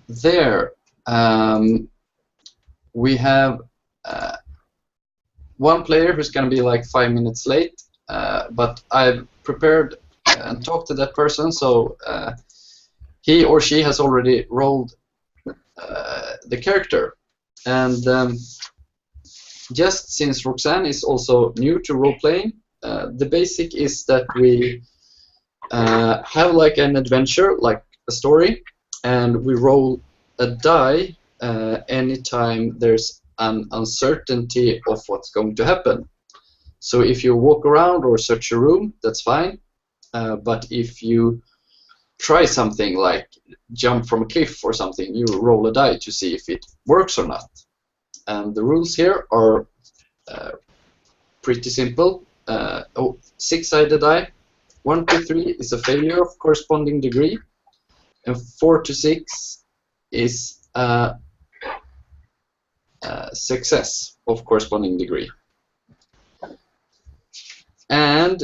there we have one player who's going to be like 5 minutes late, but I've prepared and talked to that person, so he or she has already rolled the character. And just since Roxanne is also new to role-playing, the basic is that we have like an adventure, like a story, and we roll a die anytime there's an uncertainty of what's going to happen. So if you walk around or search a room, that's fine. But if you try something like jump from a cliff or something, you roll a die to see if it works or not. And the rules here are pretty simple. 6-sided die. 1 to 3 is a failure of corresponding degree, and 4 to 6 is a success of corresponding degree. And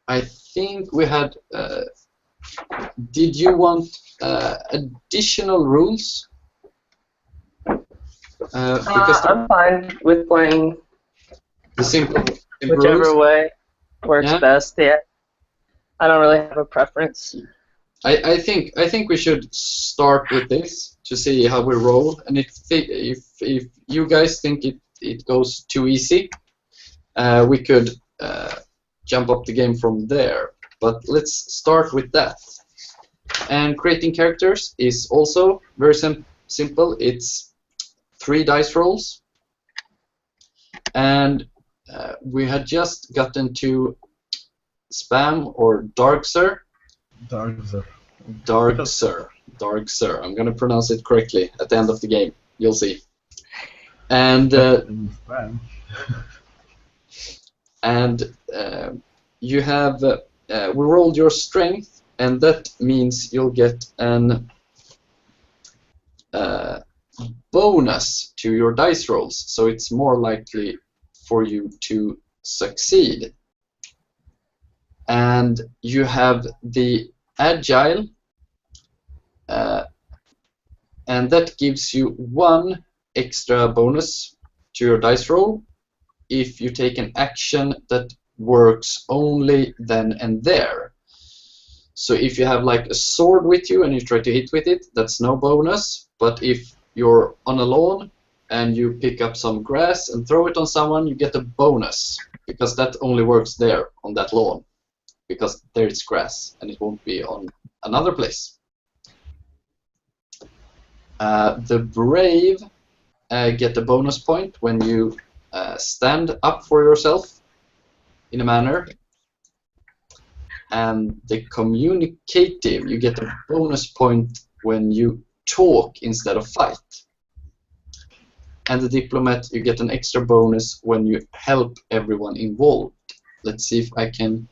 I think we had. Did you want additional rules? Because I'm fine with playing the simple whichever rules. way works best. Yeah, I don't really have a preference. I think we should start with this to see how we roll, and if you guys think it goes too easy, we could jump up the game from there. But let's start with that. And creating characters is also very simple. It's 3 dice rolls, and we had just gotten to Spam or Darkser. Darkser. I'm going to pronounce it correctly at the end of the game. You'll see. And you have we rolled your strength, and that means you'll get an bonus to your dice rolls, so it's more likely for you to succeed. And you have the agile, and that gives you 1 extra bonus to your dice roll if you take an action that works only then and there. So if you have like a sword with you and you try to hit with it, that's no bonus. But if you're on a lawn and you pick up some grass and throw it on someone, you get a bonus, because that only works there on that lawn, because there it's grass and it won't be on another place. The brave get a bonus point when you stand up for yourself in a manner. And the communicative, you get a bonus point when you talk instead of fight. And the diplomat, you get an extra bonus when you help everyone involved. Let's see if I can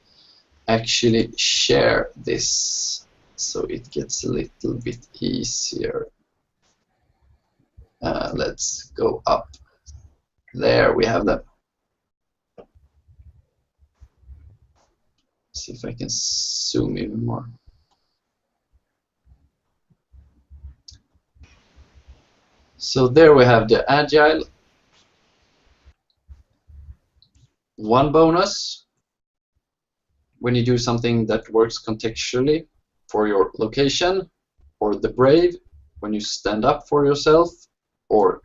actually share this so it gets a little bit easier. Let's go up. There we have them. See if I can zoom even more. So there we have the agile. 1 bonus when you do something that works contextually for your location, or the brave when you stand up for yourself, or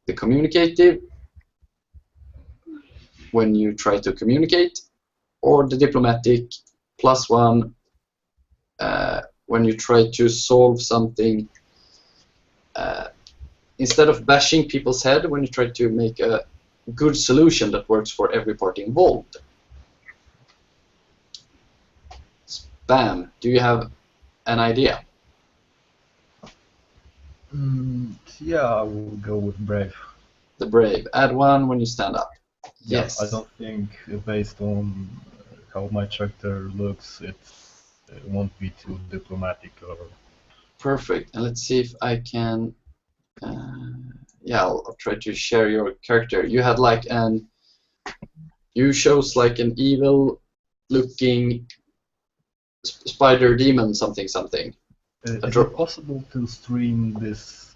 the communicative when you try to communicate, or the diplomatic +1 when you try to solve something instead of bashing people's head, when you try to make a good solution that works for every party involved. Spam, do you have an idea? Yeah, I will go with brave. The brave. Add 1 when you stand up. Yeah, Yes. I don't think, based on how my character looks, it won't be too diplomatic or. Perfect. And let's see if I can. Yeah, I'll try to share your character. You had like you chose like an evil-looking spider demon something something. Is it possible to stream this,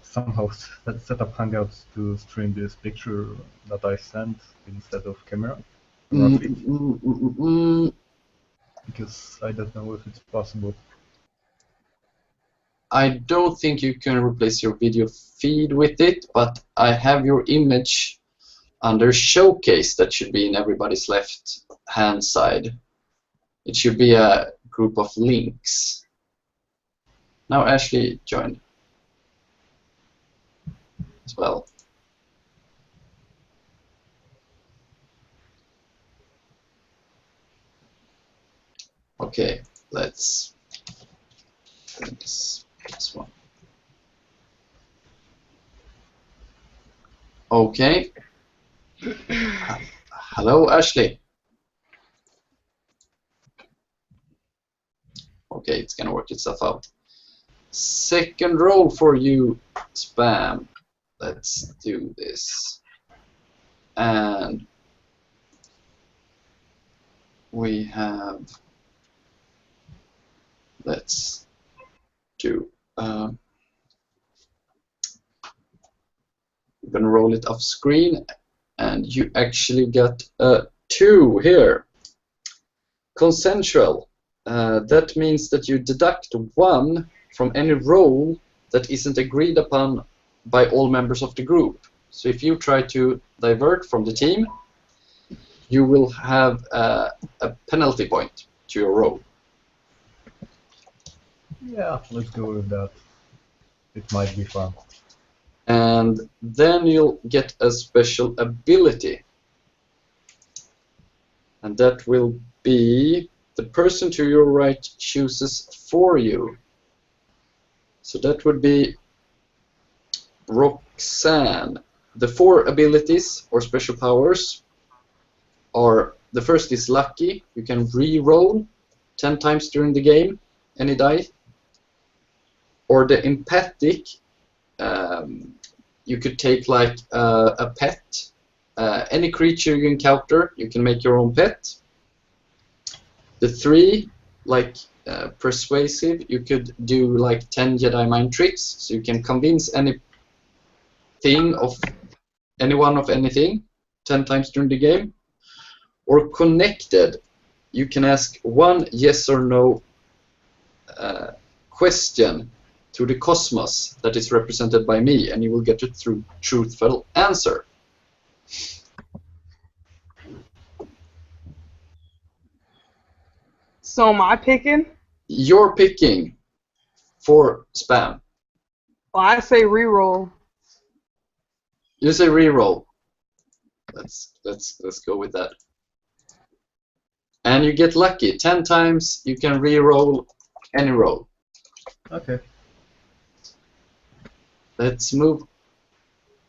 somehow set up Hangouts to stream this picture that I sent instead of camera? Because I don't know if it's possible. I don't think you can replace your video feed with it, but I have your image under showcase that should be in everybody's left hand side. It should be a group of links. Now Ashley joined as well. Okay, let's do this one. Okay. Hello, Ashley. Okay, it's gonna work itself out. Second roll for you, Spam. Let's do this. And we have, let's do, we're gonna roll it off screen, and you actually got a 2 here. Consensual. That means that you deduct 1 from any roll that isn't agreed upon by all members of the group. So if you try to divert from the team, you will have a penalty point to your roll. Yeah, let's go with that. It might be fun. And then you'll get a special ability. And that will be the person to your right chooses for you. So that would be Roxanne. The 4 abilities or special powers are, the first is lucky. You can re-roll 10 times during the game, any die. Or the empathic, you could take like a pet. Any creature you encounter, you can make your own pet. The 3, like persuasive, you could do like 10 Jedi mind tricks, so you can convince anyone of anything 10 times during the game. Or connected, you can ask 1 yes or no question to the cosmos that is represented by me, and you will get a truthful answer. So am I picking? You're picking for Spam. Well, I say reroll. You say reroll. Let's go with that. And you get lucky. 10 times you can reroll any roll. Okay. Let's move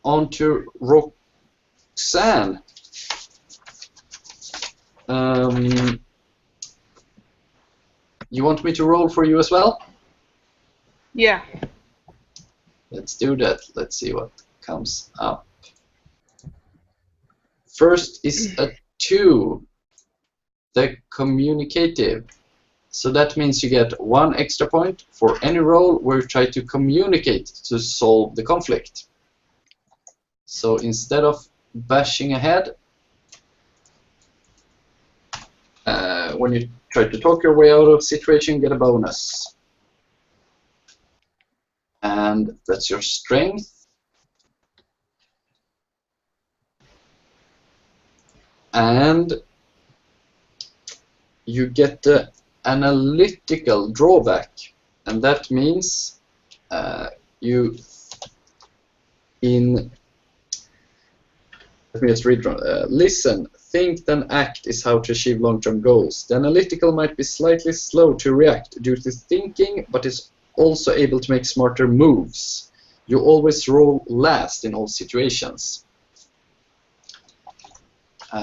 on to Roxanne. You want me to roll for you as well? Yeah. Let's do that. Let's see what comes up. First is a 2, the communicative. So that means you get 1 extra point for any roll where you try to communicate to solve the conflict. So instead of bashing ahead, when you try to talk your way out of a situation, you get a bonus. And that's your strength. And you get the analytical drawback, and that means let me just read. Listen, think, then act is how to achieve long-term goals. The analytical might be slightly slow to react due to thinking, but is also able to make smarter moves. You always roll last in all situations.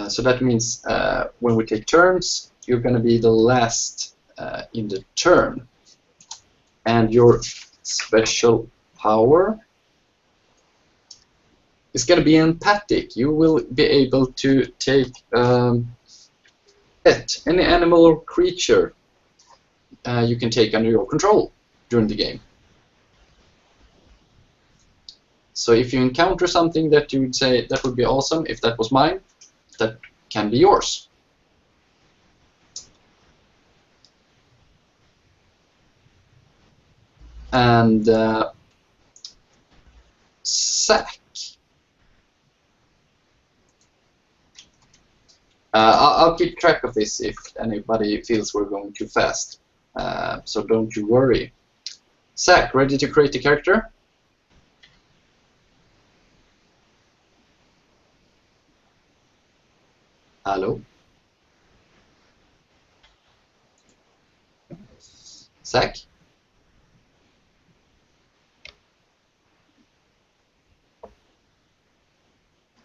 So that means when we take turns, you're going to be the last in the turn. And your special power is going to be empathic. You will be able to take 10 pet, any animal or creature you can take under your control during the game. So if you encounter something that you would say that would be awesome if that was mine, that can be yours. And sack. I'll keep track of this if anybody feels we're going too fast. So don't you worry. Sack, ready to create a character? Hello? Sack?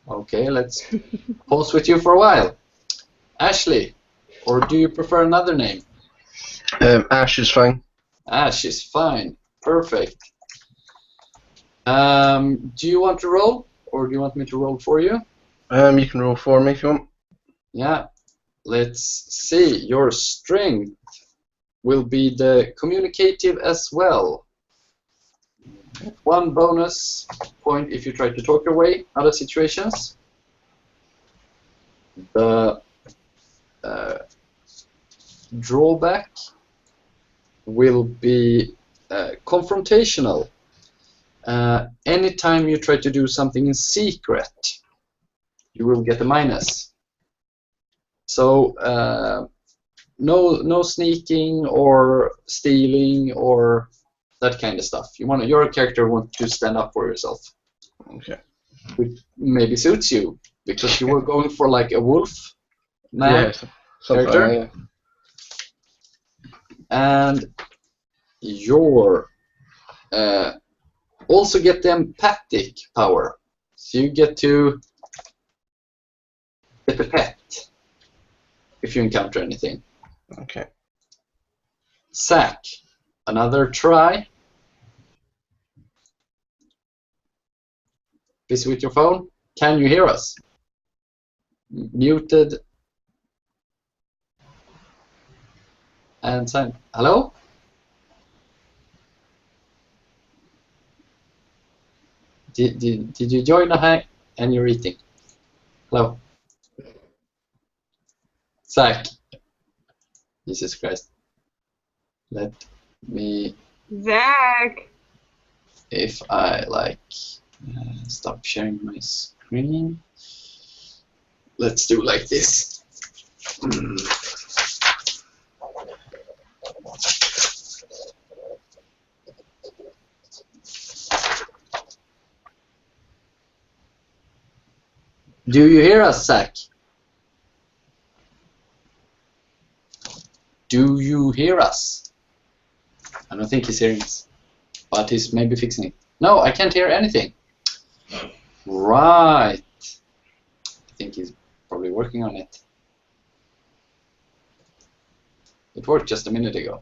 Okay, let's pause with you for a while. Ashley, or do you prefer another name? Ash is fine. Ash is fine. Perfect. Do you want to roll, or do you want me to roll for you? You can roll for me if you want. Yeah. Let's see. Your strength will be the communicative as well. 1 bonus point if you try to talk your way out of situations. The drawback will be confrontational. Anytime you try to do something in secret, you will get a minus. So no sneaking or stealing or that kind of stuff. Your character wants to stand up for yourself. Okay. Which maybe suits you because you were going for like a wolf man character. Yeah. And your also get the empathic power. So you get to get a pet if you encounter anything. Okay. Sack, another try. Busy with your phone? Can you hear us? Muted. And sign. Hello? Did you join the hang and you're eating? Hello? Zach. Jesus Christ. Let me, Zach. if I like stop sharing my screen. Let's do like this. Do you hear us, Zach? Do you hear us? I don't think he's hearing us, but he's maybe fixing it. No, I can't hear anything. Right. I think he's probably working on it. It worked just a minute ago.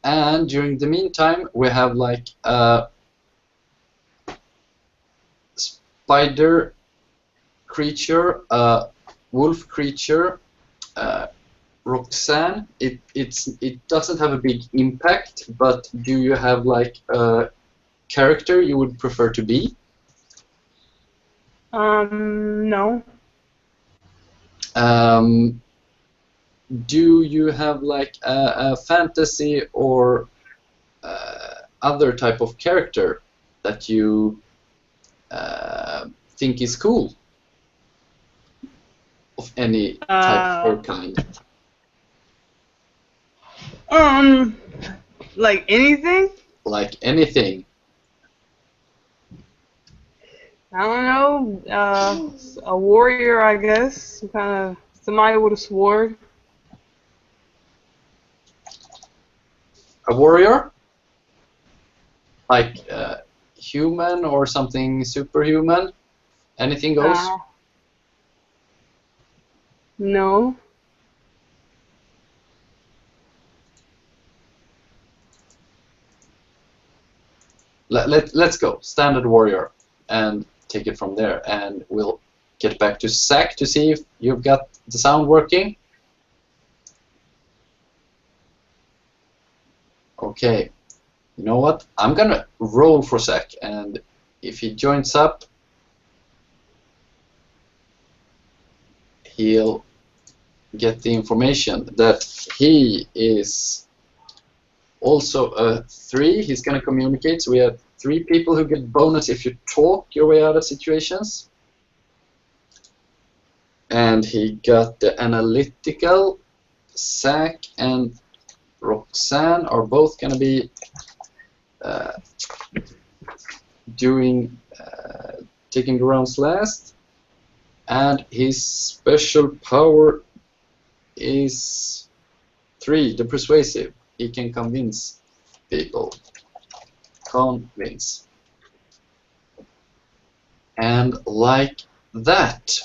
And during the meantime, we have like a spider creature, a wolf creature, Roxanne. It doesn't have a big impact, but do you have like a character you would prefer to be? No. Do you have like a fantasy or other type of character that you think is cool? Of any type or kind? Like anything? Like anything. I don't know. A warrior, I guess. Some kind of somebody with a sword. A warrior? Like human or something superhuman? Anything goes? No. let's go standard warrior and take it from there, and we'll get back to Zach to see if you've got the sound working. Okay, you know what? I'm gonna roll for Zach, and if he joins up, he'll get the information that he is also a 3. He's gonna communicate, so we have 3 people who get bonus if you talk your way out of situations. And he got the analytical. Zach and Roxanne are both going to be taking the rounds last. And his special power is 3, the persuasive. He can convince people. Convince. And like that.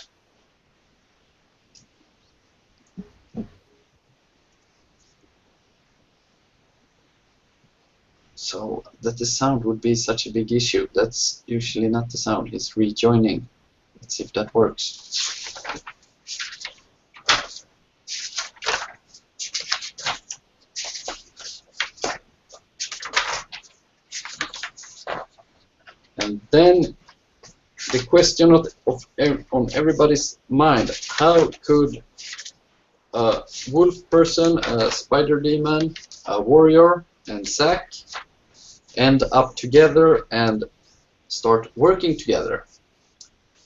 So that the sound would be such a big issue. That's usually not the sound. He's rejoining. Let's see if that works. And then the question on everybody's mind: how could a wolf person, a spider demon, a warrior, and Zach end up together and start working together?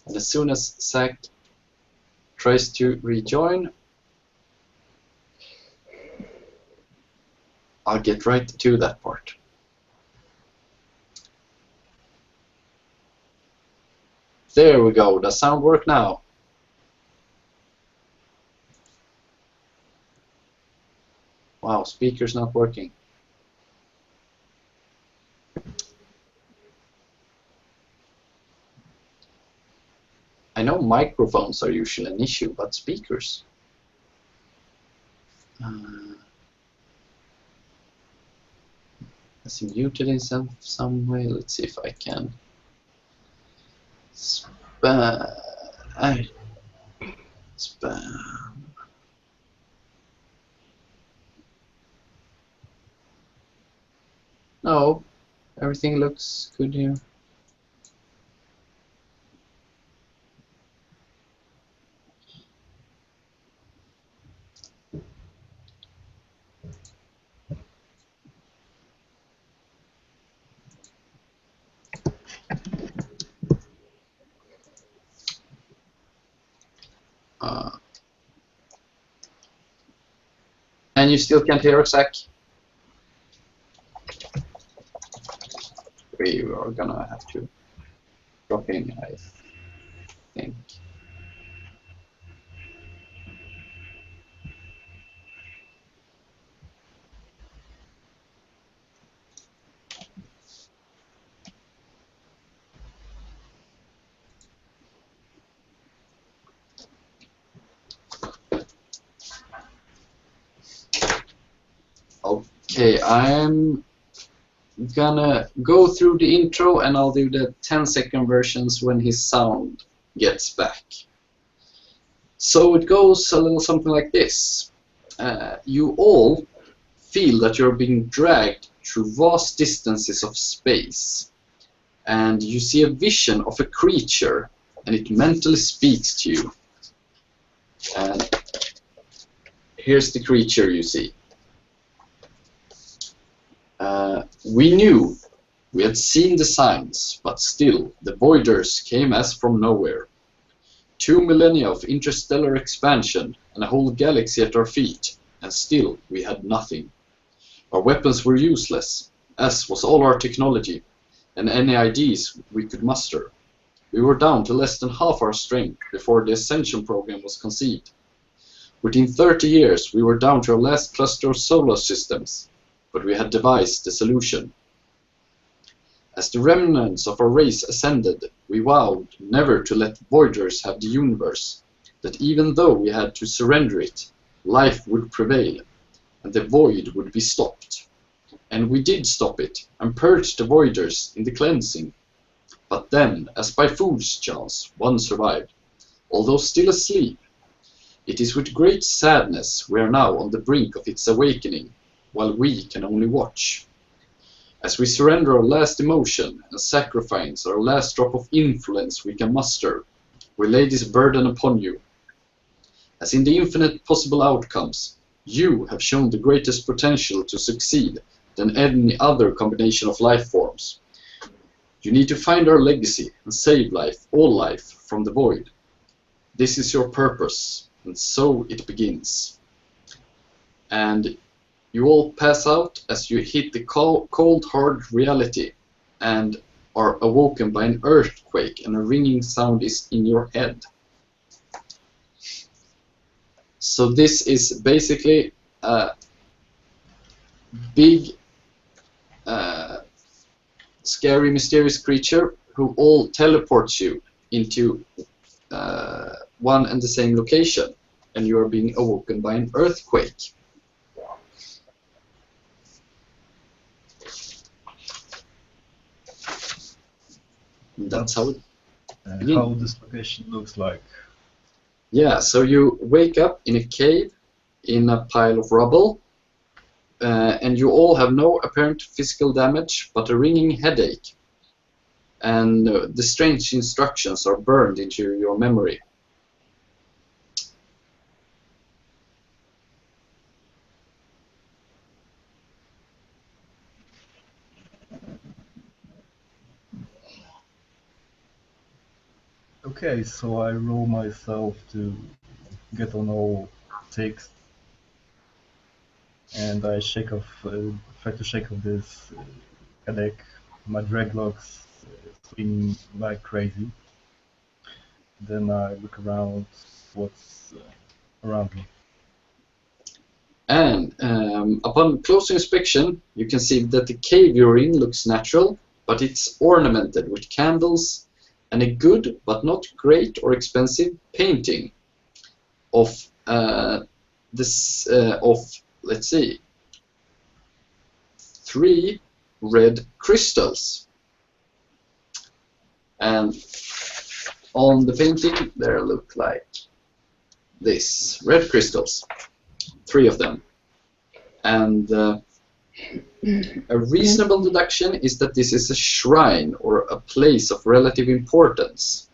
And as soon as Zach tries to rejoin, I'll get right to that part. There we go. Does sound work now? Wow, speaker's not working. I know microphones are usually an issue, but speakers. Is he muted in some way? Let's see if I can. Spam. No, everything looks good here. And you still can't hear us, Zach? We are gonna have to drop in, I think. Okay, I'm gonna go through the intro and I'll do the 10-second versions when his sound gets back. So it goes a little something like this. You all feel that you're being dragged through vast distances of space, and you see a vision of a creature, and it mentally speaks to you. And here's the creature you see. We knew, we had seen the signs, but still, the Voiders came as from nowhere. 2 millennia of interstellar expansion and a whole galaxy at our feet, and still we had nothing. Our weapons were useless, as was all our technology, and any ideas we could muster. We were down to less than half our strength before the Ascension program was conceived. Within 30 years, we were down to our last cluster of solar systems, but we had devised the solution. As the remnants of our race ascended, we vowed never to let Voiders have the universe, that even though we had to surrender it, life would prevail, and the void would be stopped. And we did stop it, and purged the voiders in the cleansing. But then, as by fool's chance, one survived, although still asleep. It is with great sadness we are now on the brink of its awakening, while we can only watch. As we surrender our last emotion and sacrifice our last drop of influence we can muster, we lay this burden upon you. As in the infinite possible outcomes, you have shown the greatest potential to succeed than any other combination of life forms. You need to find our legacy and save life, all life, from the void. This is your purpose, and so it begins. And you all pass out as you hit the cold, hard reality and are awoken by an earthquake, and a ringing sound is in your head. So this is basically a big, scary, mysterious creature who all teleports you into one and the same location, and you are being awoken by an earthquake. That's how it begins. How this location looks like. Yeah, so you wake up in a cave in a pile of rubble, and you all have no apparent physical damage but a ringing headache. And the strange instructions are burned into your memory. Okay, so I roll myself to get on all 6, and I try to shake off this headache. My dreadlocks swing like crazy. Then I look around what's around me. And upon closer inspection, you can see that the cave you're in looks natural, but it's ornamented with candles and a good but not great or expensive painting of let's see, 3 red crystals. And on the painting there look like this, red crystals, 3 of them. And a reasonable deduction is that this is a shrine or a place of relative importance.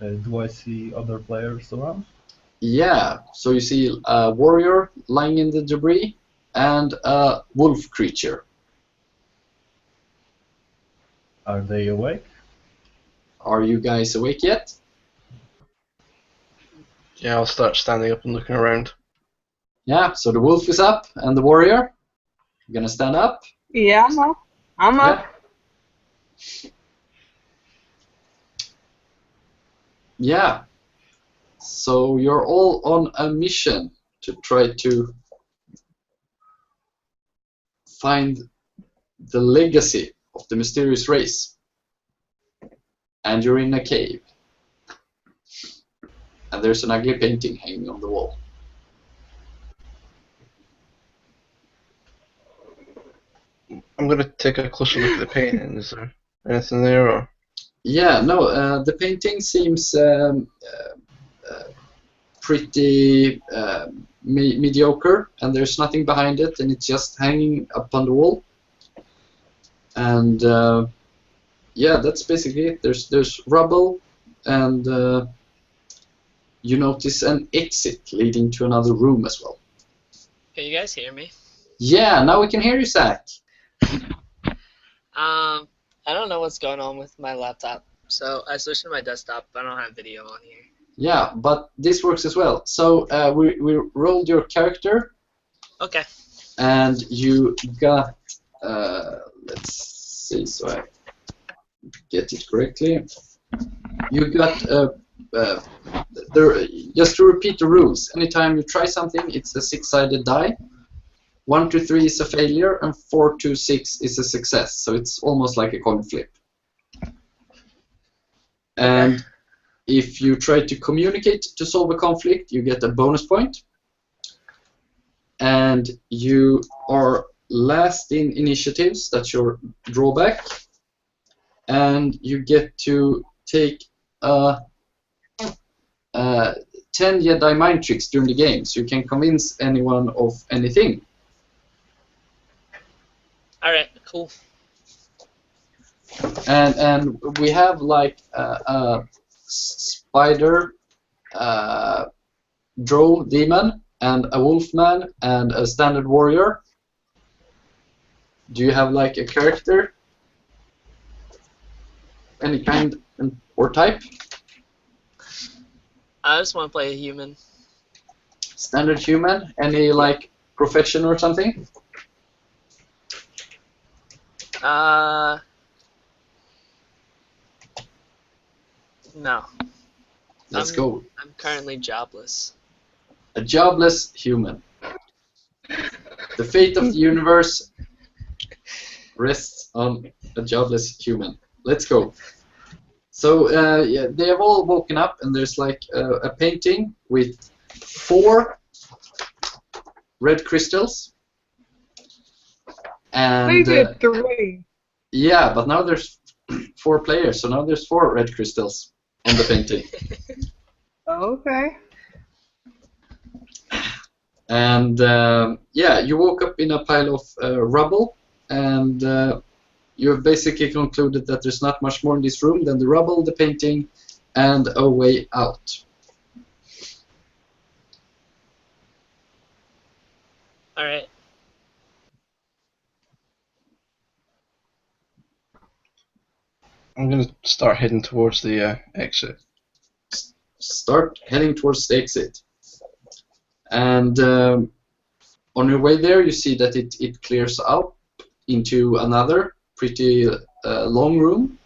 Do I see other players around? Yeah, so you see a warrior lying in the debris and a wolf creature. Are they awake? Are you guys awake yet? Yeah, I'll start standing up and looking around. Yeah, so the wolf is up and the warrior. You're gonna stand up? Yeah, I'm up. I'm up. Yeah. So you're all on a mission to try to find the legacy of the mysterious race. And you're in a cave. And there's an ugly painting hanging on the wall. I'm going to take a closer look at the painting. Is there anything there? Or? Yeah, no, the painting seems pretty mediocre, and there's nothing behind it, and it's just hanging up on the wall. And yeah, that's basically it. There's rubble, and you notice an exit leading to another room as well. Can you guys hear me? Yeah, now we can hear you, Zach. I don't know what's going on with my laptop, so I switched to my desktop, but I don't have video on here. Yeah, but this works as well. So we rolled your character. Okay. And you got, let's see, so I get it correctly. You got, just to repeat the rules, anytime you try something, it's a 6-sided die. 1 to 3 is a failure, and 4 to 6 is a success. So it's almost like a coin flip. And if you try to communicate to solve a conflict, you get a bonus point. and you are last in initiatives. That's your drawback, and you get to take 10 Jedi mind tricks during the game, so you can convince anyone of anything. Alright, cool. And we have like a spider, drow demon, and a wolfman, and a standard warrior. Do you have like a character? Any kind or type? I just want to play a human. Standard human? Any like profession or something? No. Let's go. I'm currently jobless. A jobless human. The fate of the universe rests on a jobless human. Let's go. So yeah, they have all woken up, and there's like a painting with 4 red crystals. And We did 3. yeah, but now there's 4 players, so now there's 4 red crystals on the painting. Okay. And yeah, you woke up in a pile of rubble, and you have basically concluded that there's not much more in this room than the rubble, the painting, and a way out. Alright. I'm gonna start heading towards the exit. Start heading towards the exit. And on your way there, you see that it clears out into another pretty long room.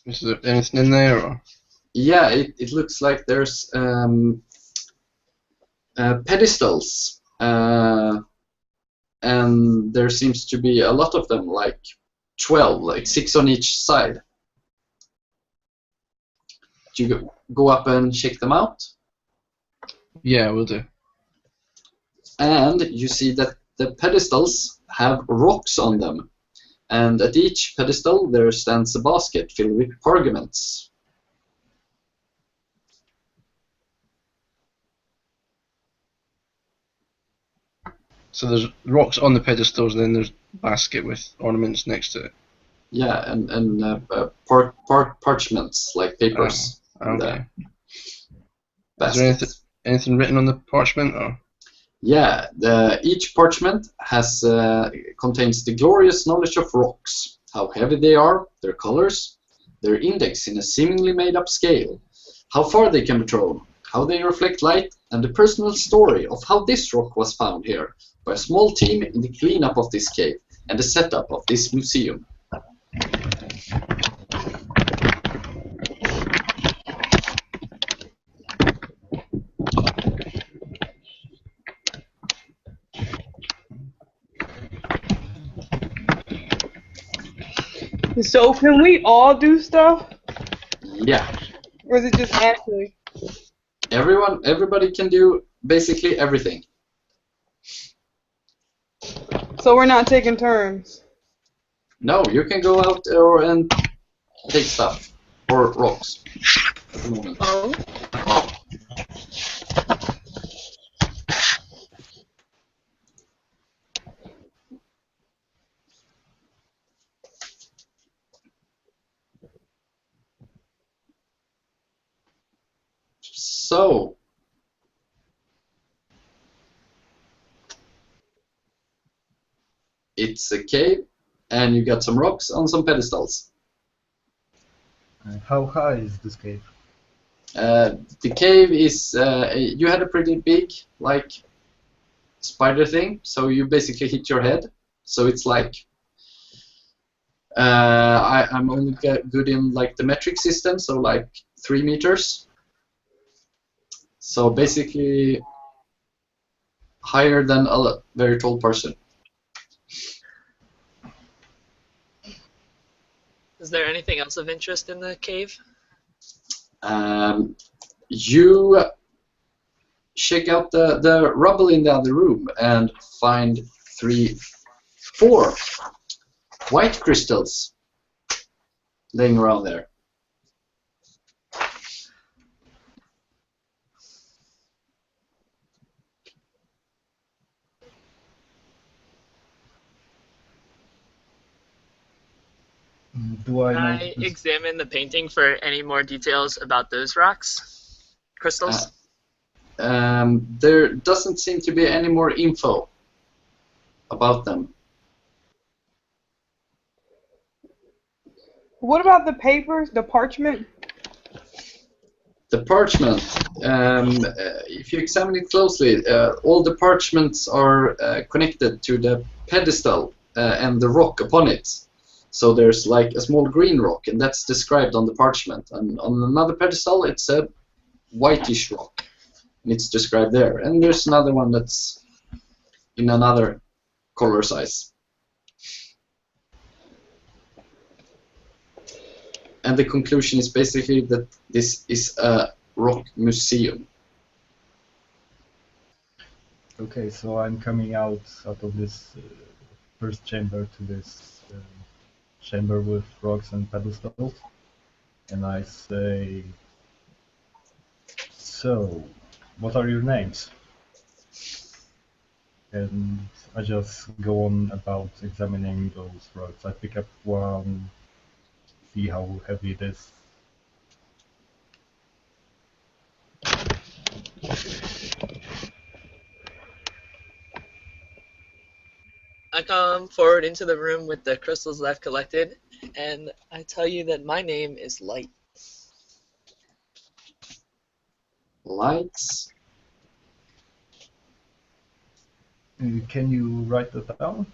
Is there anything in there? Or? Yeah, it looks like there's pedestals, and there seems to be a lot of them, like 12, like 6 on each side. Do you go up and check them out? Yeah, we'll do. And you see that the pedestals have rocks on them, and at each pedestal there stands a basket filled with pergaments. So there's rocks on the pedestals, and then there's a basket with ornaments next to it. Yeah, and parchments, like papers. Okay. Is Baskets. there anything written on the parchment? Or? Yeah, each parchment has contains the glorious knowledge of rocks, how heavy they are, their colors, their index in a seemingly made-up scale, how far they can be thrown, how they reflect light, and the personal story of how this rock was found here by a small team in the cleanup of this cave and the setup of this museum. So can we all do stuff, Yeah, or is it just Ashley? everybody can do basically everything. So we're not taking turns. No, you can go out and take stuff or rocks. At the moment. Oh. So, it's a cave, and you got some rocks on some pedestals. How high is this cave? The cave is, you had a pretty big, like, spider thing, so you basically hit your head. So it's like, I'm only good in, like, the metric system, so like 3 meters. So basically higher than a very tall person. Is there anything else of interest in the cave? You check out the rubble in the other room and find 4 white crystals laying around there. Do I Can know I this? examine the painting for any more details about those rocks? Crystals? There doesn't seem to be any more info about them. What about the papers, the parchment? The parchment, if you examine it closely, all the parchments are connected to the pedestal and the rock upon it. So there's like a small green rock, and that's described on the parchment. And on another pedestal, it's a whitish rock, and it's described there. And there's another one that's in another color size. And the conclusion is basically that this is a rock museum. Okay, so I'm coming out of this first chamber to this chamber with rocks and pedestals, and I say, so, what are your names? And I just go on about examining those rocks. I pick up one, see how heavy it is. I come forward into the room with the crystals that I've collected, and I tell you that my name is Light. Lights. Can you write that down?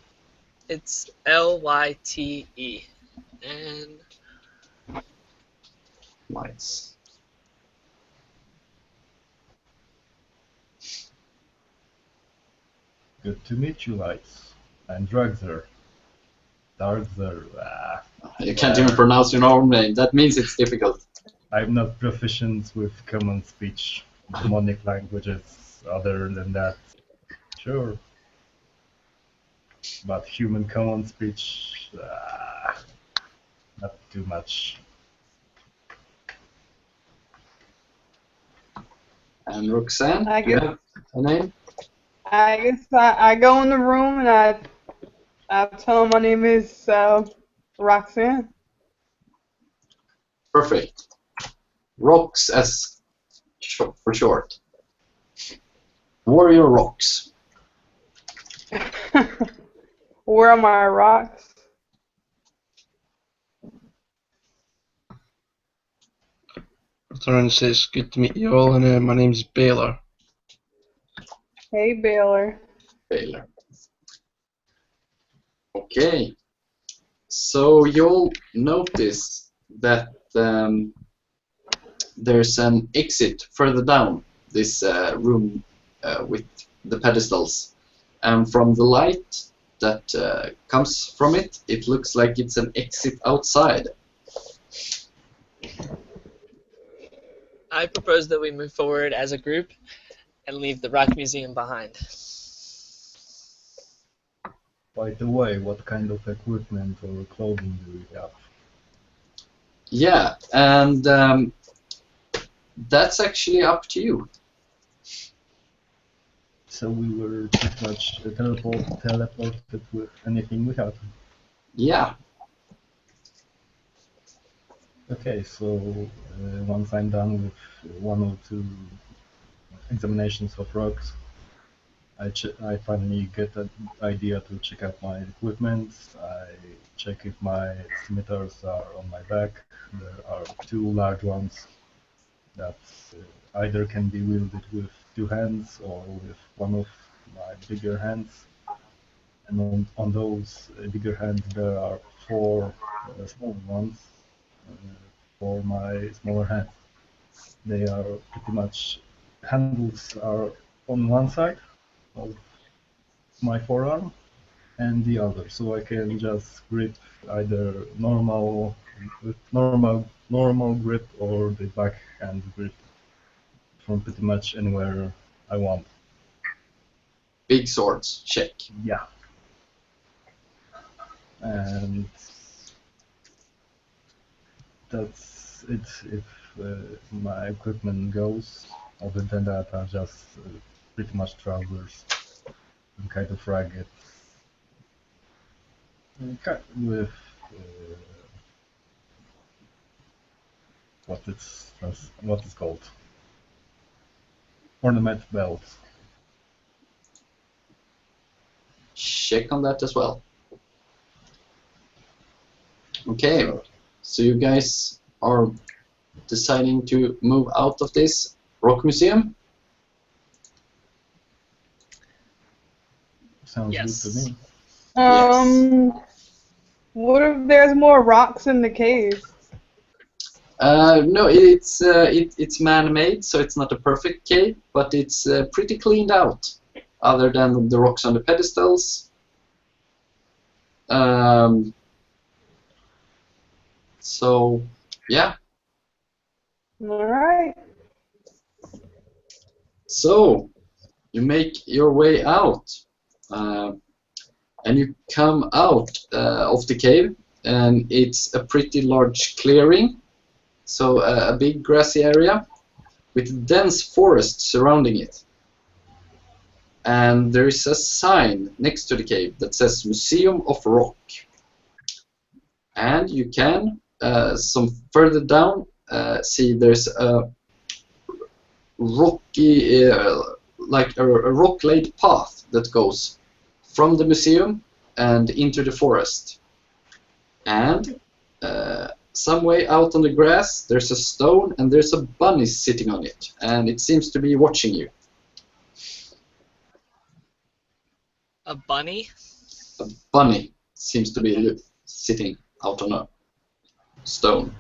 It's Lyte. And Lights. Good to meet you, Lights. I'm Dragzer. Darkzer. You can't even pronounce your own name. That means it's difficult. I'm not proficient with common speech, demonic languages other than that. Sure. But human common speech, not too much. And Roxanne, I do you guess- have a name? I guess I go in the room and I tell them my name is Roxanne. Perfect. Rox as for short. Warrior Rox. Where are my rocks? Turn says, good to meet you all, and my name's Baylor. Hey, Baylor. Baylor. Okay. So you'll notice that there's an exit further down this room with the pedestals. And from the light that comes from it, it looks like it's an exit outside. I propose that we move forward as a group and leave the Rock Museum behind. By the way, what kind of equipment or clothing do we have? Yeah, and that's actually up to you. So we were pretty much teleported with anything we had. Yeah. Okay, so once I'm done with 1 or 2 examinations of rocks, I finally get an idea to check out my equipment. I check if my scimitars are on my back. There are 2 large ones that either can be wielded with 2 hands or with one of my bigger hands. And on those bigger hands there are 4 small ones for my smaller hands. They are pretty much, handles are on one side of my forearm and the other, so I can just grip either normal grip or the backhand grip from pretty much anywhere I want. Big swords, check. Yeah. And that's it. If my equipment goes, other than that, I'm just pretty much trousers. I'm kind of ragged. With what it's called? Ornament belt. Check on that as well. Okay, so you guys are deciding to move out of this rock museum? Sounds Yes. good to me. What if there's more rocks in the cave? No, it's man-made, so it's not a perfect cave, but it's pretty cleaned out, other than the rocks on the pedestals. So, yeah. All right. So, you make your way out, and you come out of the cave, and it's a pretty large clearing. So a big grassy area with dense forest surrounding it. And there is a sign next to the cave that says Museum of Rock. And you can, some further down, see there's a rocky, like a rock-laid path that goes from the museum and into the forest. And some way out on the grass, there's a stone and there's a bunny sitting on it, and it seems to be watching you. A bunny? A bunny seems to be sitting out on a stone.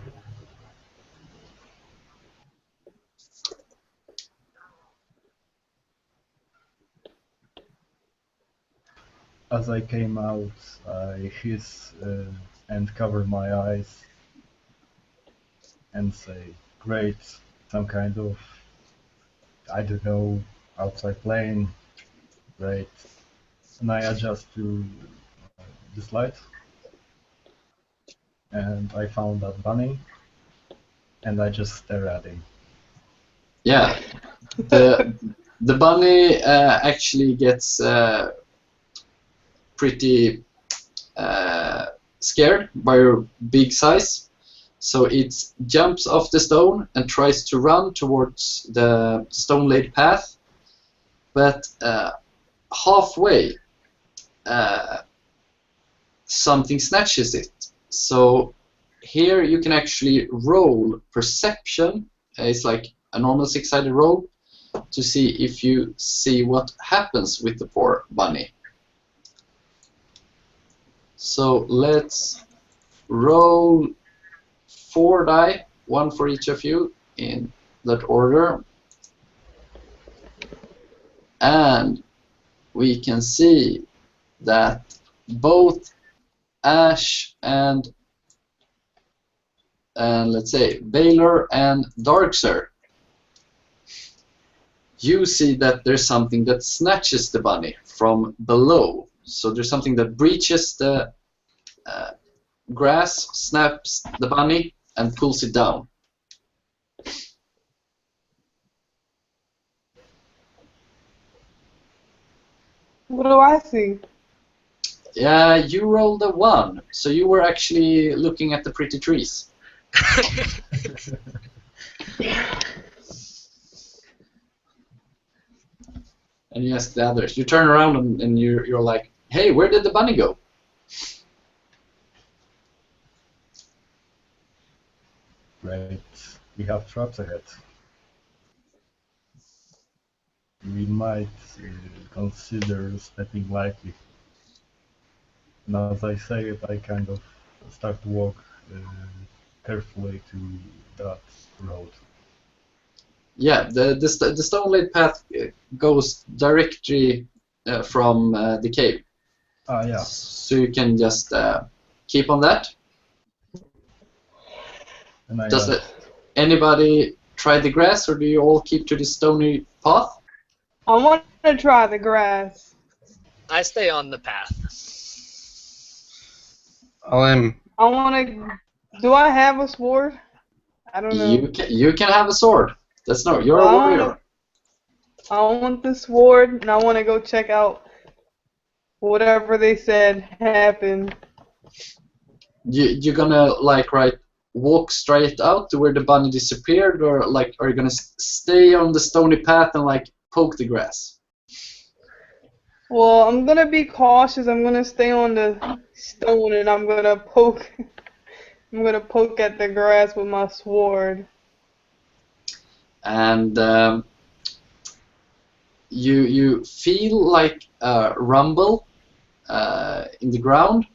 As I came out, I hiss and cover my eyes and say, great, some kind of, I don't know, outside plane, great. And I adjust to this light, and I found that bunny, and I just stare at him. Yeah, the bunny actually gets pretty scared by your big size. So it jumps off the stone and tries to run towards the stone-laid path, but halfway something snatches it. So here you can actually roll perception. It's like a normal 6-sided roll to see if you see what happens with the poor bunny. So let's roll 4 die, 1 for each of you in that order. And we can see that both Ash and let's say Baylor and Darkser, you see that there's something that snatches the bunny from below. So there's something that breaches the grass, snaps the bunny, and pulls it down. What do I see? Yeah, you rolled a 1, so you were actually looking at the pretty trees. And you ask the others. You turn around and you're like, hey, where did the bunny go? Right, we have traps ahead. We might consider stepping lightly. And as I say it, I kind of start to walk carefully to that road. Yeah, the stone-laid path goes directly from the cave. Ah, yeah. So you can just keep on that. And Does anybody try the grass, or do you all keep to the stony path? I want to try the grass. I stay on the path. I'll I want to. Do I have a sword? I don't know. You can have a sword. That's no. You're Well, a warrior. I want the sword, and I want to go check out whatever they said happened. You're gonna like walk straight out to where the bunny disappeared, or like are you gonna stay on the stony path and like poke the grass? Well, I'm gonna be cautious. I'm gonna stay on the stone, and I'm gonna poke. I'm gonna poke at the grass with my sword. And you feel like a rumble in the ground,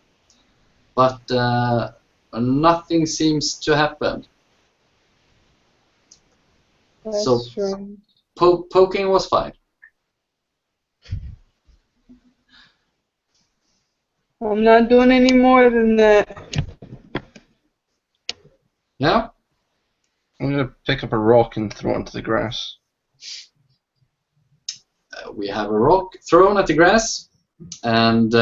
but nothing seems to happen. That's So true. poking was fine. I'm not doing any more than that. Yeah. I'm gonna pick up a rock and throw it into the grass. We have a rock thrown at the grass, and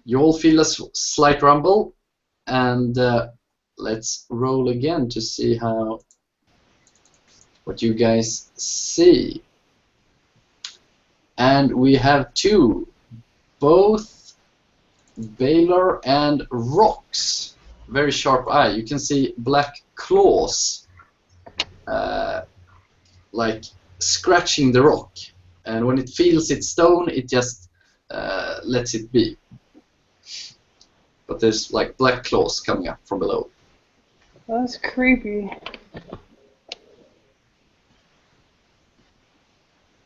you all feel a slight rumble. And let's roll again to see what you guys see. And we have two, both Baylor and Rocks. Very sharp eye. You can see black claws, like scratching the rock. And when it feels its stone, it just lets it be. But there's like black claws coming up from below. That's creepy.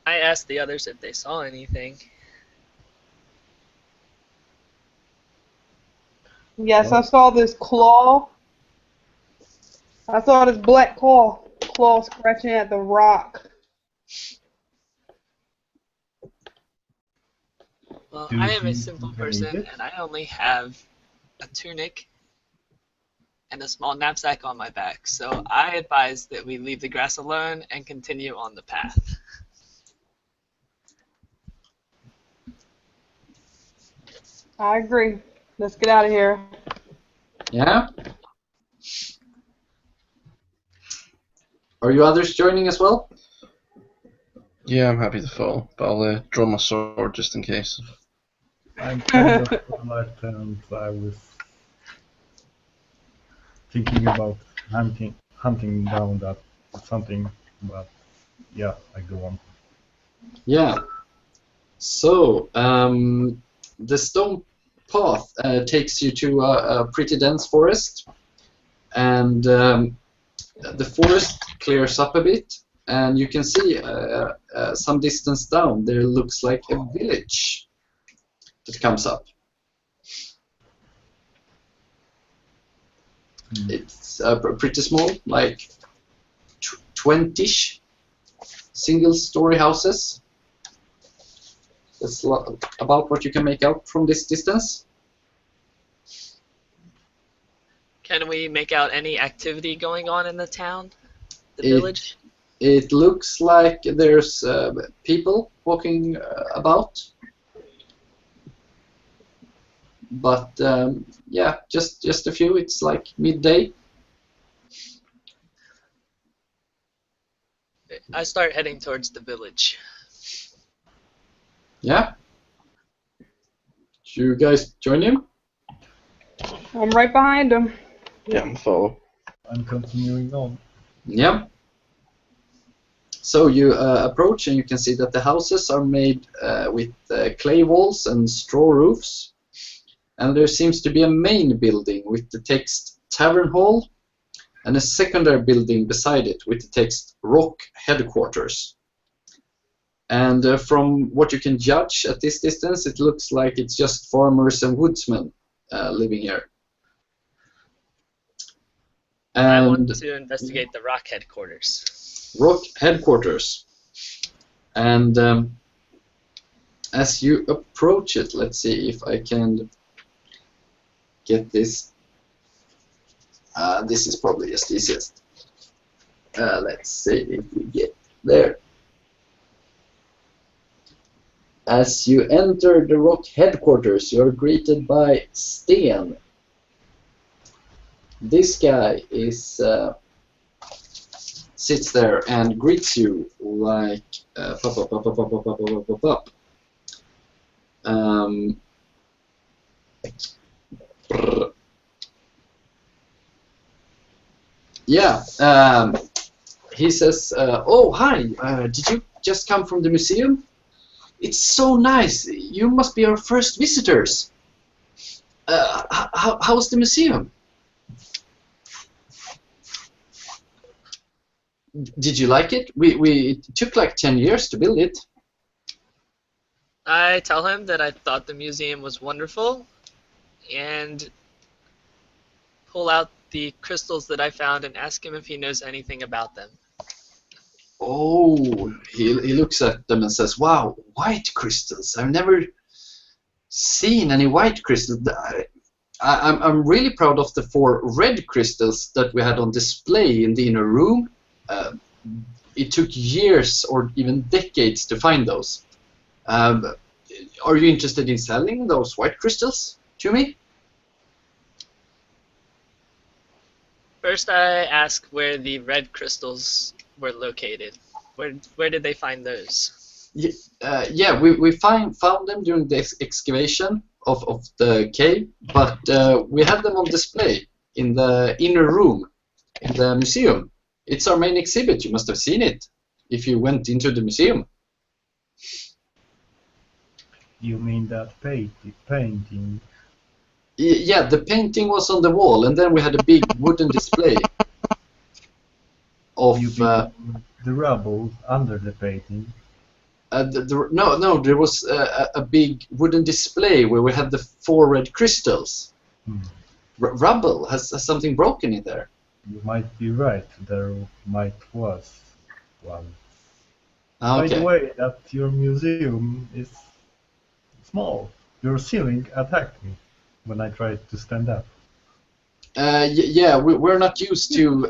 I asked the others if they saw anything. Yes, I saw this claw. I saw this black claw scratching at the rock. Well, Do I am a you simple need person, it? and I only have a tunic and a small knapsack on my back, so I advise that we leave the grass alone and continue on the path. I agree. Let's get out of here. Yeah? Are you others joining as well? Yeah, I'm happy to follow, but I'll draw my sword just in case. I'm kind of reluctant. I was thinking about hunting down that something, but yeah, I go on. Yeah. So, the stone path takes you to a pretty dense forest, and the forest clears up a bit, and you can see some distance down there looks like a village that comes up. It's pretty small, like 20-ish single-story houses. That's about what you can make out from this distance. Can we make out any activity going on in the town, the village? It looks like there's people walking about. But yeah, just a few. It's like midday. I start heading towards the village. Yeah. You guys join him? I'm right behind him. Yeah, I'm follow. I'm continuing on. Yeah. So you approach, and you can see that the houses are made with clay walls and straw roofs. And there seems to be a main building with the text Tavern Hall, and a secondary building beside it with the text Rock Headquarters. And from what you can judge at this distance, it looks like it's just farmers and woodsmen living here. And I want to investigate the Rock headquarters. Rock Headquarters. And as you approach it, let's see if I can get this. This is probably just easiest. Let's see if we get there. As you enter the rock headquarters, you are greeted by Sten. This guy is sits there and greets you like pop, pop, pop, pop, pop, pop, pop, pop, pop, pop. Yeah, he says, "Oh, hi! Did you just come from the museum? It's so nice. You must be our first visitors. How's the museum? Did you like it? It took like 10 years to build it." I tell him that I thought the museum was wonderful and pull out the crystals that I found and ask him if he knows anything about them. Oh, he looks at them and says, "Wow, white crystals! I've never seen any white crystals. I'm really proud of the 4 red crystals that we had on display in the inner room. It took years or even decades to find those. Are you interested in selling those white crystals to me?" First, I ask where the red crystals were located. Where did they find those? Yeah, we found them during the excavation of the cave, but we had them on display in the inner room in the museum. It's our main exhibit. You must have seen it if you went into the museum. You mean that painting? Yeah, the painting was on the wall, and then we had a big wooden display of You mean the rubble under the painting? no, there was a big wooden display where we had the 4 red crystals. Rubble has something broken in there. You might be right. There was one. Okay. By the way, that your museum is small. Your ceiling attacked me when I tried to stand up. Yeah, we're not used to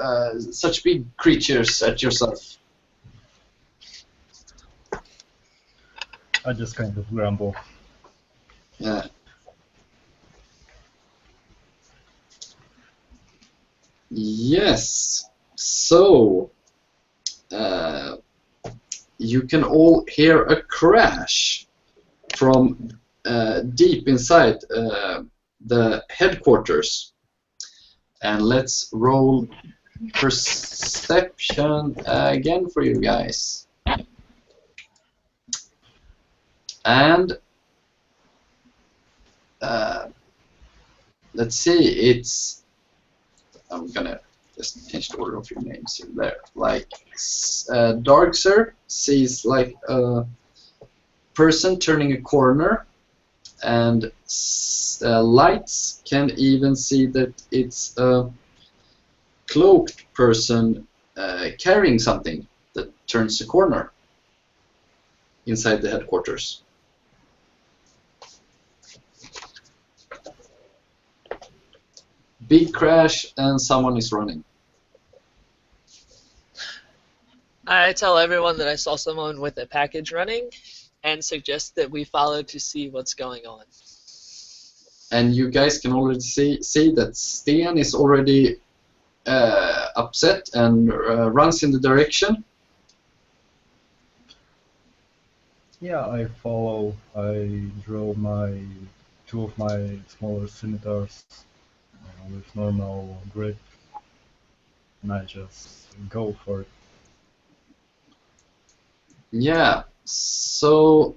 such big creatures at yourself. I just kind of grumble. Yeah. Yes. So, you can all hear a crash from deep inside the headquarters. And let's roll perception again for you guys. And let's see, I'm gonna just change the order of your names in there. Like, Darkser sees like a person turning a corner, and Lights can even see that it's a cloaked person carrying something that turns a corner inside the headquarters. Big crash and someone is running. I tell everyone that I saw someone with a package running and suggest that we follow to see what's going on. And you guys can already see that Sten is already upset and runs in the direction. Yeah, I follow. I draw 2 of my smaller scimitars with normal grip, and I just go for it. Yeah, so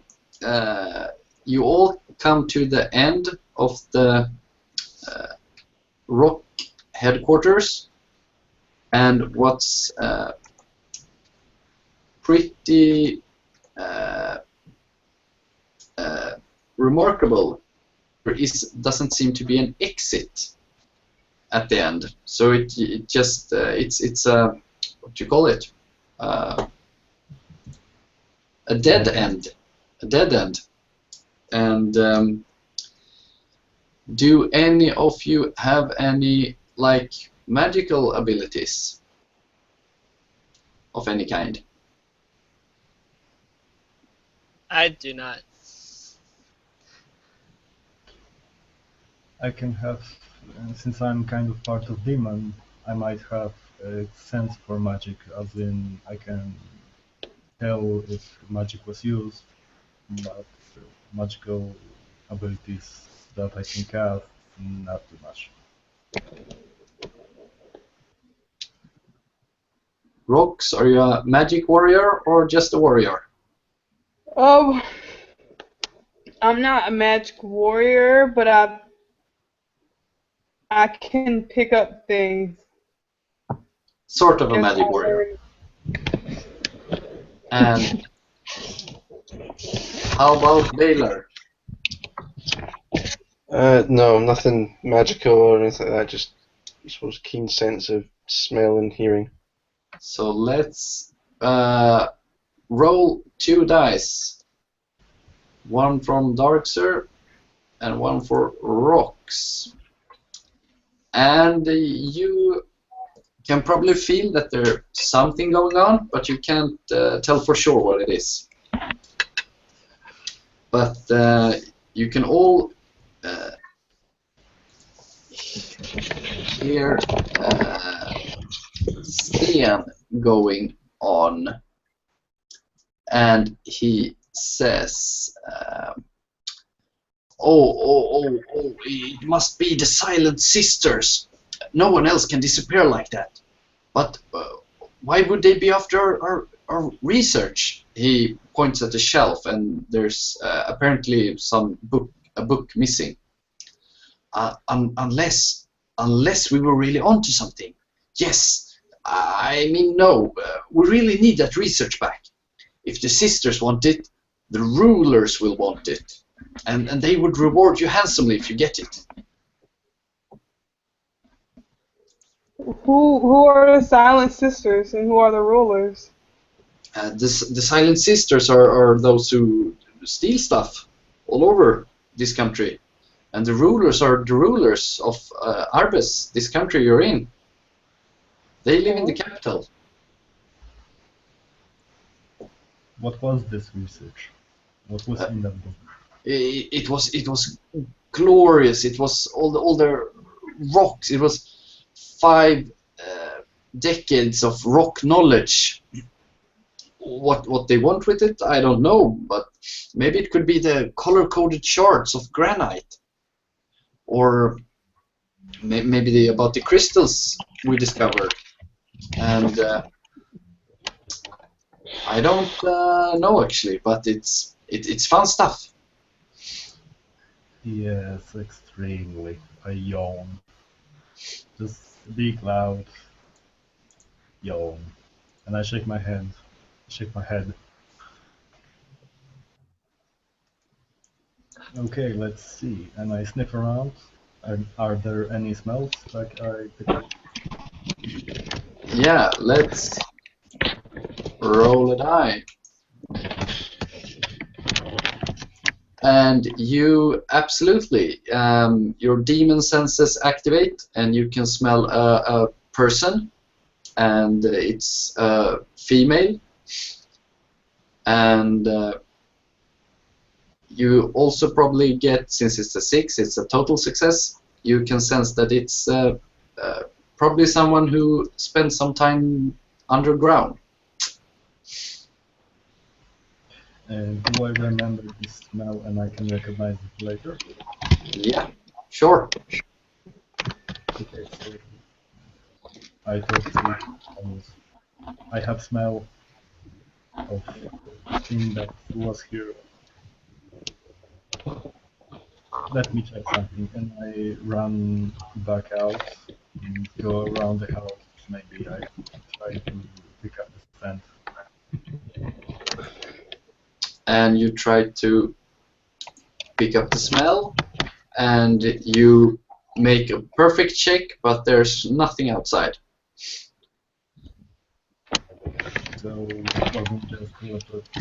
you all come to the end of the rock headquarters, and what's pretty remarkable doesn't seem to be an exit at the end. So it just it's a, what do you call it? A dead end. A dead end. And do any of you have any like magical abilities of any kind? I do not. I can have, since I'm kind of part of demon, I might have a sense for magic, as in I can tell if magic was used, but magical abilities that I can cast, not too much. Rox, are you a magic warrior or just a warrior? Oh, I'm not a magic warrior, but I can pick up things. Sort of a Guess magic I warrior. learned. And how about Baylor? No, nothing magical or anything like that. Just, I suppose, keen sense of smell and hearing. So let's roll 2 dice. One from Darkser and one for Rox. And you can probably feel that there's something going on, but you can't tell for sure what it is. But you can all hear Sten going on, and he says, oh, it must be the Silent Sisters. No one else can disappear like that. But why would they be after our research? He points at the shelf, and there's apparently a book missing. Unless we were really onto something. Yes, I mean, no, we really need that research back. If the sisters want it, the rulers will want it. And they would reward you handsomely if you get it. Who are the Silent Sisters and who are the rulers? The Silent Sisters are those who steal stuff all over this country. And the rulers are the rulers of Arbes, this country you're in. They live in the capital. What was this research? What was in that book? It was glorious. It was all the rocks. It was 5 decades of rock knowledge. What they want with it, I don't know, but maybe it could be the color-coded shards of granite, or maybe about the crystals we discovered. And I don't know actually, but it's fun stuff. Yes, extremely. I yawn. Just be loud. Yawn. And I shake my head. Okay, let's see. And I sniff around. Are there any smells like I pick up? Yeah, let's roll a die. And you absolutely, your demon senses activate, and you can smell a person, and it's female. And you also probably get, since it's a 6, it's a total success. You can sense that it's probably someone who spent some time underground. Do I remember this smell and I can recognize it later? Yeah, sure. Okay, so I talk to almost. I have smell of thing that was here. Let me check something, and I run back out and go around the house. Maybe I try to pick up the scent. And you try to pick up the smell, and you make a perfect check, but there's nothing outside. So it wasn't just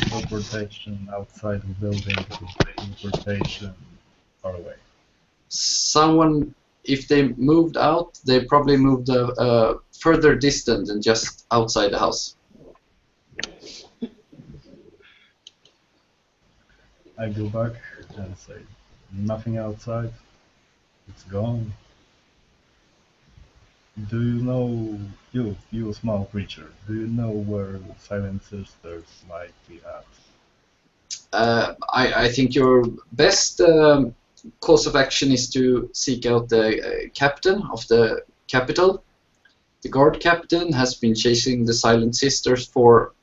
teleportation outside the building, it was teleportation far away. Someone, if they moved out, they probably moved a further distant than just outside the house. I go back and say, nothing outside. It's gone. Do you know, you small creature, do you know where Silent Sisters might be at? I think your best course of action is to seek out the captain of the capital. The guard captain has been chasing the Silent Sisters for,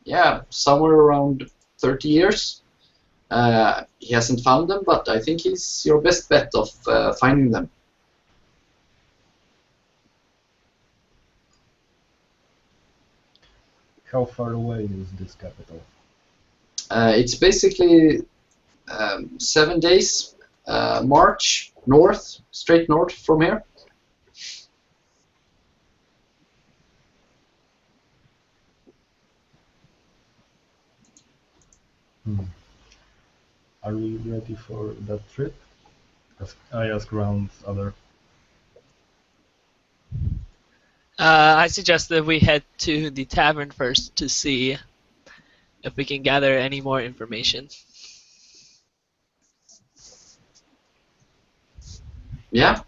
yeah, somewhere around 30 years. He hasn't found them, but I think he's your best bet of finding them. How far away is this capital? It's basically 7 days march north, straight north from here. Are we ready for that trip? I ask around other. I suggest that we head to the tavern first to see if we can gather any more information. Yeah. Do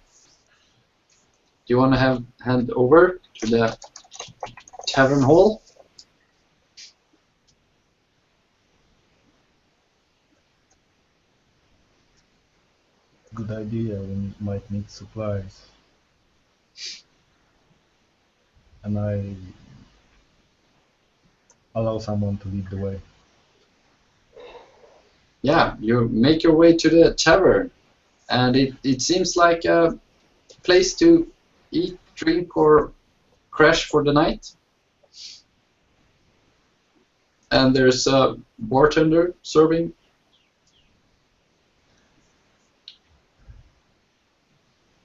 you want to hand over to the tavern hall? Good idea, we might need supplies. And I allow someone to lead the way. Yeah, you make your way to the tavern, and it seems like a place to eat, drink, or crash for the night. And there's a bartender serving.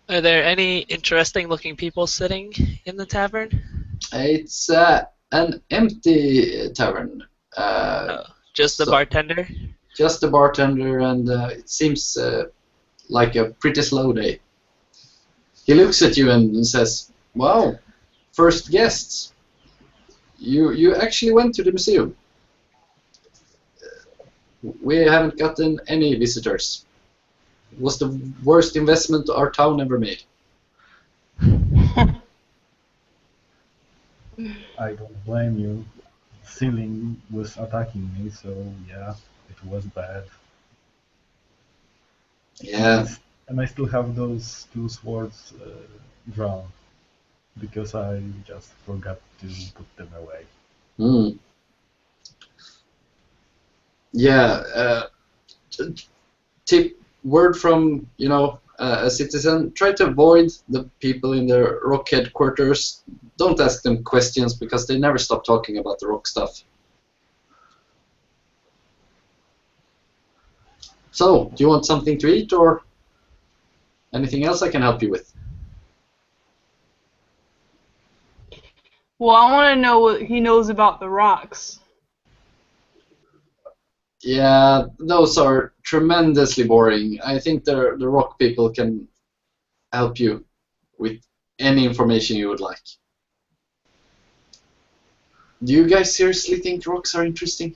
Are there any interesting looking people sitting in the tavern? It's an empty tavern. Just the so- bartender? Just the bartender, and it seems like a pretty slow day. He looks at you and says, "Wow, first guests. You actually went to the museum. We haven't gotten any visitors. It was the worst investment our town ever made." I don't blame you. The ceiling was attacking me, so yeah, it was bad. Yeah. And I still have those two swords drawn, because I just forgot to put them away. Mm. Yeah. Tip word from a citizen: try to avoid the people in the rock headquarters. Don't ask them questions because they never stop talking about the rock stuff. So, do you want something to eat or anything else I can help you with? Well, I want to know what he knows about the rocks. Yeah, those are tremendously boring. I think the rock people can help you with any information you would like. Do you guys seriously think rocks are interesting?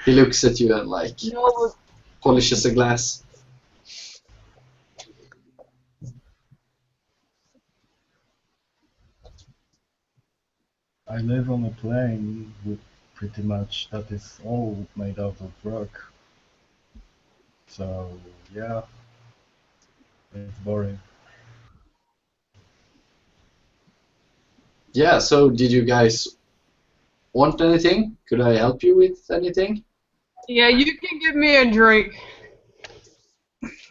He looks at you and No, polishes a glass. I live on a plain with pretty much that is all made out of rock. So yeah, it's boring. Yeah, so did you guys want anything? Could I help you with anything? yeah, you can give me a drink.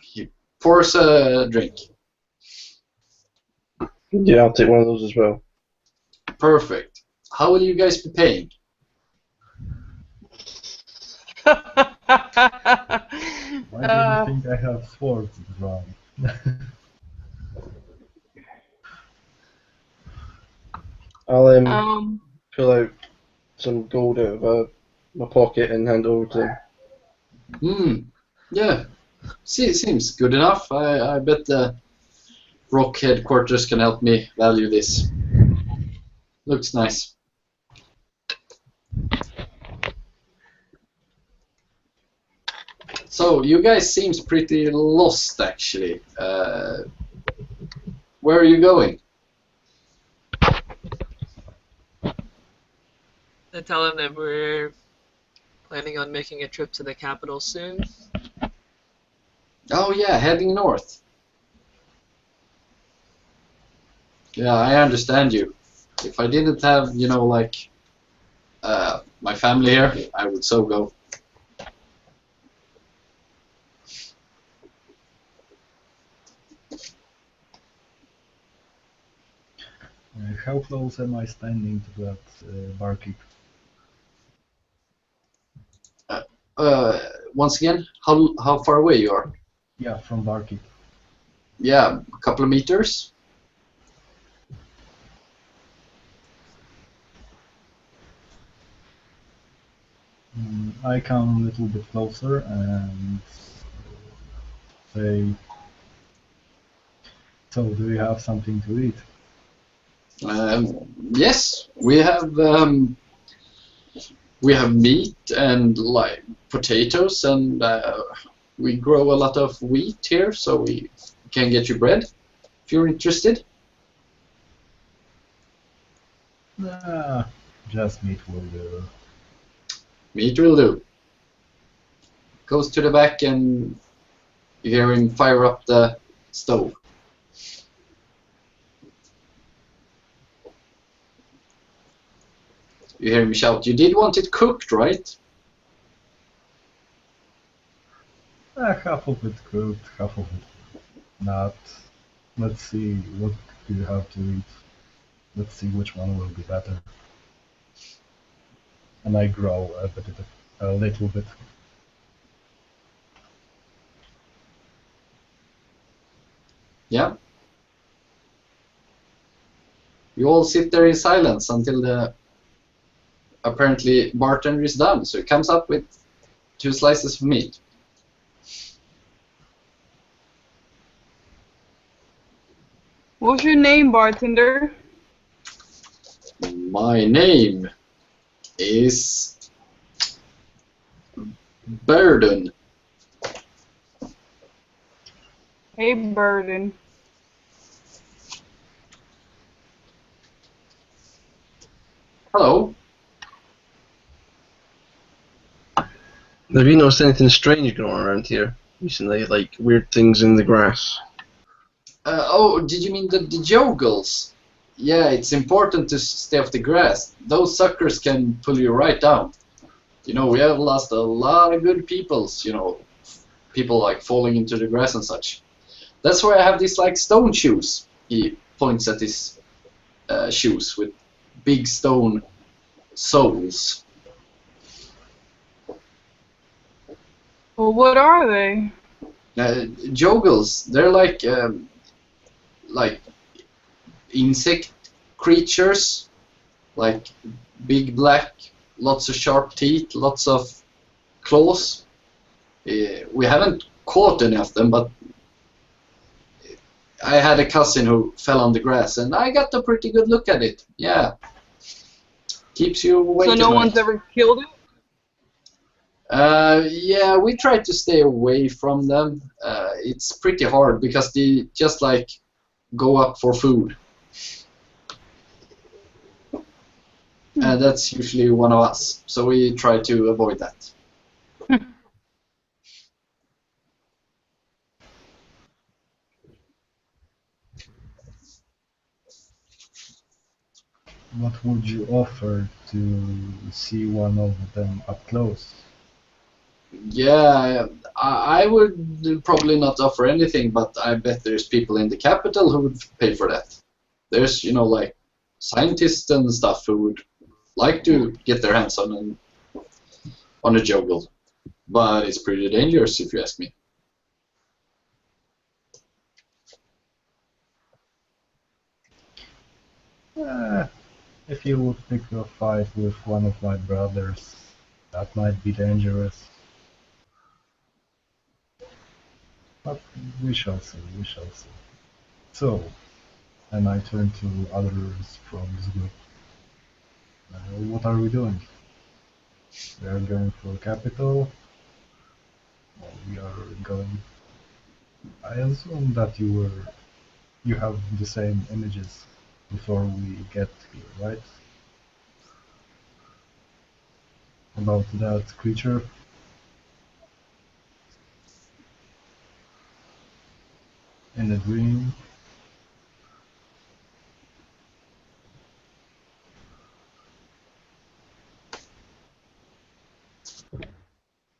He pours a drink. Yeah, I'll take one of those as well. Perfect. How will you guys be paying? Why do you think I have swords drawn? I'll pull out some gold out of my pocket and hand it over to him. Yeah. See, seems good enough. I bet the rock headquarters can help me value this. Looks nice. So you guys seems pretty lost actually. Where are you going? I tell him that we're planning on making a trip to the capital soon. Oh yeah, heading north. Yeah, I understand you. If I didn't have, you know, like my family here, I would so go. How close am I standing to that barkeep? Once again, how far away you are? Yeah, from barkeep. Yeah, a couple of meters. I come a little bit closer and say, so do you have something to eat? Yes, we have meat and like potatoes, and we grow a lot of wheat here, so we can get you bread if you're interested. Ah, just meat will do. Meat will do. Goes to the back, and you hear him fire up the stove. You hear him shout, "You did want it cooked, right?" Half of it cooked, half of it not. Let's see, what do you have to eat? Let's see which one will be better. And I grow a little bit. Yeah. You all sit there in silence until the apparently bartender is done. So he comes up with 2 slices of meat. What's your name, bartender? My name is Burden. Hey, Burden. Hello. Have you noticed anything strange going on around here recently? Like weird things in the grass? Oh, did you mean the jogles? Yeah, it's important to stay off the grass. Those suckers can pull you right down. You know, we have lost a lot of good peoples, you know, people like falling into the grass and such. That's why I have these like stone shoes. He points at his shoes with big stone soles. Well, what are they? Jogles, they're like insect creatures, like big black, lots of sharp teeth, lots of claws. We haven't caught any of them, but I had a cousin who fell on the grass, and I got a pretty good look at it. Yeah, keeps you awake So at no night. one's ever killed it? Yeah, we try to stay away from them. It's pretty hard because they just like go up for food. And that's usually one of us, so we try to avoid that. What would you offer to see one of them up close? Yeah, I would probably not offer anything, but I bet there's people in the capital who would pay for that. There's, you know, like scientists and stuff who would like to get their hands on a juggle, but it's pretty dangerous if you ask me. If you would pick a fight with one of my brothers, that might be dangerous. But we shall see, we shall see. So, and I turn to others from this group. What are we doing? We are going for capital. while we are going. I assume that you have the same images before we get here, right? About that creature. In a dream.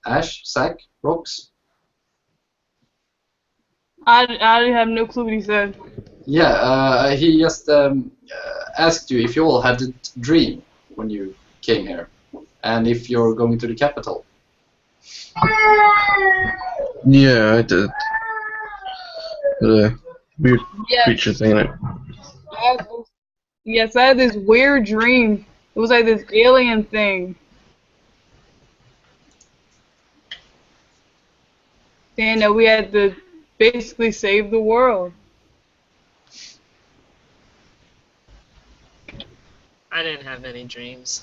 Ash, Sack, Rocks. I have no clue what he said. Yeah, he just asked you if you all had a dream when you came here, and if you're going to the capital. Yeah, I did. The weird Yes. creature thing. Yes, I had this weird dream. It was like this alien thing. Saying that we had to basically save the world. I didn't have any dreams.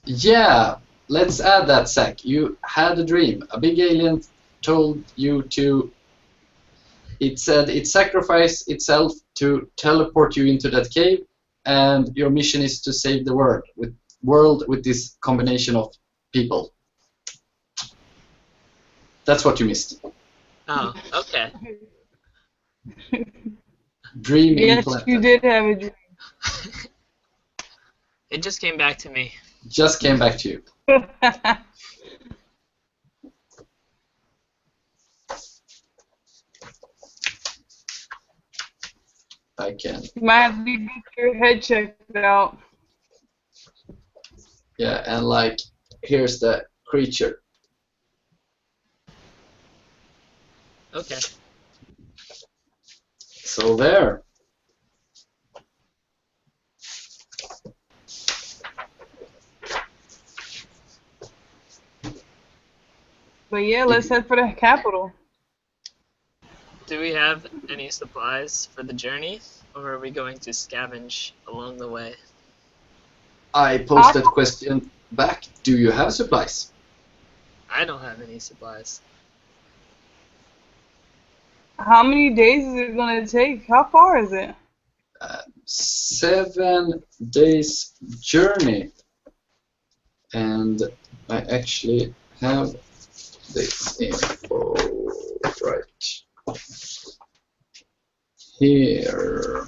Yeah, let's add that, Sack. You had a dream. A big alien told you to. It said it sacrificed itself to teleport you into that cave, and your mission is to save the world with this combination of people. That's what you missed. Oh, okay. Dream Yes, implanted. you did have a dream. It just came back to me. Just came back to you. I can. You might have to get your head checked out. Yeah, and like, here's the creature. Okay. So there. But yeah, let's head for the capital. Do we have any supplies for the journey, or are we going to scavenge along the way? I posed that question back. Do you have supplies? I don't have any supplies. How many days is it gonna take? How far is it? 7 days journey. And I actually have this info right here.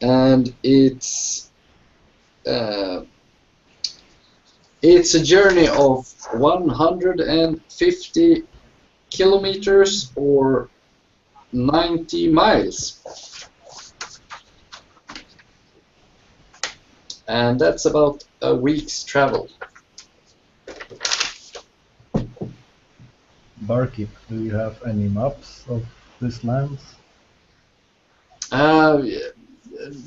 And it's a journey of 150 kilometers or 90 miles. And that's about a week's travel. Barkeep, do you have any maps of this land?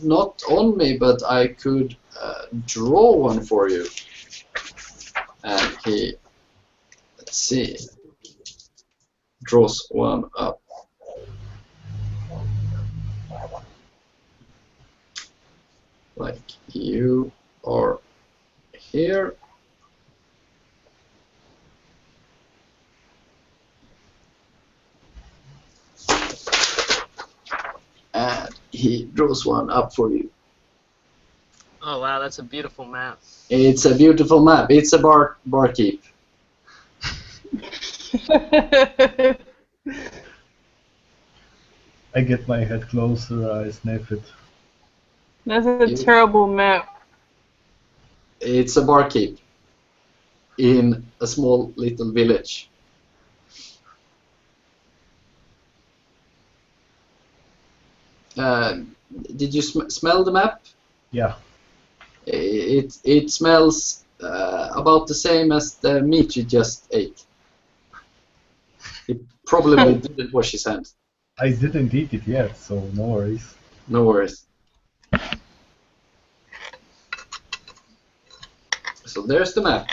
Not on me, but I could draw one for you. And he, let's see, draws one up. Like, you are here. And he draws one up for you. Oh wow, that's a beautiful map. It's a beautiful map. It's a barkeep. I get my head closer, I sniff it. That's a terrible map. It's a barkeep in a small little village. Did you smell the map? Yeah. It smells about the same as the meat you just ate. He probably didn't wash his hands. I didn't eat it yet, so no worries. No worries. So there's the map.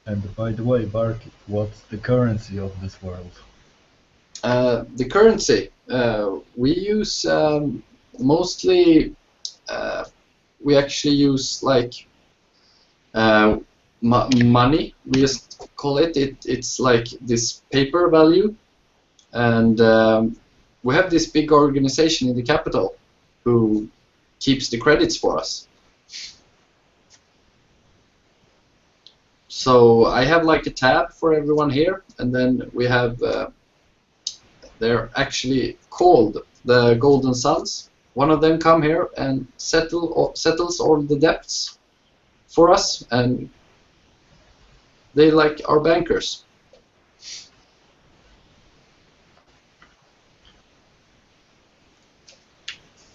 And by the way, Barkeep, what's the currency of this world? The currency we use mostly. We actually use like money. We just call it. It's like this paper value, and we have this big organization in the capital who keeps the credits for us. So I have like a tab for everyone here, and then we have. They're actually called the Golden Sons. One of them come here and settles all the debts for us, and they like our bankers.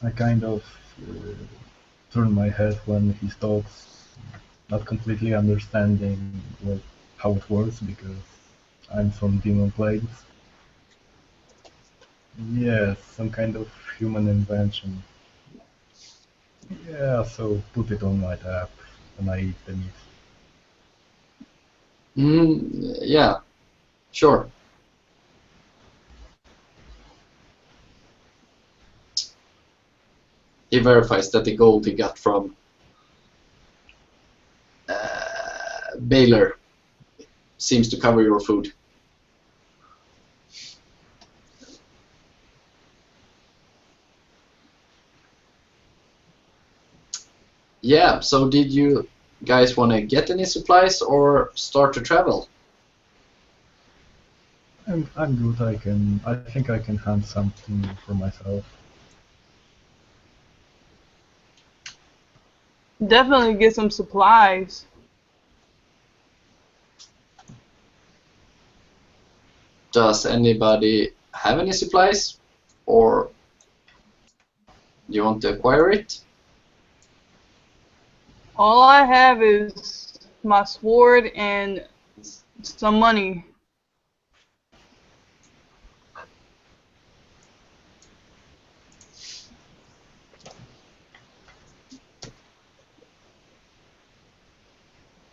I kind of turn my head when he talks, not completely understanding how it works because I'm from Demon Plagues. Yes, some kind of human invention. Yeah, so put it on my tab and I eat the meat. Yeah, sure. He verifies that the gold he got from Baylor seems to cover your food. Yeah, so did you guys want to get any supplies or start to travel? I'm good. I think I can hunt something for myself. Definitely get some supplies. Does anybody have any supplies, or do you want to acquire it? All I have is my sword and some money.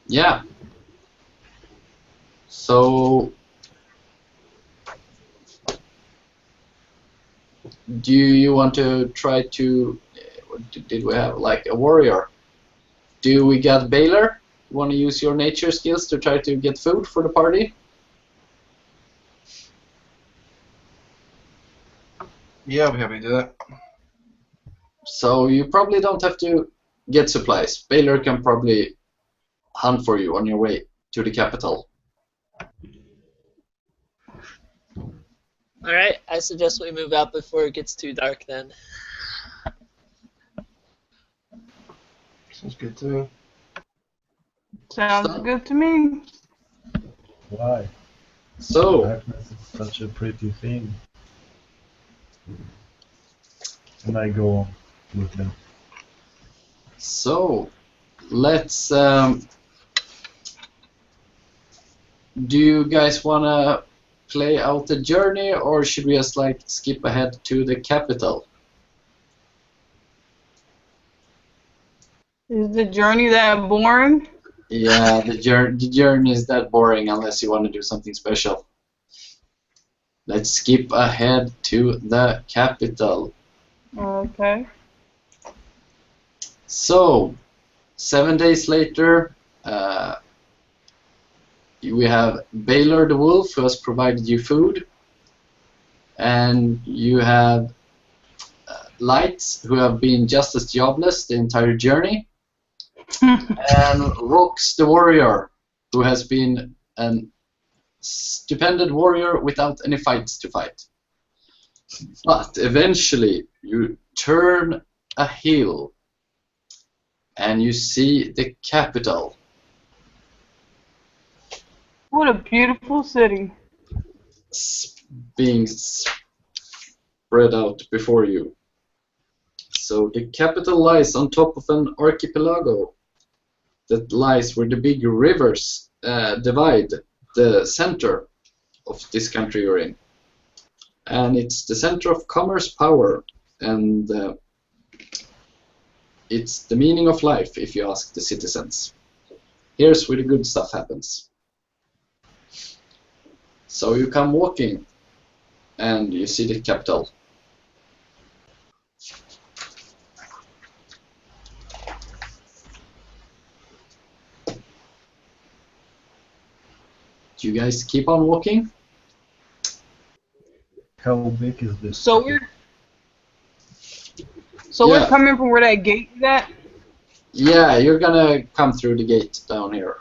Yeah. So, do you want to try to? Did we have like a warrior? Do we get Baylor? You want to use your nature skills to try to get food for the party? Yeah, I'll be happy to do that. So you probably don't have to get supplies. Baylor can probably hunt for you on your way to the capital. Alright, I suggest we move out before it gets too dark then. Sounds good to me. Sounds good to me. Why? So, Darkness is such a pretty thing. And I go on with them. so let's. Do you guys wanna play out the journey, or should we just like skip ahead to the capital? Is the journey that boring? Yeah, the journey is that boring unless you want to do something special. Let's skip ahead to the capital. Okay. So, 7 days later, we have Baylor the Wolf, who has provided you food, and you have Lights, who have been just as jobless the entire journey, and Rox the Warrior, who has been a stupendous warrior without any fights to fight. But eventually, you turn a hill, and you see the capital. What a beautiful city. Being spread out before you. So the capital lies on top of an archipelago that lies where the big rivers divide the center of this country you're in. And it's the center of commerce, power, and it's the meaning of life, if you ask the citizens. Here's where the good stuff happens. So you come walking and you see the capital. Do you guys keep on walking? How big is this? So city? we're Yeah. coming from where that gate is at. Yeah, you're gonna come through the gate down here.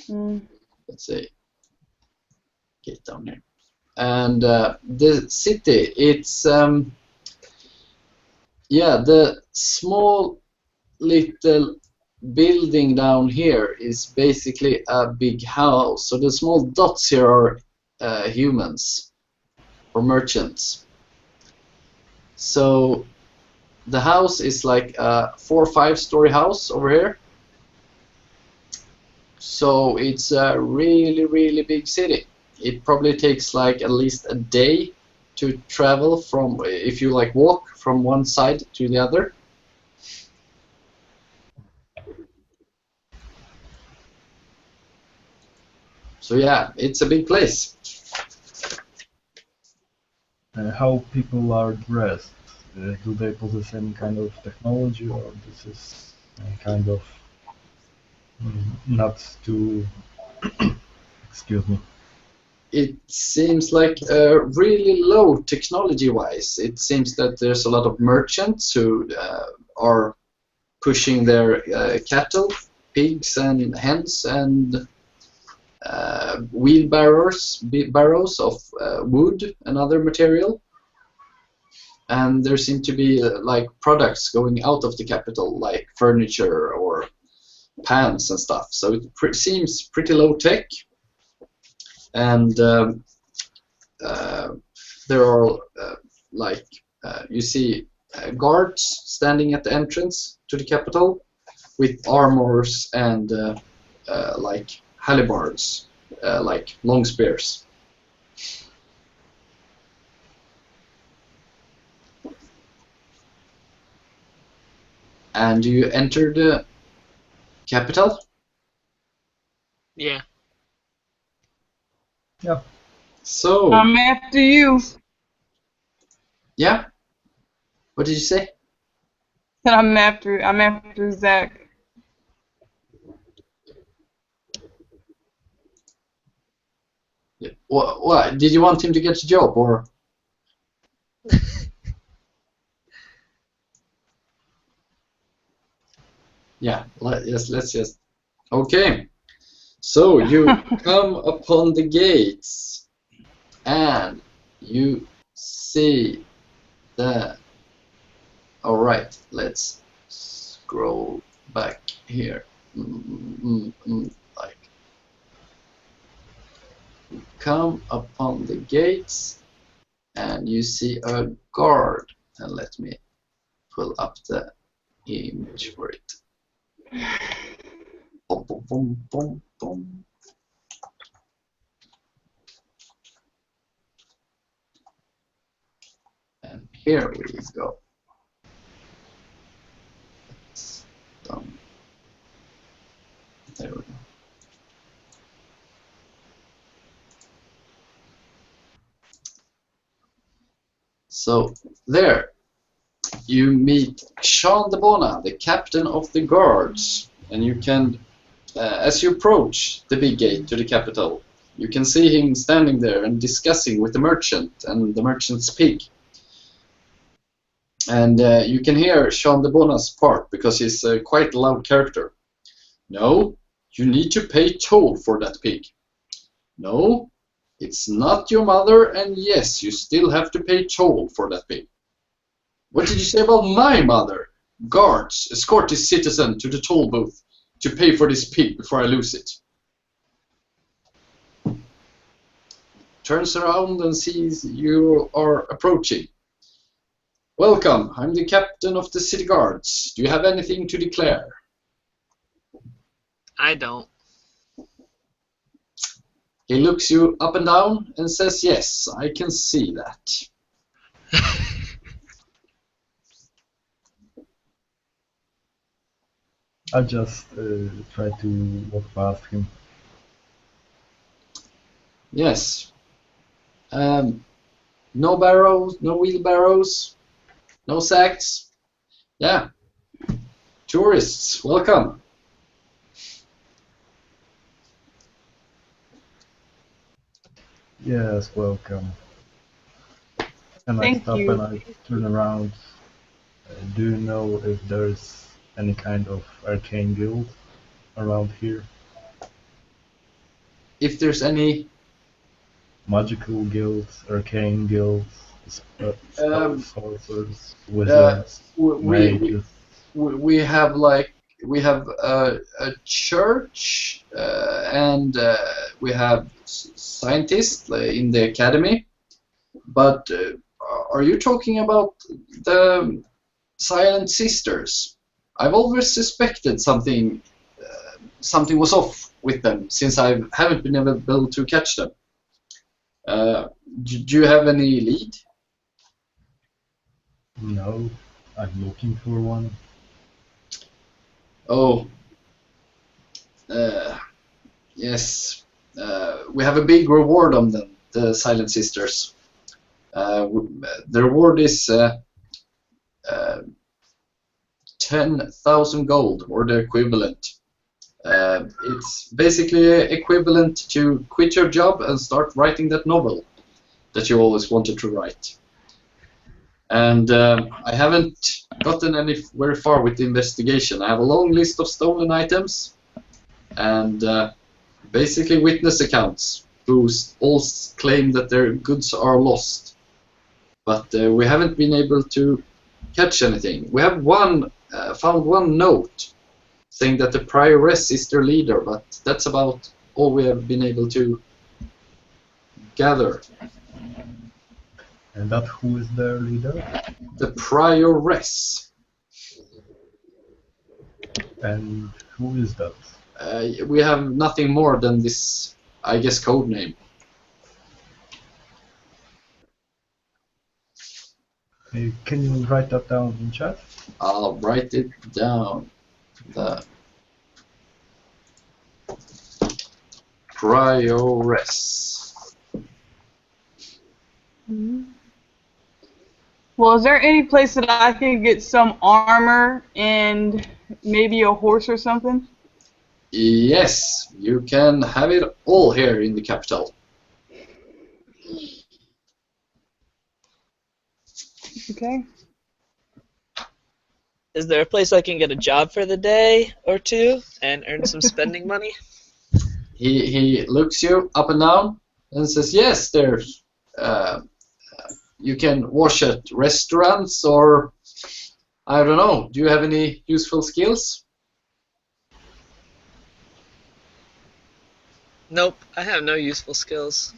Mm. Let's see. Gate down here. And the city, it's yeah, the small little building down here is basically a big house. So the small dots here are humans or merchants. So the house is like a 4 or 5 story house over here. So it's a really, really big city. It probably takes like at least a day to travel from, if you like walk from one side to the other. So yeah, it's a big place. How people are dressed? Do they possess any kind of technology, or this is kind of not too? Excuse me. It seems like really low technology-wise. It seems that there's a lot of merchants who are pushing their cattle, pigs and hens, and barrows of wood and other material. And there seem to be like products going out of the capital, like furniture or pans and stuff. So it seems pretty low tech. And there are you see guards standing at the entrance to the capital with armors and like halberds, like long spears. And you enter the capital? Yeah. Yeah. So, I'm after you. yeah? What did you say? I'm after Zach. What? Did you want him to get a job, or? Yeah, let's just. Okay. So you come upon the gates, and you see the. All right, let's scroll back here. Like, you come upon the gates, and you see a guard. And let me pull up the image for it. Boom, boom, boom, boom, boom. And here we go. It's done. There we go. So there, you meet Sean de Bona, the captain of the guards, and you can, as you approach the big gate to the capital, you can see him standing there and discussing with the merchant and the merchant's pig. And you can hear Sean de Bona's part because he's quite a loud character. No, you need to pay toll for that pig. No, it's not your mother, and yes, you still have to pay toll for that pig. What did you say about my mother? Guards, escort this citizen to the toll booth to pay for this pig before I lose it. Turns around and sees you are approaching. Welcome, I'm the captain of the city guards. Do you have anything to declare? I don't. He looks you up and down and says, yes, I can see that. I just try to walk past him. Yes. No barrows, no wheelbarrows, no sacks. Yeah. Tourists, welcome. Yes, welcome. And I Thank stop you. and I turn around. Do you know if there's any kind of arcane guild around here? If there's any Magical guilds, arcane guilds, Um, sorcerers, uh, wizards, we mages. we have like we have a church and we have scientists in the academy. But are you talking about the Silent Sisters? I've always suspected something was off with them since I haven't been able to catch them. Do you have any lead? No, I'm looking for one. Oh, yes. We have a big reward on them, the Silent Sisters. The reward is 10,000 gold, or the equivalent. It's basically equivalent to quit your job and start writing that novel that you always wanted to write. And I haven't gotten very far with the investigation. I have a long list of stolen items and basically witness accounts who all claim that their goods are lost. But we haven't been able to catch anything. We have found one note saying that the prioress is their leader, but that's about all we have been able to gather. And that who is their leader? The prioress. And who is that? We have nothing more than this, I guess, code name. Can you write that down in chat? I'll write it down. The prioress. Well, is there any place that I can get some armor and maybe a horse or something? Yes, you can have it all here in the capital. Okay. Is there a place I can get a job for the day or two and earn some spending money? He looks you up and down and says, yes, there's you can wash at restaurants, or I don't know, do you have any useful skills? Nope, I have no useful skills.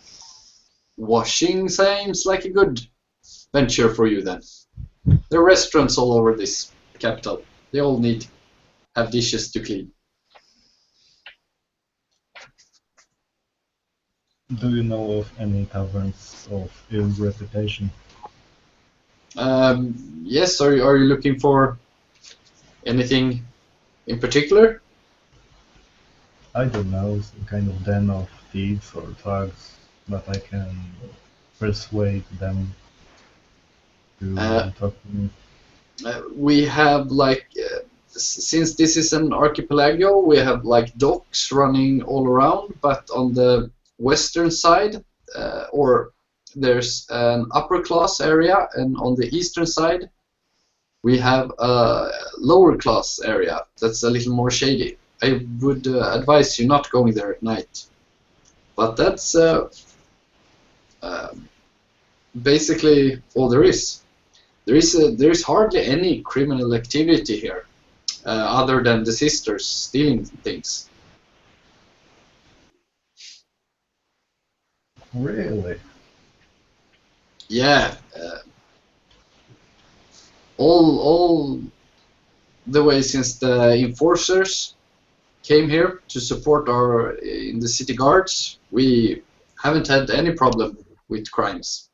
Washing seems like a good venture for you then. There are restaurants all over this capital. They all have dishes to clean. Do you know of any taverns of ill reputation? Yes, are you looking for anything in particular? I don't know, some kind of den of thieves or thugs that I can persuade them to talk to me. We have since this is an archipelago, we have like docks running all around, but on the western side, or there's an upper class area, and on the eastern side we have a lower class area that's a little more shady. I would advise you not going there at night, but that's basically all there is. There is hardly any criminal activity here, other than the sisters stealing things. Really? Yeah, all the way since the enforcers came here to support in the city guards, we haven't had any problem with crimes.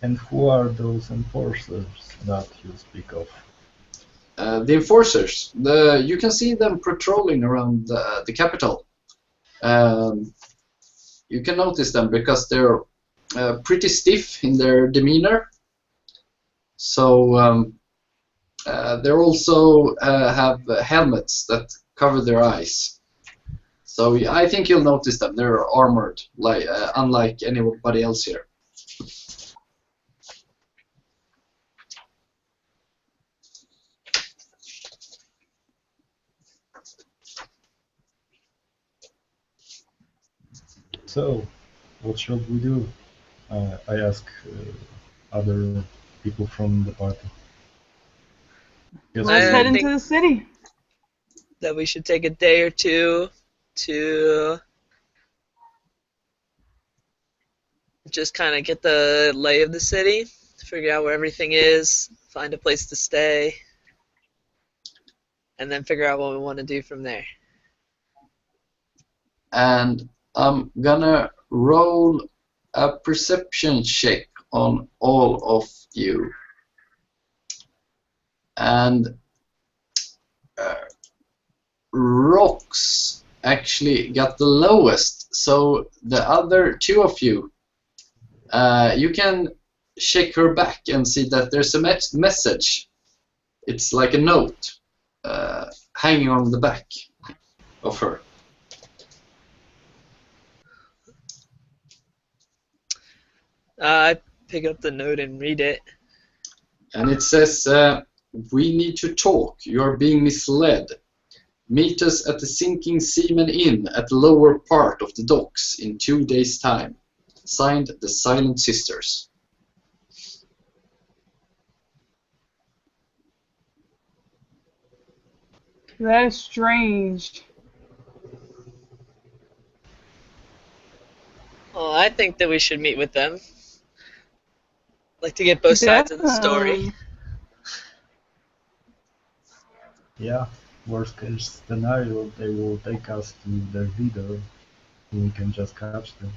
And who are those enforcers that you speak of? The enforcers, you can see them patrolling around the capital. you can notice them because they're pretty stiff in their demeanor. So they also have helmets that cover their eyes. So I think you'll notice them. They're armored, like unlike anybody else here. So, what should we do? I ask other people from the party. Let's I head into think the city. that we should take a day or two to just kind of get the lay of the city, figure out where everything is, find a place to stay, and then figure out what we want to do from there. And I'm gonna roll a perception check on all of you. And Rox actually got the lowest, so the other two of you, you can check her back and see that there's a message. It's like a note hanging on the back of her. I pick up the note and read it. And it says, we need to talk. You're being misled. Meet us at the Sinking Seaman Inn at the lower part of the docks in 2 days' time. Signed, the Silent Sisters. That is strange. Well, I think that we should meet with them. Like to get both sides of the story. Yeah, worst case scenario, they will take us to their leader, and we can just catch them.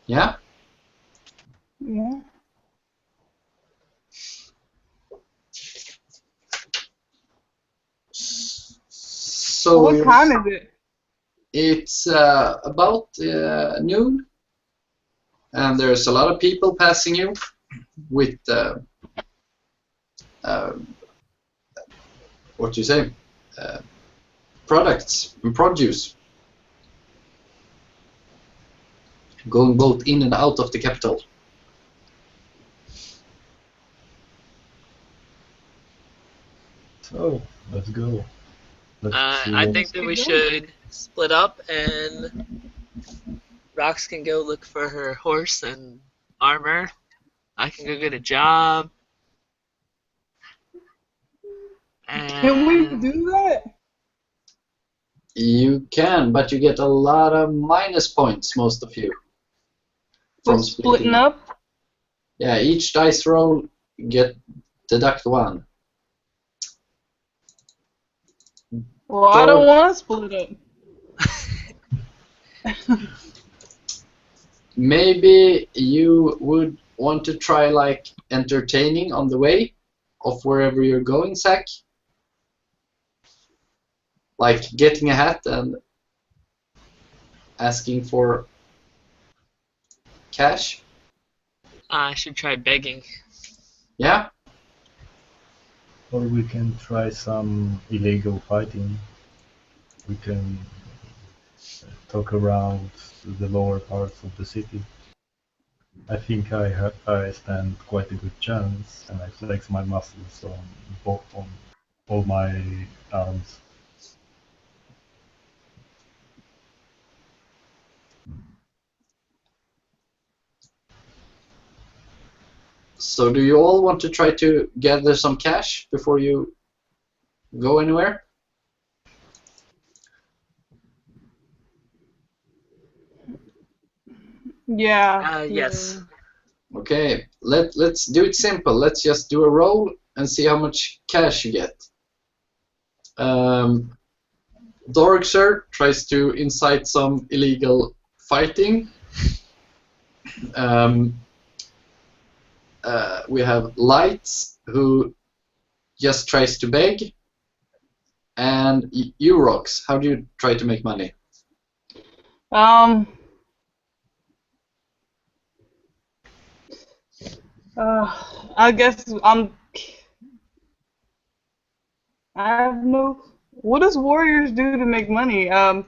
Yeah? Yeah. So What time is it? it's about noon, and there's a lot of people passing you with what do you say? Products and produce going both in and out of the capital. So, let's go. Let's see I what- think that we should split up and Rox can go look for her horse and armor. I can go get a job. Can we And do that? You can, but you get a lot of minus points, most of you. For splitting up? Yeah, each dice roll deduct 1. Well, I don't want to split up. Maybe you would want to try like entertaining on the way of wherever you're going, Zach. Like getting a hat and asking for cash. I should try begging. Yeah? Or we can try some illegal fighting. We can talk around the lower parts of the city. I think I stand quite a good chance, and I flex my muscles on all my arms. So do you all want to try to gather some cash before you go anywhere? Yeah. Yes. Okay, let's do it simple. Let's just do a roll and see how much cash you get. Dorkshire tries to incite some illegal fighting. we have Lights, who just tries to beg, and you, Rox. How do you try to make money? I guess I have no. What does warriors do to make money? Offer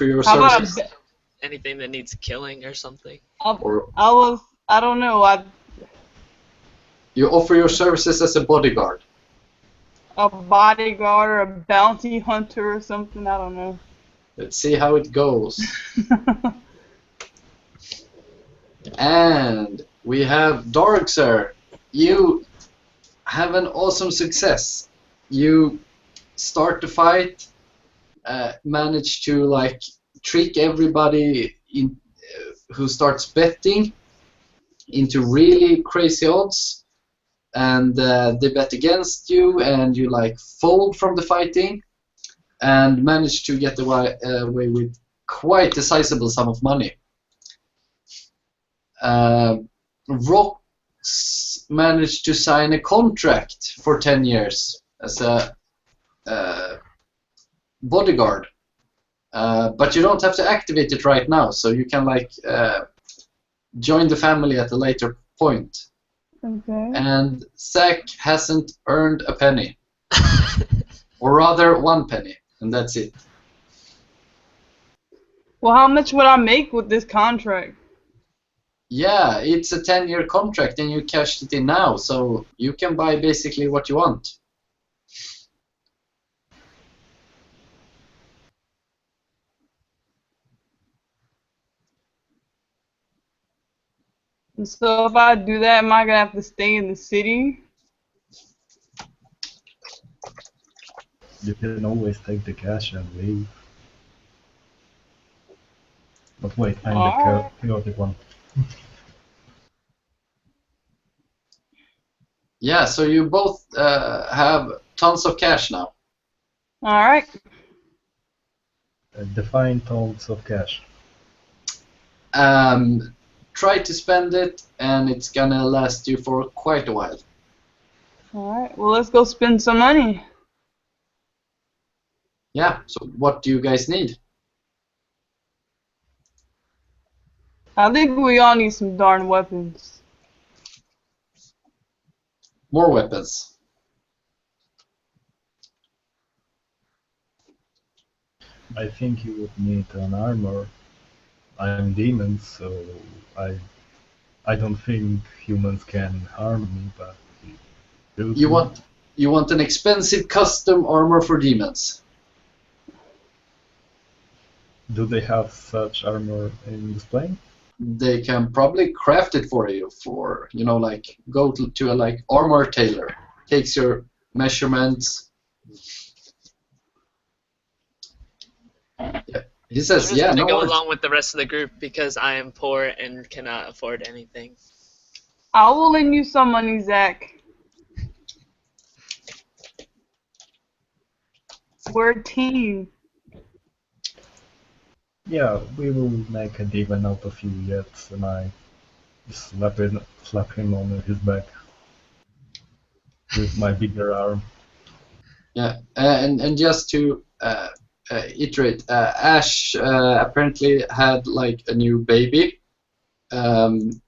your How about services. Anything that needs killing or something. I don't know. You offer your services as a bodyguard. A bodyguard or a bounty hunter or something. I don't know. Let's see how it goes. And we have Darkser. You have an awesome success. You start the fight, manage to like trick everybody in, who starts betting into really crazy odds, and they bet against you, and you like fold from the fighting, and manage to get away with quite a sizable sum of money. Rox managed to sign a contract for 10 years as a bodyguard, but you don't have to activate it right now, so you can like join the family at a later point. Okay. And Zack hasn't earned a penny, or rather 1 penny, and that's it. Well, how much would I make with this contract? Yeah, it's a 10-year contract and you cashed it in now, so you can buy basically what you want. So if I do that, am I gonna have to stay in the city? You can always take the cash and leave. But wait, I'm the chaotic one. Yeah, so you both have tons of cash now. Alright. Define tons of cash. Try to spend it, and it's gonna last you for quite a while. Alright, well, let's go spend some money. Yeah, so what do you guys need? I think we all need some darn weapons. More weapons. I think you would need an armor. I'm demon, so I don't think humans can harm me, but You want an expensive custom armor for demons. Do they have such armor in display? They can probably craft it for you, for, you know, like go to a like armor tailor, takes your measurements. Yeah. He says, I'm just yeah, gonna no go worries. along with the rest of the group because I am poor and cannot afford anything. I will lend you some money, Zach. We're a team. Yeah, we will make a demon out of you yet, and I slap him on his back with my bigger arm. Yeah, and just to iterate, Ash apparently had like a new baby,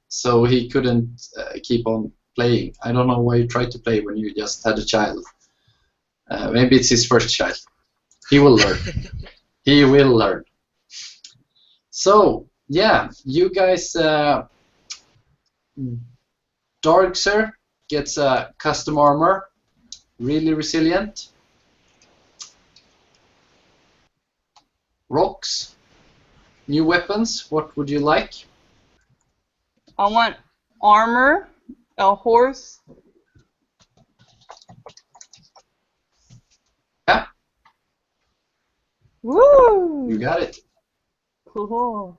so he couldn't keep on playing. I don't know why you tried to play when you just had a child. Maybe it's his first child. He will learn. He will learn. So, yeah, you guys, Darkser gets a custom armor, really resilient. Rox, new weapons, what would you like? I want armor, a horse. Yeah, Woo! you got it. Cool.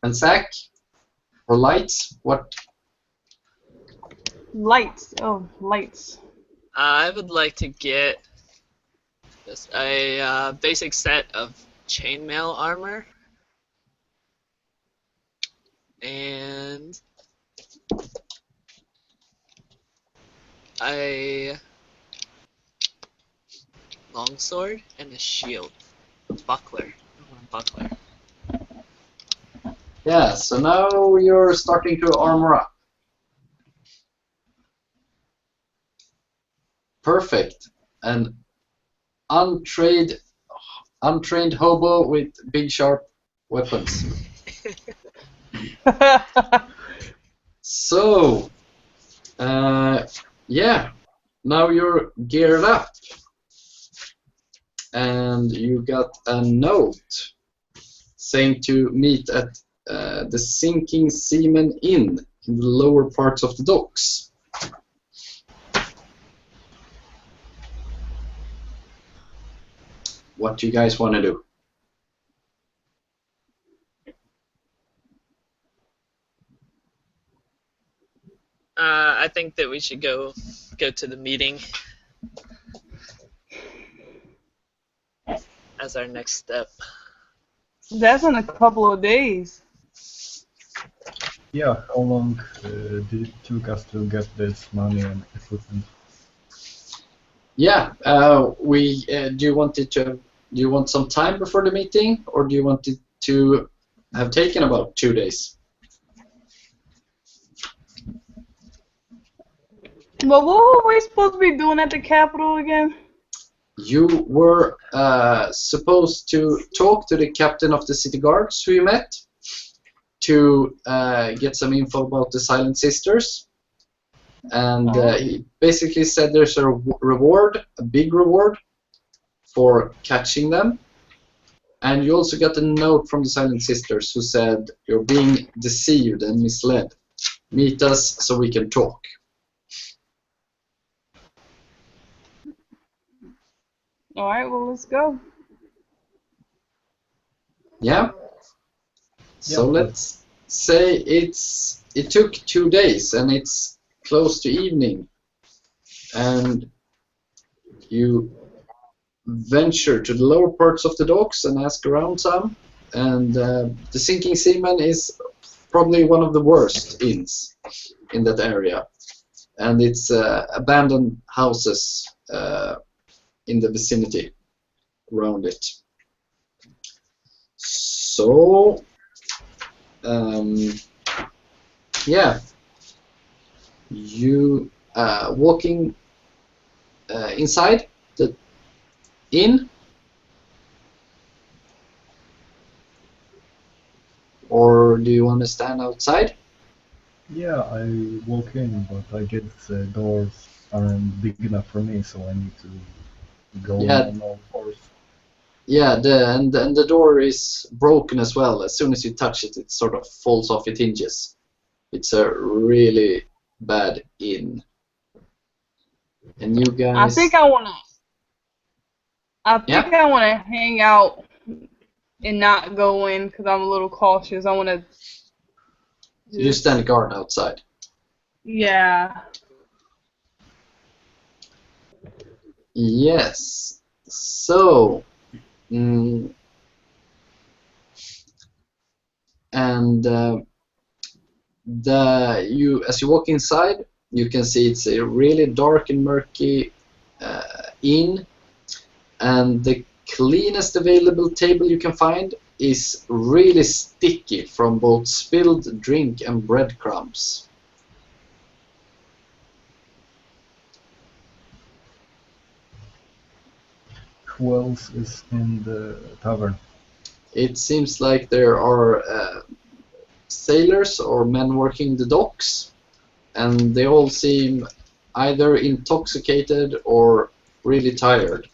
And Zack, or Lights, what? Lights. Oh, lights. I would like to get just a basic set of chainmail armor. and a longsword and a shield. Buckler. I want a buckler. Yeah, so now you're starting to armor up. Perfect. An untrained hobo with big sharp weapons. So, yeah, now you're geared up. And you got a note saying to meet at the Sinking Seaman Inn in the lower parts of the docks. What do you guys want to do? I think that we should go to the meeting as our next step. That's in a couple of days. Yeah, how long did it took us to get this money and equipment? Yeah, do you want some time before the meeting, or do you want it to have taken about 2 days? But what were we supposed to be doing at the Capitol again? You were supposed to talk to the captain of the city guards who you met to get some info about the Silent Sisters. And he basically said there's a reward, a big reward, for catching them. And you also got a note from the Silent Sisters who said you're being deceived and misled. Meet us so we can talk. Alright, well, let's go. Yeah? So Yeah. let's say it took 2 days and it's close to evening. And you venture to the lower parts of the docks and ask around some. And the Sinking Seaman is probably one of the worst inns in that area. And it's abandoned houses in the vicinity around it. So, yeah, you walking inside the inn, or do you want to stand outside? Yeah, I walk in, but I guess the doors aren't big enough for me, so I need to go Yeah. on all fours. Yeah, and the door is broken as well. As soon as you touch it, it sort of falls off its hinges. It's a really bad inn. And you guys... I think I wanna hang out and not go in because I'm a little cautious. I wanna You stand guard outside. Yeah. Yes. So, and as you walk inside, you can see it's a really dark and murky inn, and the cleanest available table you can find is really sticky from both spilled drink and breadcrumbs. Who else is in the tavern? It seems like there are sailors or men working the docks, and they all seem either intoxicated or really tired.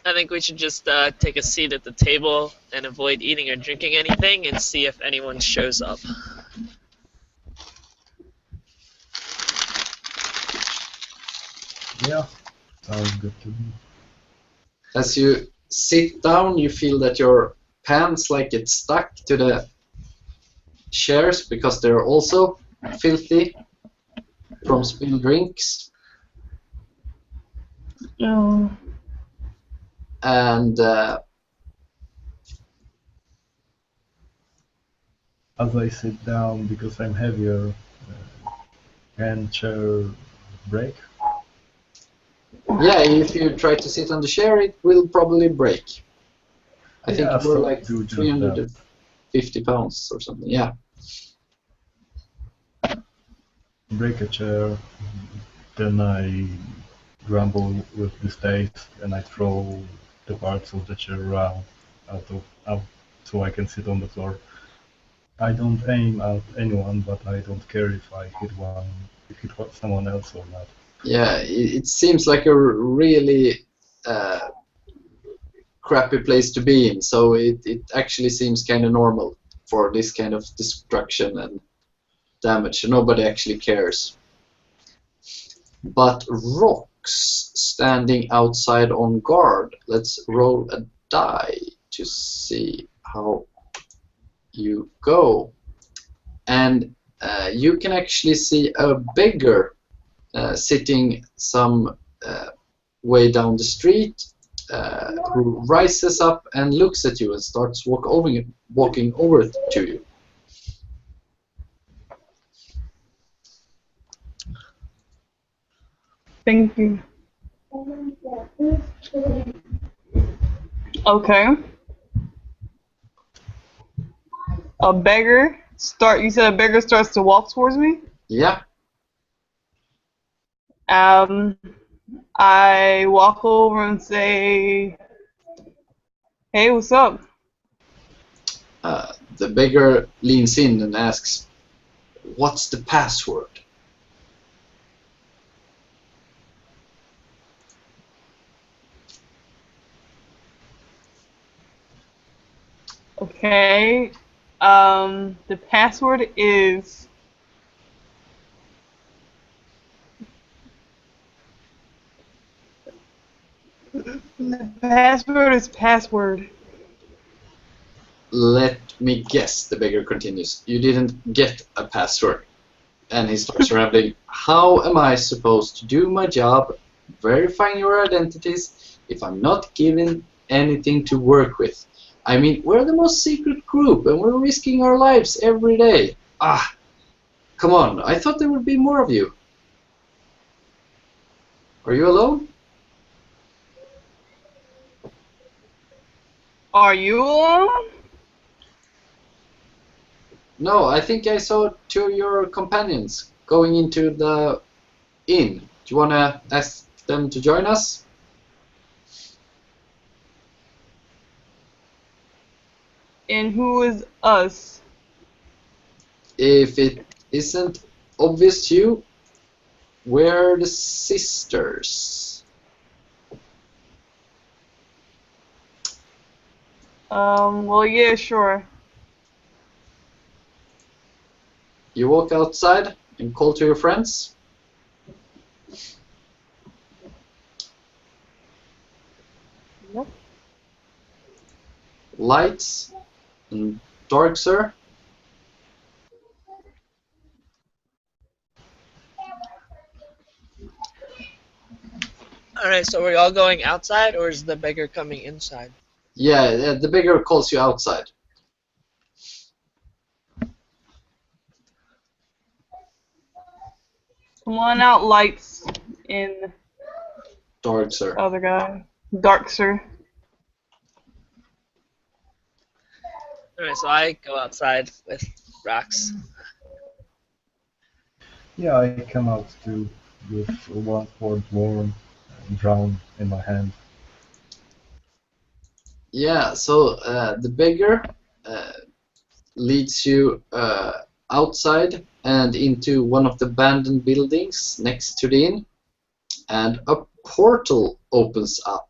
I think we should just take a seat at the table and avoid eating or drinking anything and see if anyone shows up. Yeah, sounds good to me. As you sit down, you feel that your pants like get stuck to the chairs because they're also filthy from spilled drinks. Oh. And as I sit down, because I'm heavier, can chair break? Yeah, if you try to sit on the chair, it will probably break. I think Yeah, you were so like do just 350 pounds or something. Yeah. break a chair, then I grumble with distaste and I throw the parts of the chair around out so I can sit on the floor. I don't aim at anyone, but I don't care if I hit someone else or not. Yeah, it seems like a really crappy place to be in, so it actually seems kind of normal for this kind of destruction and damage. Nobody actually cares. But rocks standing outside on guard. Let's roll a die to see how you go. And you can actually see a beggar sitting some way down the street who rises up and looks at you and starts walking over to you. Thank you. Okay. A beggar you said a beggar starts to walk towards me? Yeah. I walk over and say, "Hey, what's up?" The beggar leans in and asks, "What's the password?" Okay. The password is password. Let me guess, the beggar continues. You didn't get a password. And he starts rambling. How am I supposed to do my job, verifying your identities, if I'm not given anything to work with? I mean, we're the most secret group, and we're risking our lives every day. Ah, come on, I thought there would be more of you. Are you alone? Are you alone? No, I think I saw two of your companions going into the inn. Do you want to ask them to join us? And who is us? If it isn't obvious to you, we're the sisters. Well, yeah, sure. You walk outside and call to your friends. Yep. Lights and dark, sir. Alright, so are we all going outside, or is the beggar coming inside? Yeah, the beggar calls you outside. Come on out, lights in Dark, sir. other guy. Dark, sir. Alright, so I go outside with rocks. Yeah, I come out too with one quart warm brown in my hand. Yeah, so the beggar leads you outside and into one of the abandoned buildings next to the inn, and a portal opens up,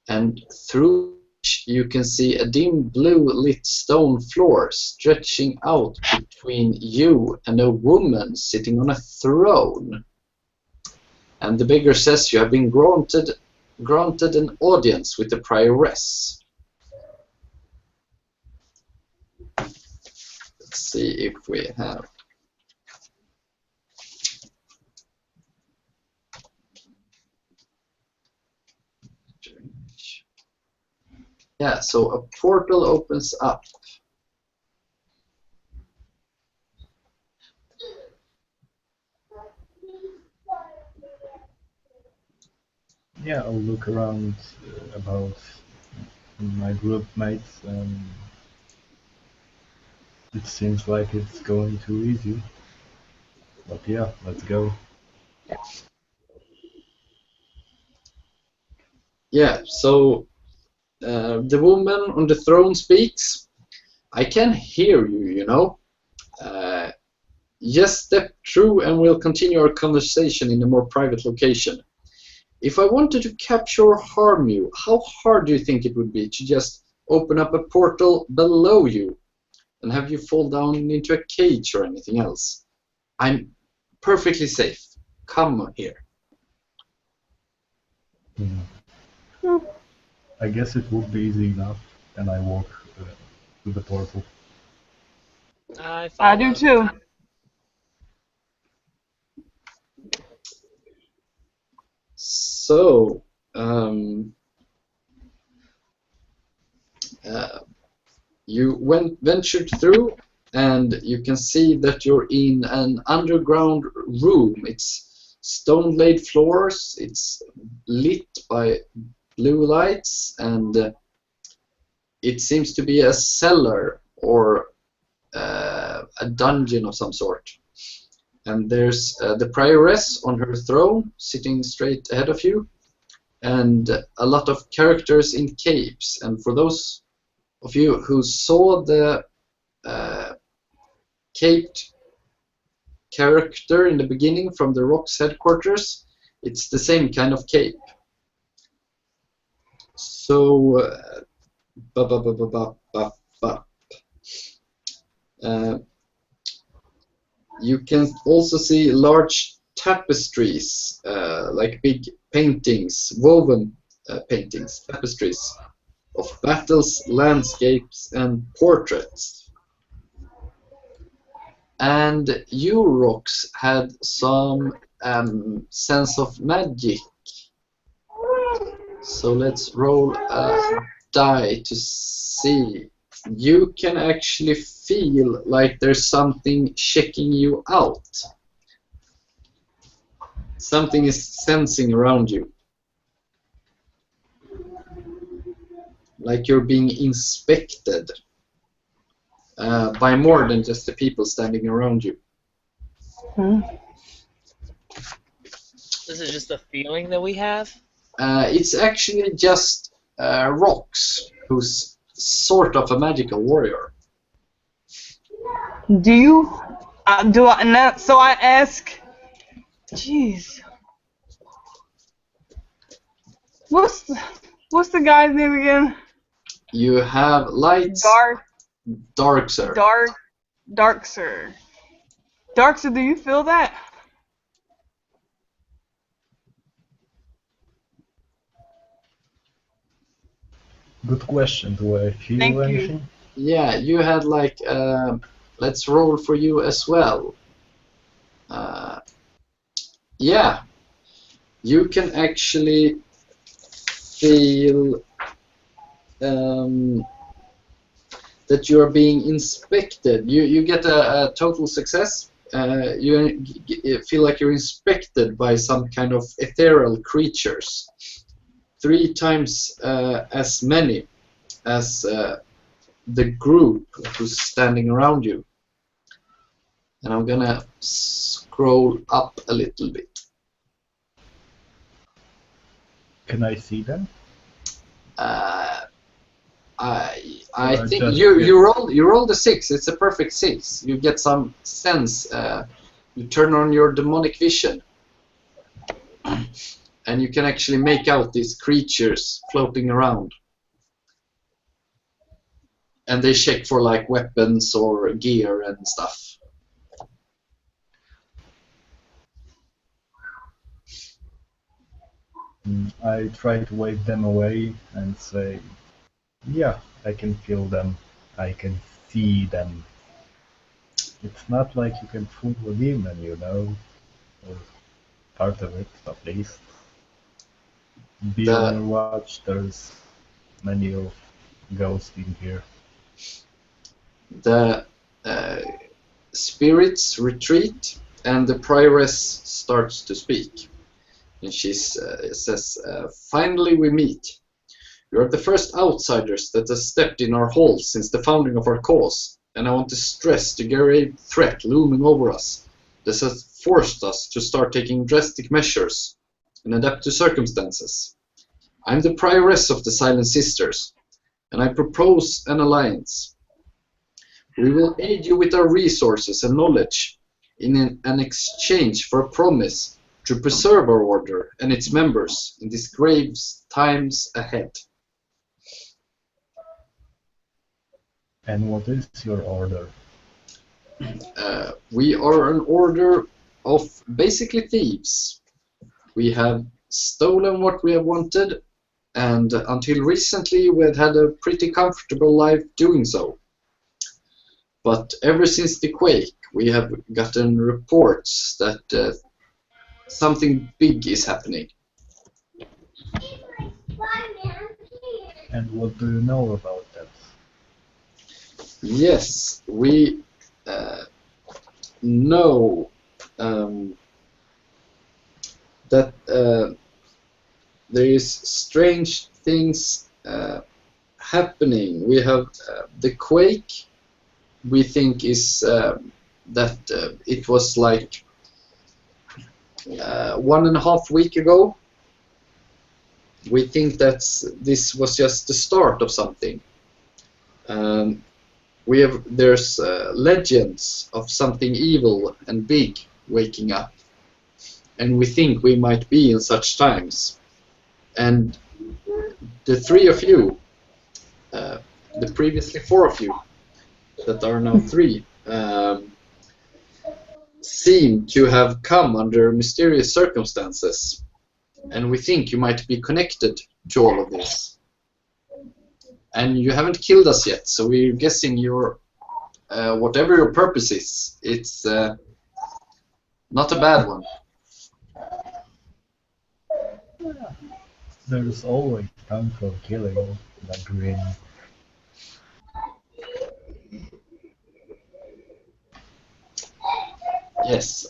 and through which you can see a dim blue lit stone floor stretching out between you and a woman sitting on a throne. And the beggar says you have been granted an audience with the prioress. Let's see if we have. Yeah, so a portal opens up. Yeah, I'll look around about my group mates, and it seems like it's going too easy. But yeah, let's go. Yeah, so the woman on the throne speaks. I can hear you, you know. Uh, just step through and we'll continue our conversation in a more private location. If I wanted to capture or harm you, how hard do you think it would be to just open up a portal below you and have you fall down into a cage or anything else? I'm perfectly safe. Come here. I guess it would be easy enough, and I walk to the portal. I I do follow. too. So, you ventured through, and you can see that you're in an underground room. It's stone-laid floors. It's lit by blue lights, and it seems to be a cellar or a dungeon of some sort. And there's the prioress on her throne, sitting straight ahead of you, and a lot of characters in capes. And for those of you who saw the caped character in the beginning from the Rock's headquarters, it's the same kind of cape. So, you can also see large tapestries, like big paintings, woven paintings, tapestries of battles, landscapes, and portraits. And you, Rox, had some sense of magic. So let's roll a die to see. You can actually feel like there's something checking you out. Something is sensing around you. Like you're being inspected by more than just the people standing around you. This is just a feeling that we have. It's actually just Rox, who's sort of a magical warrior. Do you? Do I? Not, so I ask. Jeez. What's the guy's name again? You have lights. Darkser. Darkser. Darkser, do you feel that? Good question. Do I feel Thank you. anything? Yeah, you had like. Let's roll for you as well. Yeah, you can actually feel that you are being inspected. You get a total success. You feel like you're inspected by some kind of ethereal creatures. 3 times as many as the group who's standing around you. And I'm gonna scroll up a little bit. Can I see them? I think you roll the 6. It's a perfect 6. You get some sense. You turn on your demonic vision, and you can actually make out these creatures floating around. And they check for like weapons or gear and stuff. I try to wave them away and say, yeah, I can feel them. I can see them. It's not like you can fool a demon, you know, or part of it, at least. Be on your watch, there's many of ghosts in here. The spirits retreat, and the prioress starts to speak. And she says, "Finally we meet. You are the first outsiders that has stepped in our halls since the founding of our cause, and I want to stress the grave threat looming over us. This has forced us to start taking drastic measures and adapt to circumstances. I'm the prioress of the Silent Sisters, and I propose an alliance. We will aid you with our resources and knowledge in an exchange for a promise to preserve our order and its members in these grave times ahead." And what is your order? We are an order of basically thieves. We have stolen what we have wanted, and until recently we had a pretty comfortable life doing so. But ever since the quake, we have gotten reports that something big is happening. And what do you know about that? Yes, we know that there is strange things happening. We have the quake. We think is that it was like 1.5 weeks ago. We think that this was just the start of something. There's legends of something evil and big waking up, and we think we might be in such times. And the 3 of you, the previously 4 of you, that are now 3, seem to have come under mysterious circumstances, and we think you might be connected to all of this. And you haven't killed us yet, so we're guessing your whatever your purpose is, it's not a bad one. There's always time for killing, that grin. Yes,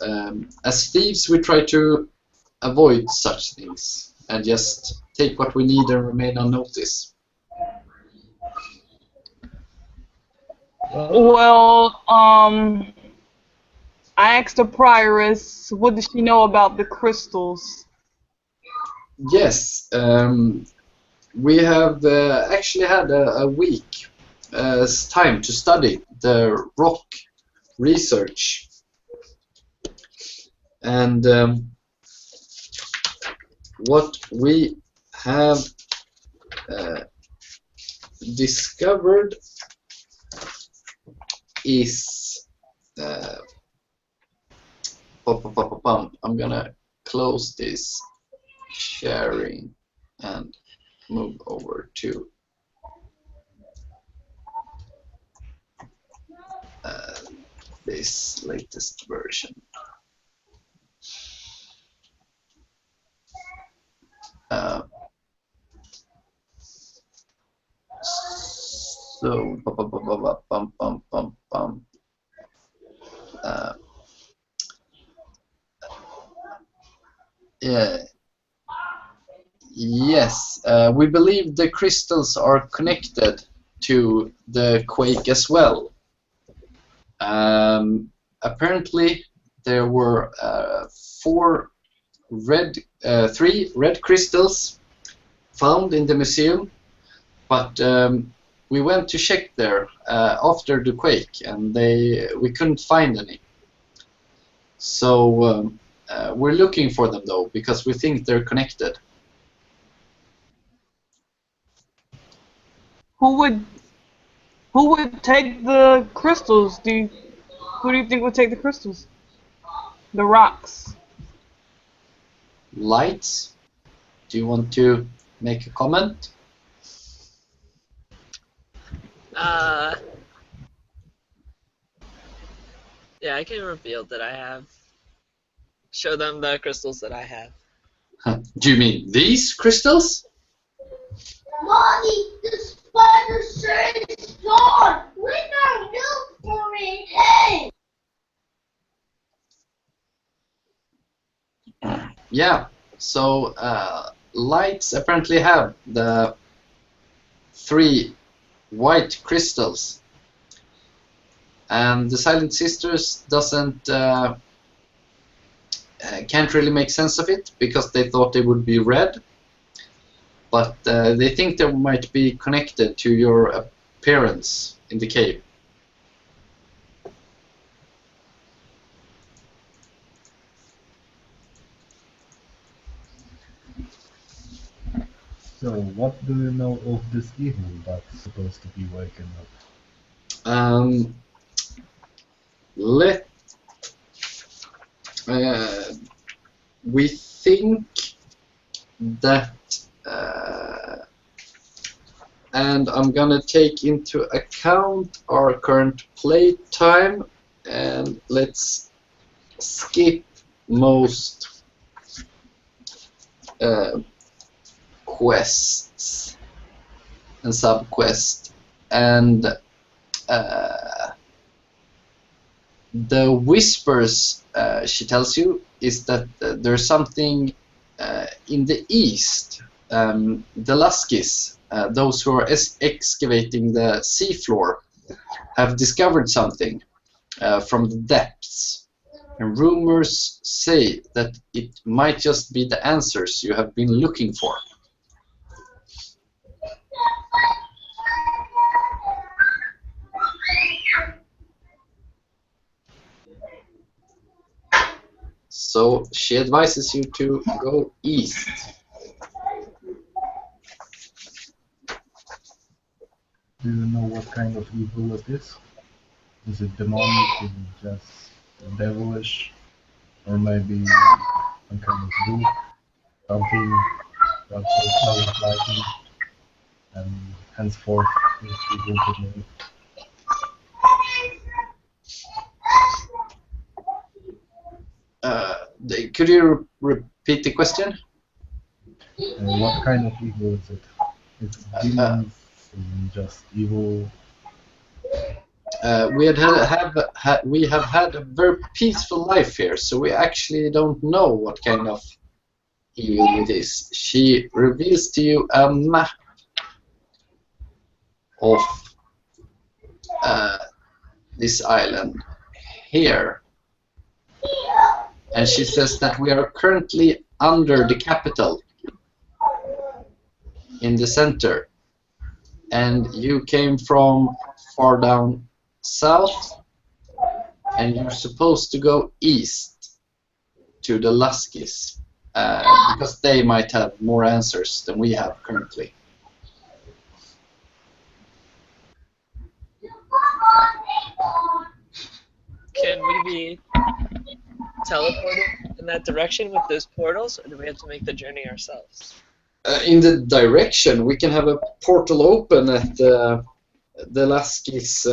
as thieves we try to avoid such things and just take what we need and remain unnoticed. Well, I asked the prioress, what does she know about the crystals? Yes, we have actually had a week time to study the rock research, and what we have discovered is I'm gonna close this sharing and move over to this latest version. So yeah. Yes, we believe the crystals are connected to the quake as well. Apparently, there were 3 red crystals found in the museum, but we went to check there after the quake, and we couldn't find any. So we're looking for them though, because we think they're connected. Who would take the crystals? Who do you think would take the crystals? The rocks. Lights, do you want to make a comment? Yeah, I can reveal that I have. Show them the crystals that I have. Do you mean these crystals? Mommy, the spider said it's gone. We don't look for it. Hey! Yeah, So lights apparently have the 3 white crystals, and the Silent Sisters can't really make sense of it because they thought they would be red, but they think they might be connected to your appearance in the cave. So, what do you know of this evil that's supposed to be waking up? We think that, and I'm gonna take into account our current play time, and let's skip most quests and subquests, and the whispers she tells you is that there's something in the east. The Luskis, those who are excavating the seafloor, have discovered something from the depths, and rumors say that it might just be the answers you have been looking for. So she advises you to go east. Do you know what kind of evil is this? Is it demonic? Is it just devilish? Or maybe some kind of group? Something that causes lightning and henceforth is evil to me? Could you repeat the question? What kind of evil is it? Is it demons? Is it just evil? We have had a very peaceful life here, so we actually don't know what kind of evil it is. She reveals to you a map of this island here, and she says that we are currently under the capital in the center, and you came from far down south, and you're supposed to go east to the Luskis, because they might have more answers than we have currently. Can we be teleported in that direction with those portals, or do we have to make the journey ourselves? In the direction, we can have a portal open at the Luskis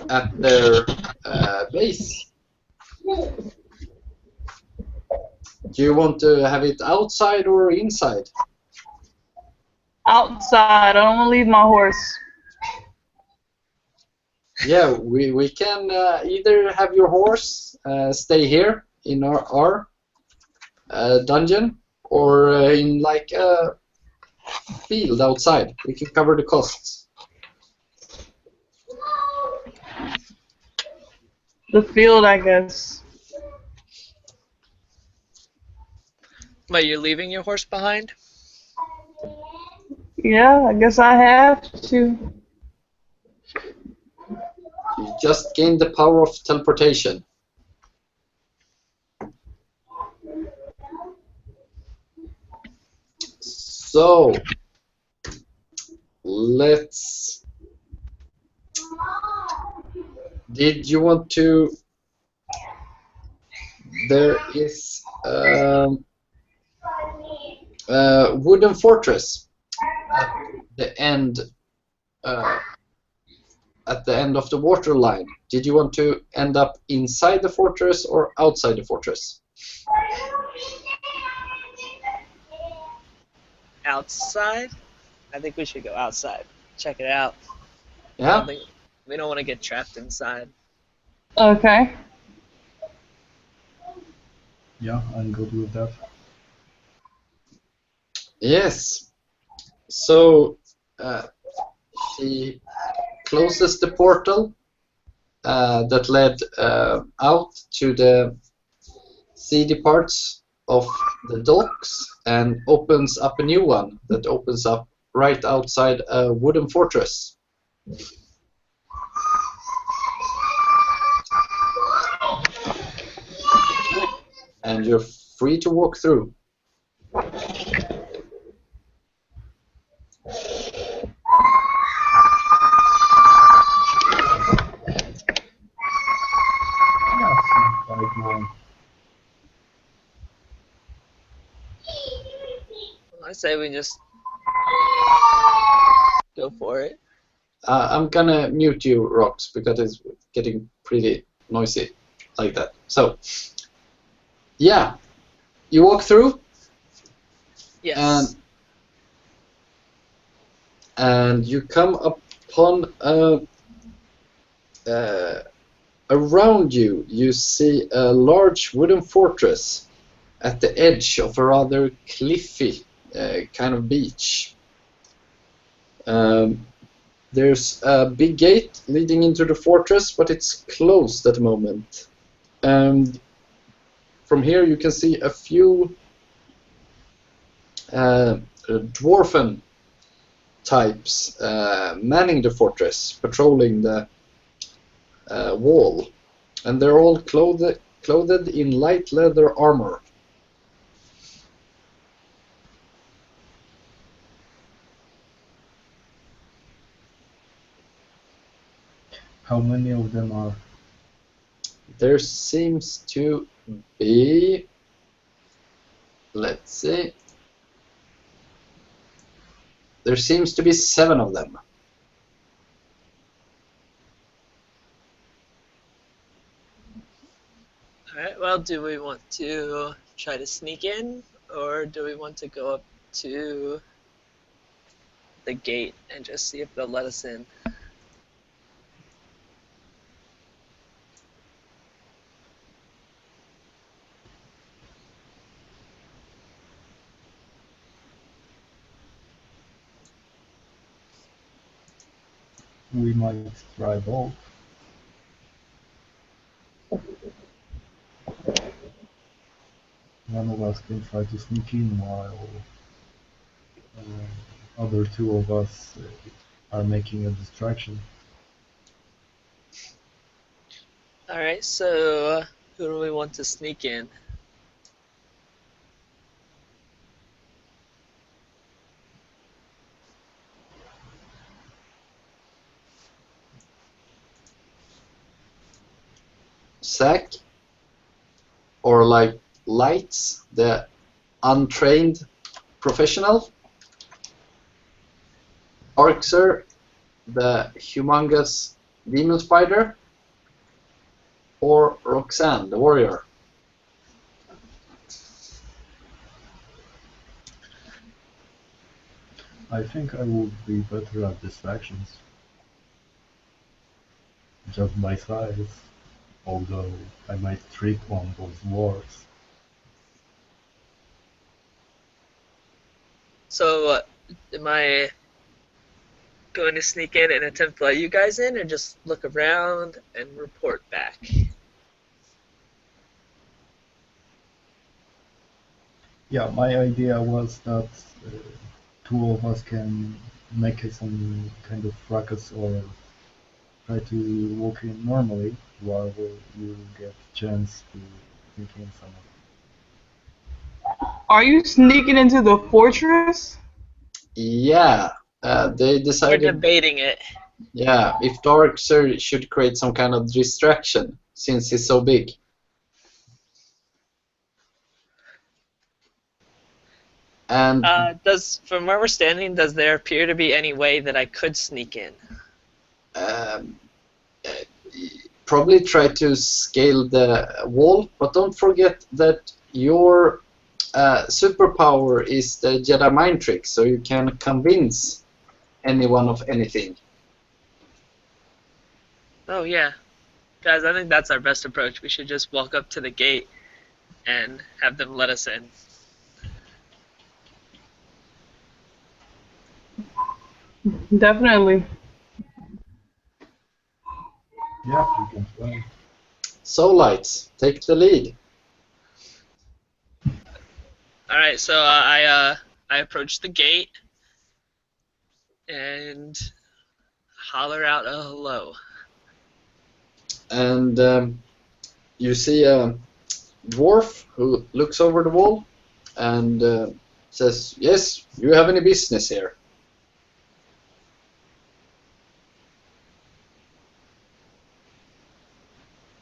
at their base. Do you want to have it outside or inside? Outside. I don't want to leave my horse. Yeah, we can either have your horse stay here in our dungeon, or in like a field outside. We can cover the costs. The field, I guess. Wait, you're leaving your horse behind? Yeah, I guess I have to. You just gained the power of teleportation. So let's. Did you want to? There is a wooden fortress at the end. At the end of the water line. Did you want to end up inside the fortress or outside the fortress? Outside? I think we should go outside. Check it out. Yeah. We don't want to get trapped inside. Okay. Yeah, I'm good with that. Yes. So she closes the portal that led out to the seedy parts of the docks and opens up a new one that opens up right outside a wooden fortress. And you're free to walk through. Yeah, seems like one. I say we just go for it. I'm gonna mute you, Rox, because it's getting pretty noisy like that. So, yeah, you walk through, Yes. and you come upon around you. You see a large wooden fortress at the edge of a rather cliffy kind of beach. There's a big gate leading into the fortress, but it's closed at the moment. And from here you can see a few dwarfen types manning the fortress, patrolling the wall. And they're all clothed in light leather armor. How many of them are? There seems to be, let's see, there seems to be 7 of them. Alright, well, do we want to try to sneak in, or do we want to go up to the gate and just see if they'll let us in? We might try both. One of us can try to sneak in while other 2 of us are making a distraction. Alright, so who do we want to sneak in? Zack, or like Lights, the untrained professional. Arxer, the humongous demon spider. Or Roxanne, the warrior. I think I would be better at distractions. Just by size. Although I might trip on those dwarves. So, am I going to sneak in and attempt to let you guys in, or just look around and report back? Yeah, my idea was that 2 of us can make some kind of fracas or try to walk in normally while you get a chance to sneak in someone. Are you sneaking into the fortress? Yeah, they We're decided. debating it. Yeah, if Darkser should create some kind of distraction since he's so big. And From where we're standing, does there appear to be any way that I could sneak in? Probably try to scale the wall, but don't forget that your superpower is the Jedi mind trick, so you can convince anyone of anything. Oh, yeah. Guys, I think that's our best approach. We should just walk up to the gate and have them let us in. Definitely. Yeah, you can try. So, Lights, take the lead. All right, so I approach the gate and holler out a hello. And you see a dwarf who looks over the wall and says, "Yes, you have any business here?"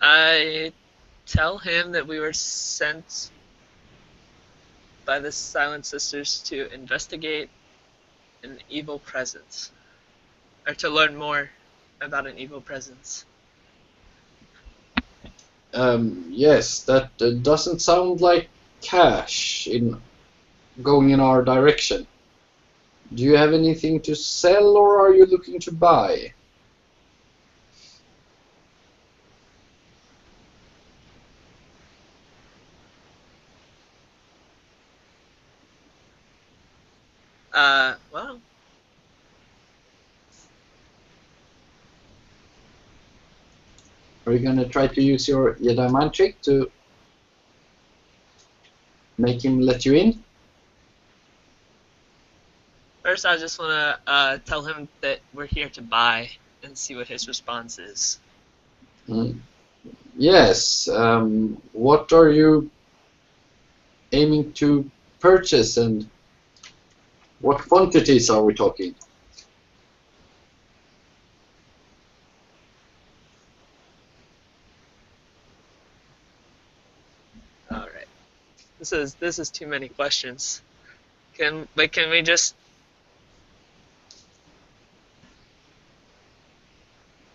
I tell him that we were sent by the Silent Sisters to investigate an evil presence, or to learn more about an evil presence. Yes, that doesn't sound like cash in going in our direction. Do you have anything to sell, or are you looking to buy? Well, Are you gonna try to use your Jedi mind trick to make him let you in? first I just want to tell him that we're here to buy and see what his response is. Yes. What are you aiming to purchase, and what quantities are we talking? All right. This is too many questions. Can we just?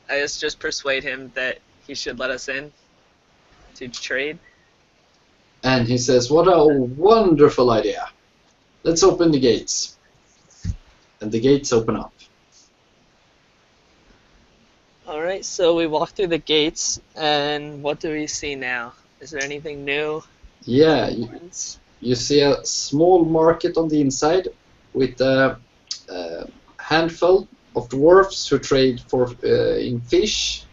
I guess just persuade him that he should let us in to trade. And he says, "What a wonderful idea. Let's open the gates." And the gates open up. All right. So we walk through the gates, and what do we see now? Is there anything new? Yeah, you see a small market on the inside with a handful of dwarfs who trade for in fish,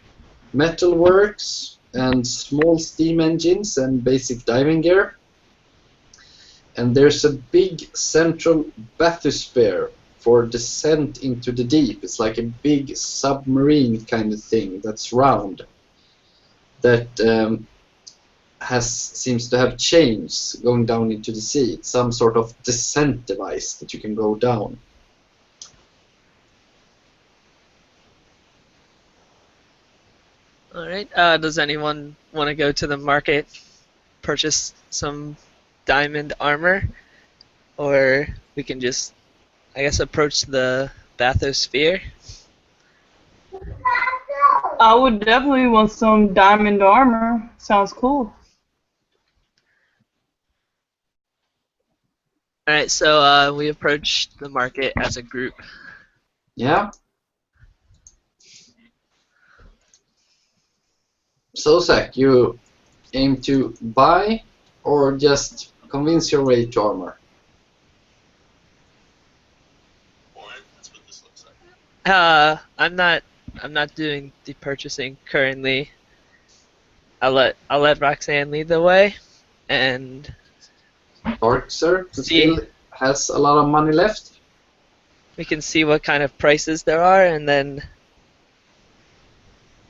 metalworks, and small steam engines and basic diving gear. And there's a big central bathysphere for descent into the deep. It's like a big submarine kind of thing that's round, that seems to have chains going down into the sea. It's some sort of descent device that you can go down. All right. Does anyone want to go to the market, purchase some diamond armor, or we can just, I guess, approach the bathysphere? I would definitely want some diamond armor. Sounds cool. All right. So we approach the market as a group. Yeah. So, Zach, you aim to buy or just convince your way to armor? I'm not doing the purchasing currently. I'll let Roxanne lead the way, and Darkser, who see. still has a lot of money left. We can see what kind of prices there are, and then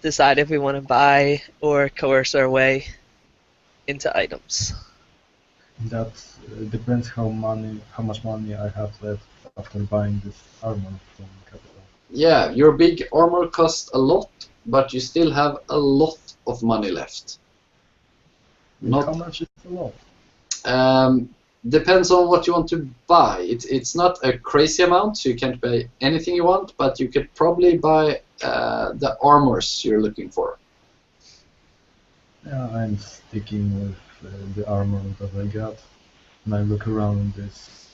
decide if we want to buy or coerce our way into items. That depends how much money I have left after buying this armor from Capital. Yeah, your big armor cost a lot, but you still have a lot of money left. How much is a lot? Depends on what you want to buy. It's not a crazy amount, so you can't buy anything you want, but you could probably buy the armors you're looking for. Yeah, I'm sticking with the armor that I got, and I look around this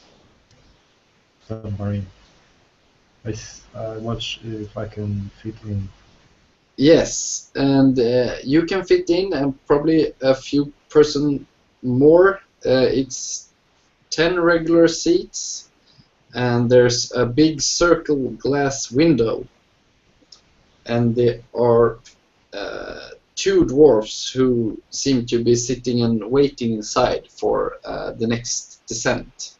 submarine. I watch if I can fit in. Yes, and you can fit in, and probably a few person more. It's 10 regular seats, and there's a big circle glass window, and there are 2 dwarfs who seem to be sitting and waiting inside for the next descent.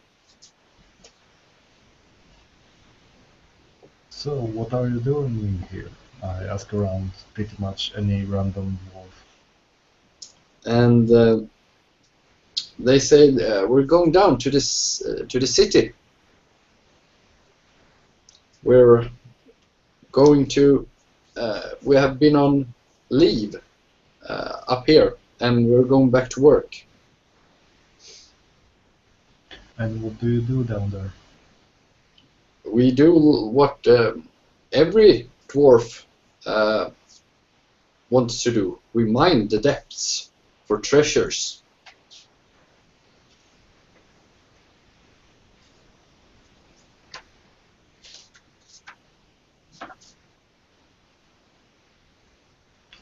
So, what are you doing here? I ask around pretty much any random dwarf. And they say we're going down to the city. We're going to. We have been on leave up here, and we're going back to work. And what do you do down there? We do what every dwarf wants to do. We mine the depths for treasures.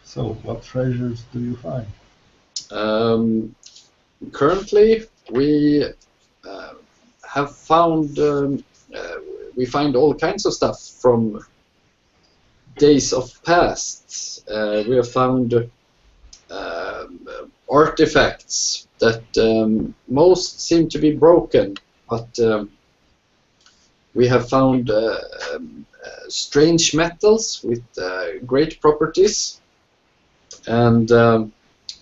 So, what treasures do you find? Currently, we have found we find all kinds of stuff from days of past. We have found artifacts that most seem to be broken, but we have found strange metals with great properties, and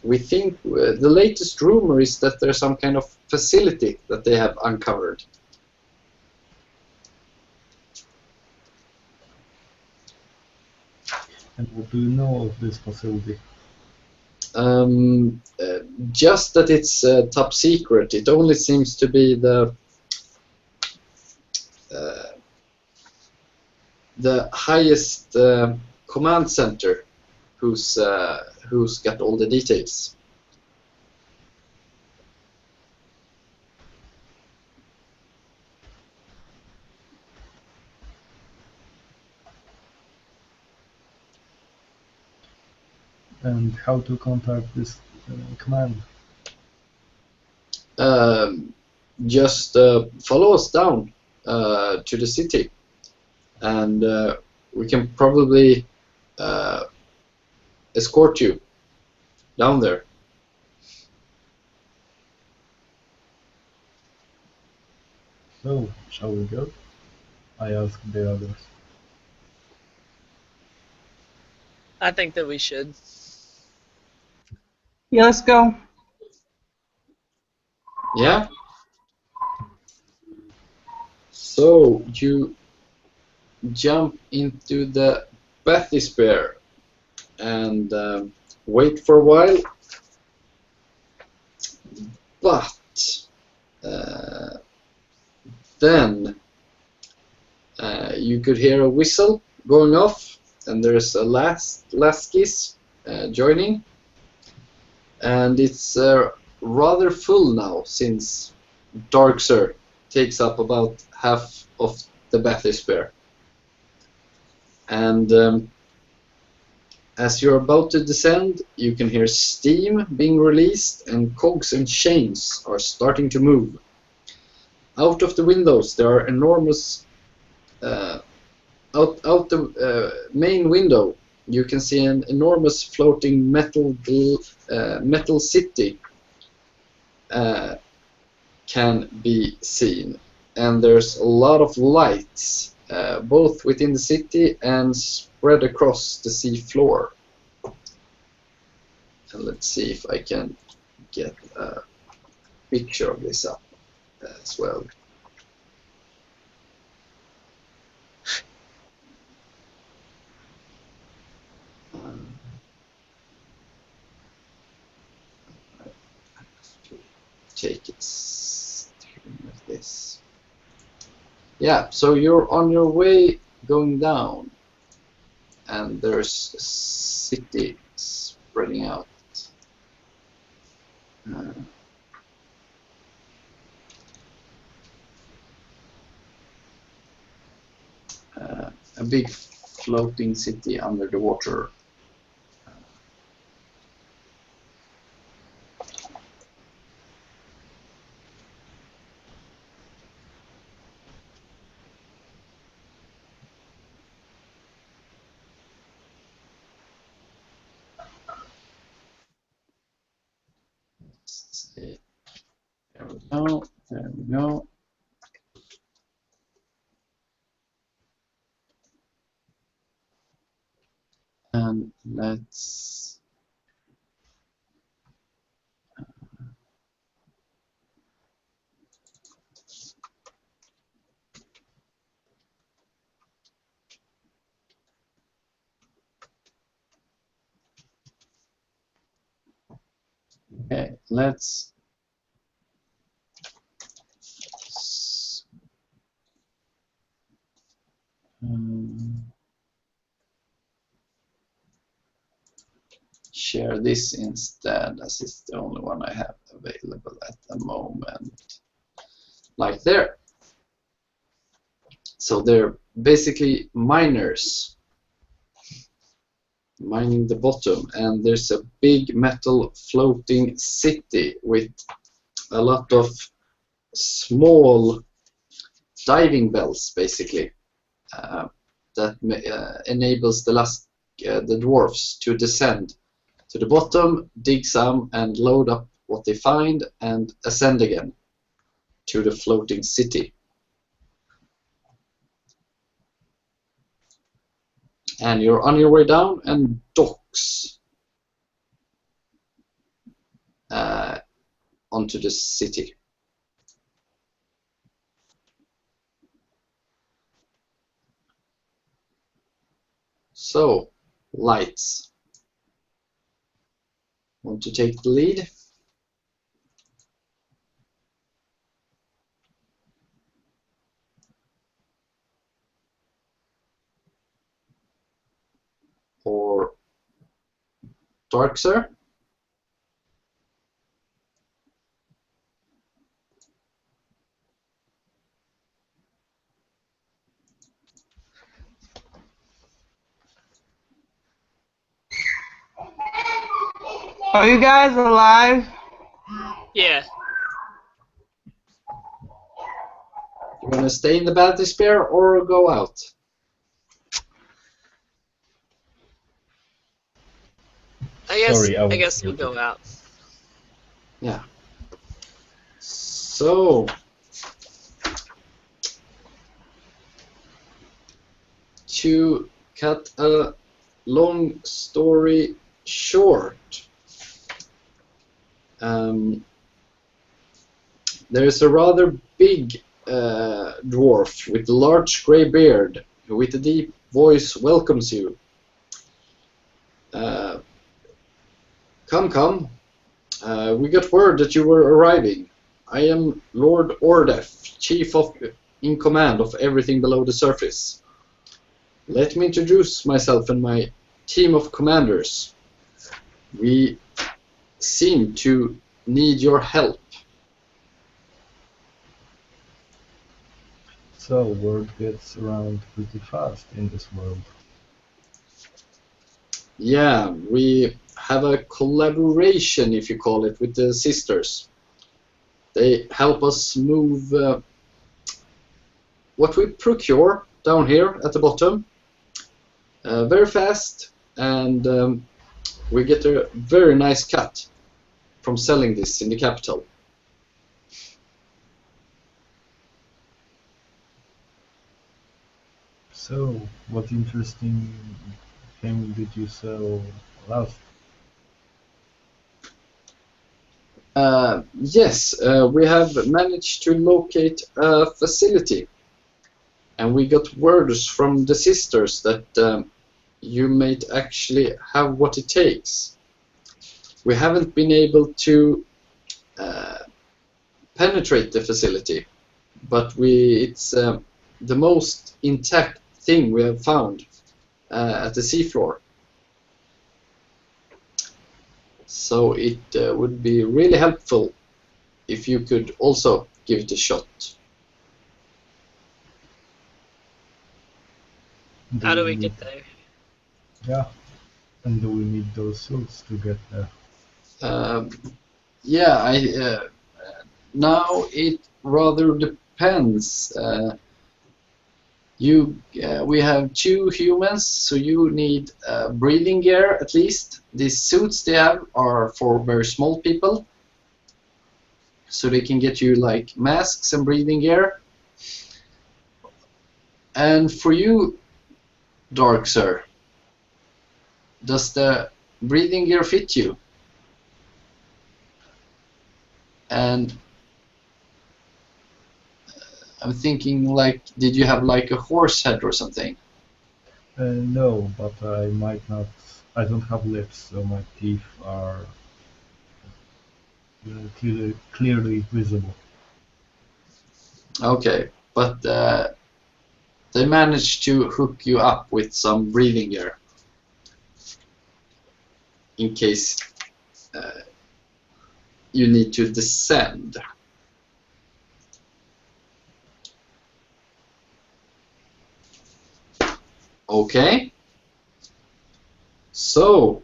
we think the latest rumor is that there's some kind of facility that they have uncovered. And what do you know of this facility? Just that it's top secret. It only seems to be the highest command center who's got all the details. And how to contact this command? Just follow us down to the city, and we can probably escort you down there. So, shall we go? I ask the others. I think that we should. Yeah, let's go. Yeah. So you jump into the bathysphere and wait for a while, but then you could hear a whistle going off, and there's a Laskis joining, and it's rather full now since Darkser takes up about half of the bathysphere. And as you're about to descend, you can hear steam being released, and cogs and chains are starting to move. Out of the windows, there are enormous. Out the main window, you can see an enormous floating metal city can be seen, and there's a lot of lights, both within the city and spread across the sea floor. And let's see if I can get a picture of this up as well. Take it like this. Yeah, so you're on your way going down, and there's a city spreading out. A big floating city under the water. go. There we go. And let's okay, let's share this instead, as it's the only one I have available at the moment. Like there. So they're basically miners mining the bottom, and there's a big metal floating city with a lot of small diving bells, basically, that enables the dwarfs to descend to the bottom, dig some, and load up what they find, and ascend again to the floating city. And you're on your way down, and docks onto the city. So, lights. Want to take the lead? Or Dark, sir? Are you guys alive? Yeah. You want to stay in the Battle Despair or go out? I guess we'll go out. Yeah. So, to cut a long story short, there is a rather big dwarf with a large grey beard who with a deep voice welcomes you. Come. We got word that you were arriving. I am Lord Ordef, chief in command of everything below the surface. Let me introduce myself and my team of commanders. We seem to need your help. So, word gets around pretty fast in this world. Yeah, we have a collaboration, if you call it, with the sisters. They help us move what we procure down here at the bottom very fast, and we get a very nice cut from selling this in the capital. So, what interesting thing did you sell last? Yes, we have managed to locate a facility, and we got words from the sisters that you might actually have what it takes. We haven't been able to penetrate the facility, but it's the most intact thing we have found at the seafloor. So it would be really helpful if you could also give it a shot. How do we get there? Yeah, and do we need those suits to get there? Yeah, now it rather depends. We have 2 humans, so you need breathing gear at least. These suits they have are for very small people. so they can get you like masks and breathing gear. And for you, Dark Sir, does the breathing gear fit you? And I'm thinking, like, did you have like a horse head or something? No, but I might not. I don't have lips, so my teeth are clearly visible. Okay, but they managed to hook you up with some breathing gear in case you need to descend. Okay. So,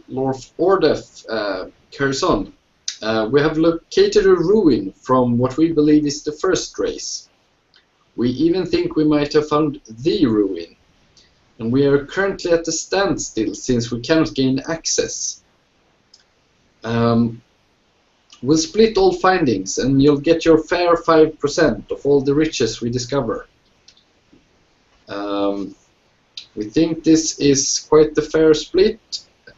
Lord Ordef, Curzon, we have located a ruin from what we believe is the first race. We even think we might have found the ruin, and we are currently at a standstill since we cannot gain access. We'll split all findings, and you'll get your fair 5% of all the riches we discover. We think this is quite the fair split,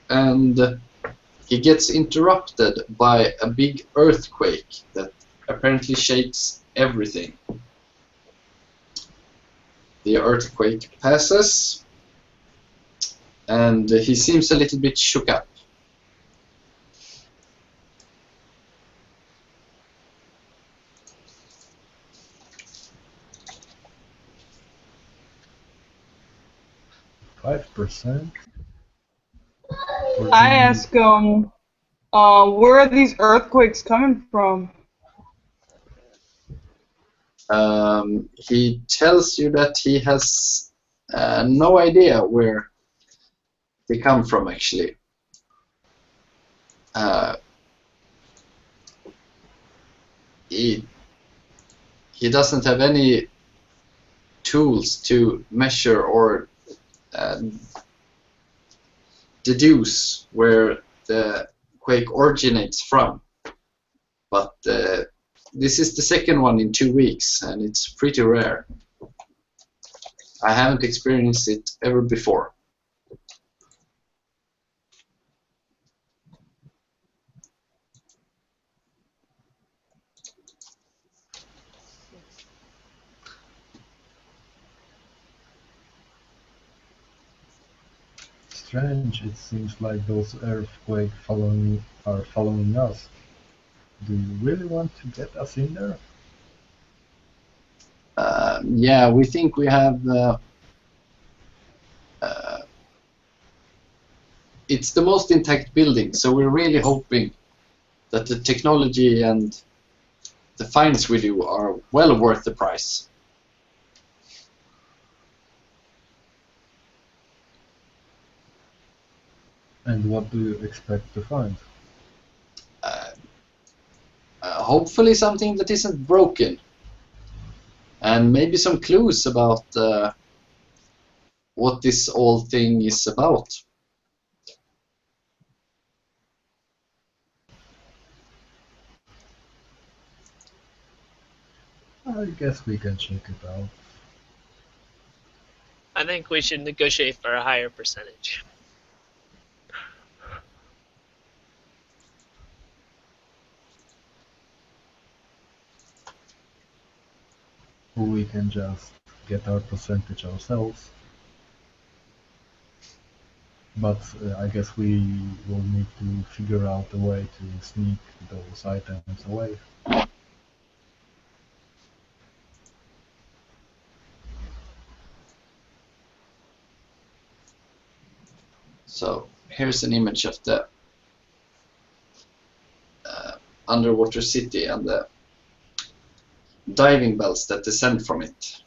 and he gets interrupted by a big earthquake that apparently shakes everything. The earthquake passes, and he seems a little bit shook up. %? I ask him, where are these earthquakes coming from? He tells you that he has no idea where they come from, actually. He doesn't have any tools to measure or deduce where the quake originates from. But this is the second one in 2 weeks, and it's pretty rare. I haven't experienced it ever before. Strange, it seems like those earthquakes are following us. Do you really want to get us in there? Yeah, we think we have... it's the most intact building, so we're really hoping that the technology and the finds we do are well worth the price. And what do you expect to find? Hopefully something that isn't broken. And maybe some clues about what this whole thing is about. I guess we can check it out. I think we should negotiate for a higher percentage. Or we can just get our percentage ourselves. But I guess we will need to figure out a way to sneak those items away. So here's an image of the underwater city and the diving bells that descend from it.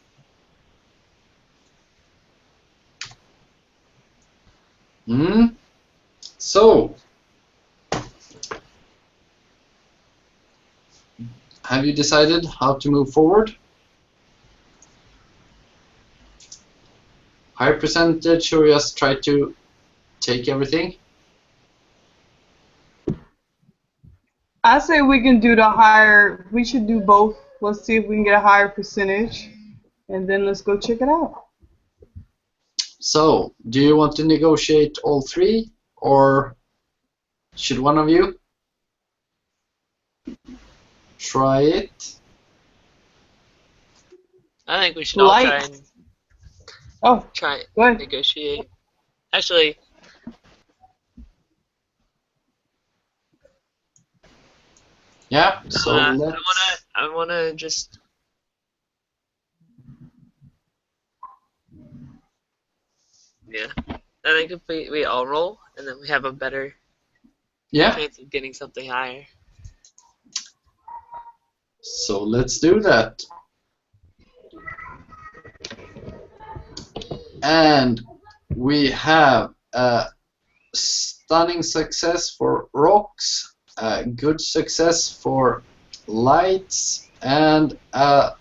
So, have you decided how to move forward? Higher percentage, or just try to take everything? I say we can do the higher. We should do both. Let's see if we can get a higher percentage, and then let's go check it out. So, do you want to negotiate all three, or should one of you try it? I think we should all try and Oh, try go ahead. negotiate. Actually, Yeah. So I wanna just. Yeah, I think if we all roll, and then we have a better chance of getting something higher. So let's do that. And we have a stunning success for rocks, a good success for lights, and a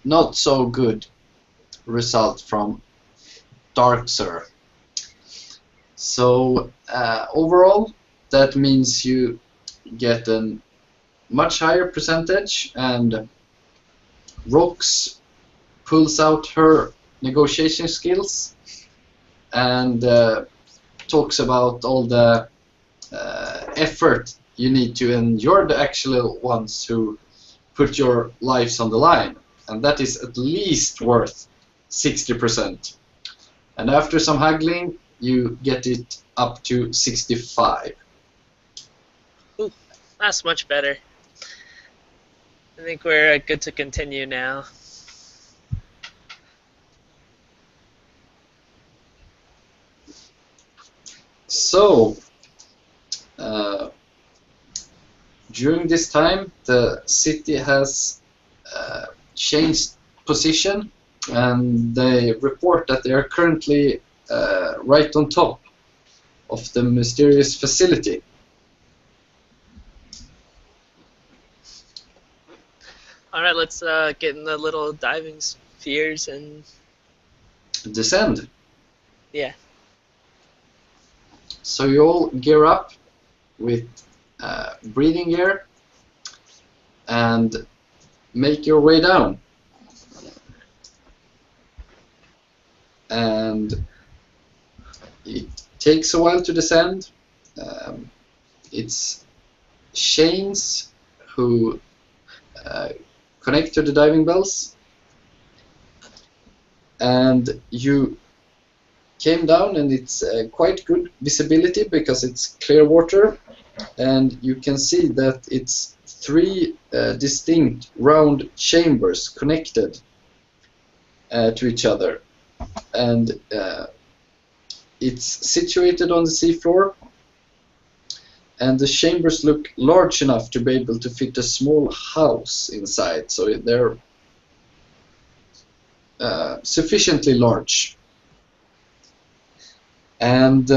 not so good result from dark, sir. So overall, that means you get a much higher percentage, and Rocks pulls out her negotiation skills and talks about all the effort you need to, and you're the actual ones who put your lives on the line, and that is at least worth 60%. And after some haggling, you get it up to 65. Ooh, that's much better. I think we're good to continue now. So, during this time, the city has changed position, and they report that they are currently right on top of the mysterious facility. Alright, let's get in the little diving spheres and descend. Yeah. So you all gear up with breathing gear and make your way down. And it takes a while to descend. It's Shane's who connect to the diving bells, and you came down, and it's quite good visibility because it's clear water, and you can see that it's three distinct round chambers connected to each other, and it's situated on the seafloor, and the chambers look large enough to be able to fit a small house inside, so they're sufficiently large. And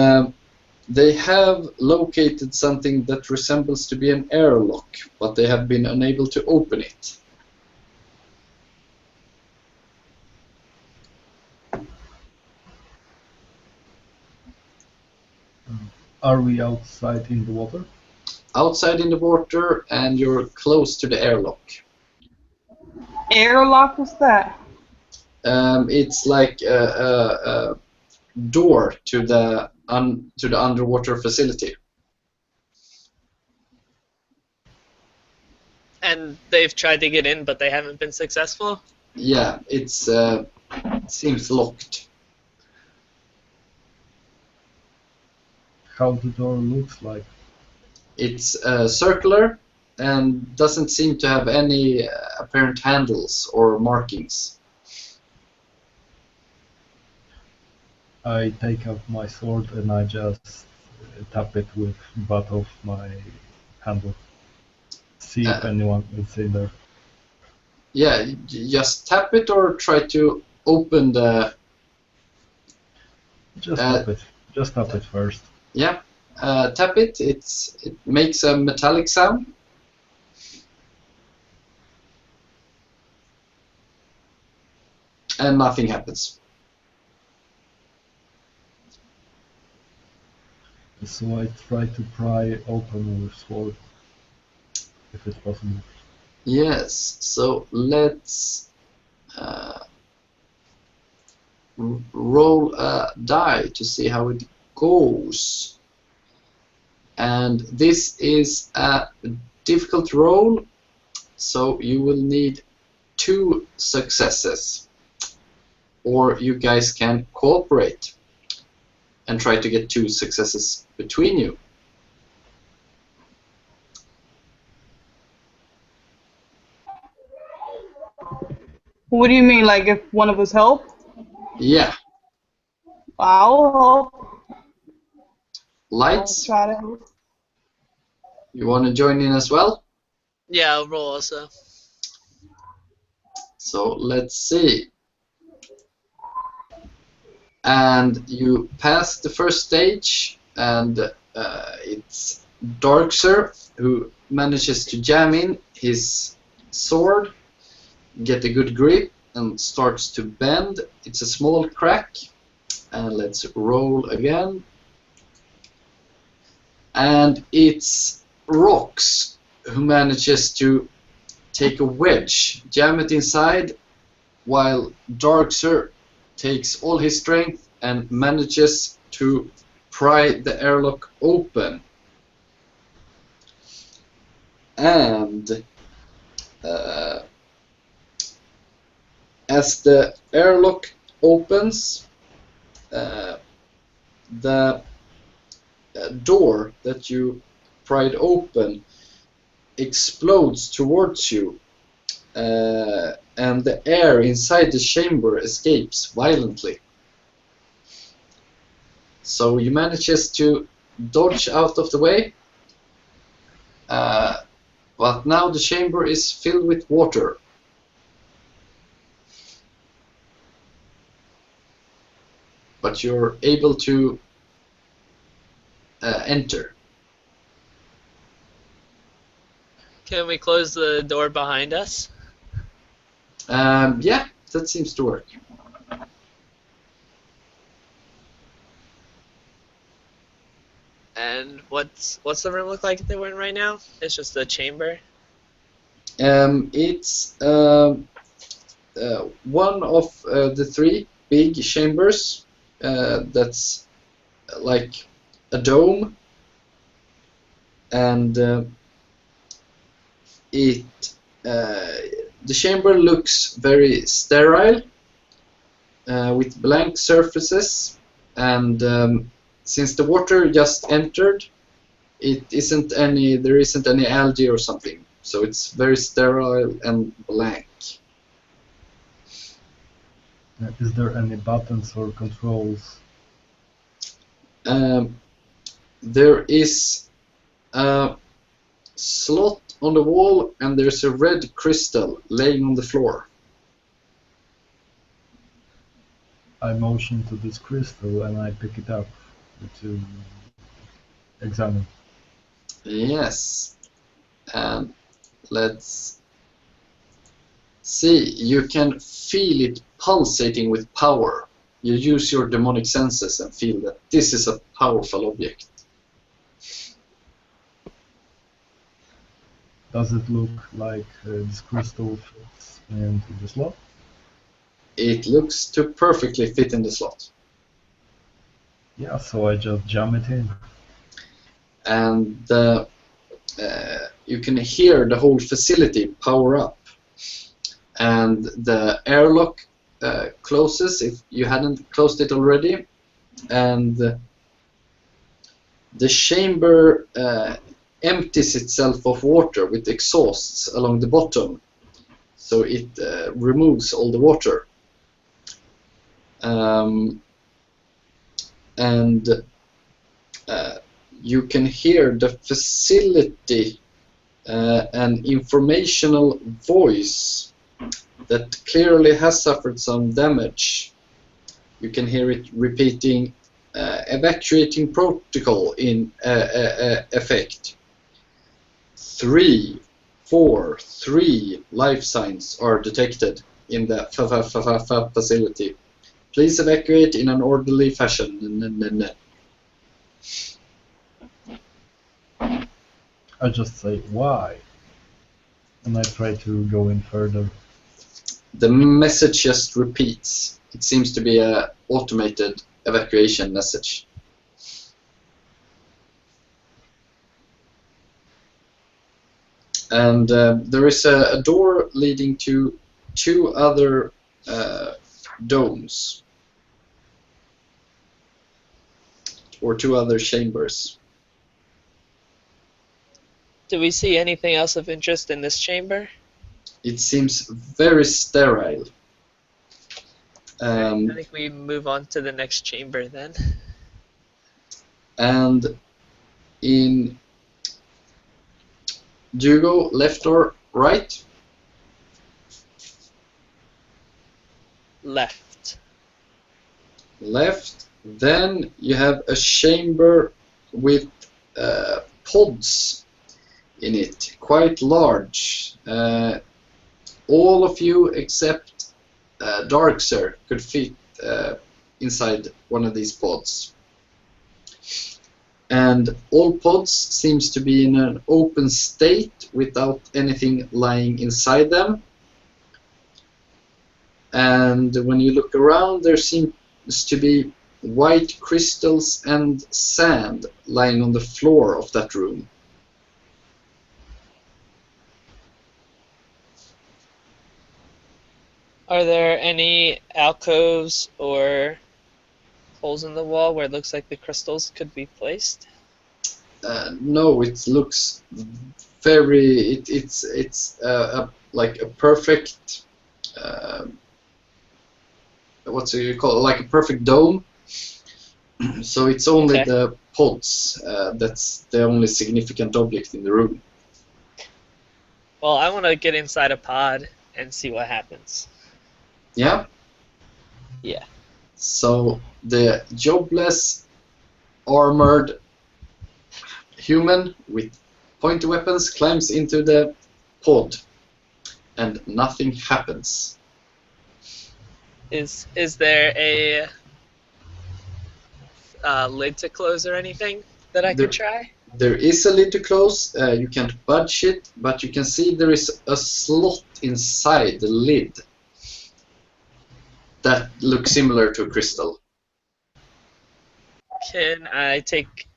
they have located something that resembles to be an airlock, but they have been unable to open it. Are we outside in the water? Outside in the water, and you're close to the airlock. Airlock, what's that? It's like a door to the underwater facility. And they've tried to get in, but they haven't been successful? Yeah, it seems locked. How the door looks like? It's circular and doesn't seem to have any apparent handles or markings. I take out my sword and I just tap it with butt of my handle. See if anyone is in there. Yeah, just tap it or try to open the... Just tap it. Just tap it first. Yeah, tap it. It makes a metallic sound. And nothing happens. So I try to pry open with sword. if it's possible. Yes, so let's roll a die to see how it goes. And this is a difficult roll, so you will need 2 successes, or you guys can cooperate and try to get 2 successes between you. What do you mean, like if one of us help? Yeah. I'll help. Lights, I'll try to help. you want to join in as well? Yeah, I'll roll also. So let's see. And you pass the first stage, and it's Darkser who manages to jam in his sword, get a good grip, and starts to bend. It's a small crack, and let's roll again. And it's Rocks who manages to take a wedge, jam it inside, while Darkser takes all his strength and manages to pry the airlock open. And as the airlock opens, the door that you pried open explodes towards you, and the air inside the chamber escapes violently. So you manages to dodge out of the way, but now the chamber is filled with water. But you're able to enter. Can we close the door behind us? Yeah, that seems to work. And what's the room look like that we're in right now? It's just a chamber. It's one of the 3 big chambers that's like a dome, and the chamber looks very sterile with blank surfaces, and since the water just entered, there isn't any algae or something, so it's very sterile and blank. Is there any buttons or controls? There is a slot on the wall, and there's a red crystal laying on the floor. I motion to this crystal and I pick it up to examine. Yes. And let's see. You can feel it pulsating with power. You use your demonic senses and feel that this is a powerful object. Does it look like this crystal fits into the slot? It looks to perfectly fit in the slot. Yeah, so I just jam it in. And you can hear the whole facility power up. And the airlock closes if you hadn't closed it already. And the chamber empties itself of water with exhausts along the bottom. So it removes all the water. And you can hear the facility an informational voice that clearly has suffered some damage. You can hear it repeating evacuating protocol in effect. 3, 4, 3 life signs are detected in the facility. Please evacuate in an orderly fashion. I just say, why? And I try to go in further. The message just repeats. It seems to be a automated evacuation message. And there is a door leading to 2 other domes. Or 2 other chambers. Do we see anything else of interest in this chamber? It seems very sterile. I think we move on to the next chamber then. And in... Do you go left or right? Left. Left. Then you have a chamber with pods in it, quite large. All of you except Darkser could fit inside one of these pods. And all pods seems to be in an open state without anything lying inside them. And when you look around, there seems to be white crystals and sand lying on the floor of that room. Are there any alcoves or holes in the wall where it looks like the crystals could be placed? No, it looks very. It's like a perfect. What do you call it? Like a perfect dome. So it's only the pods. That's the only significant object in the room. Well, I want to get inside a pod and see what happens. Yeah. Yeah. So the jobless, armored human with pointy weapons climbs into the pod, and nothing happens. Is there a lid to close or anything that I could try? There is a lid to close. You can't budge it, but you can see there is a slot inside the lid that looks similar to a crystal. Can I take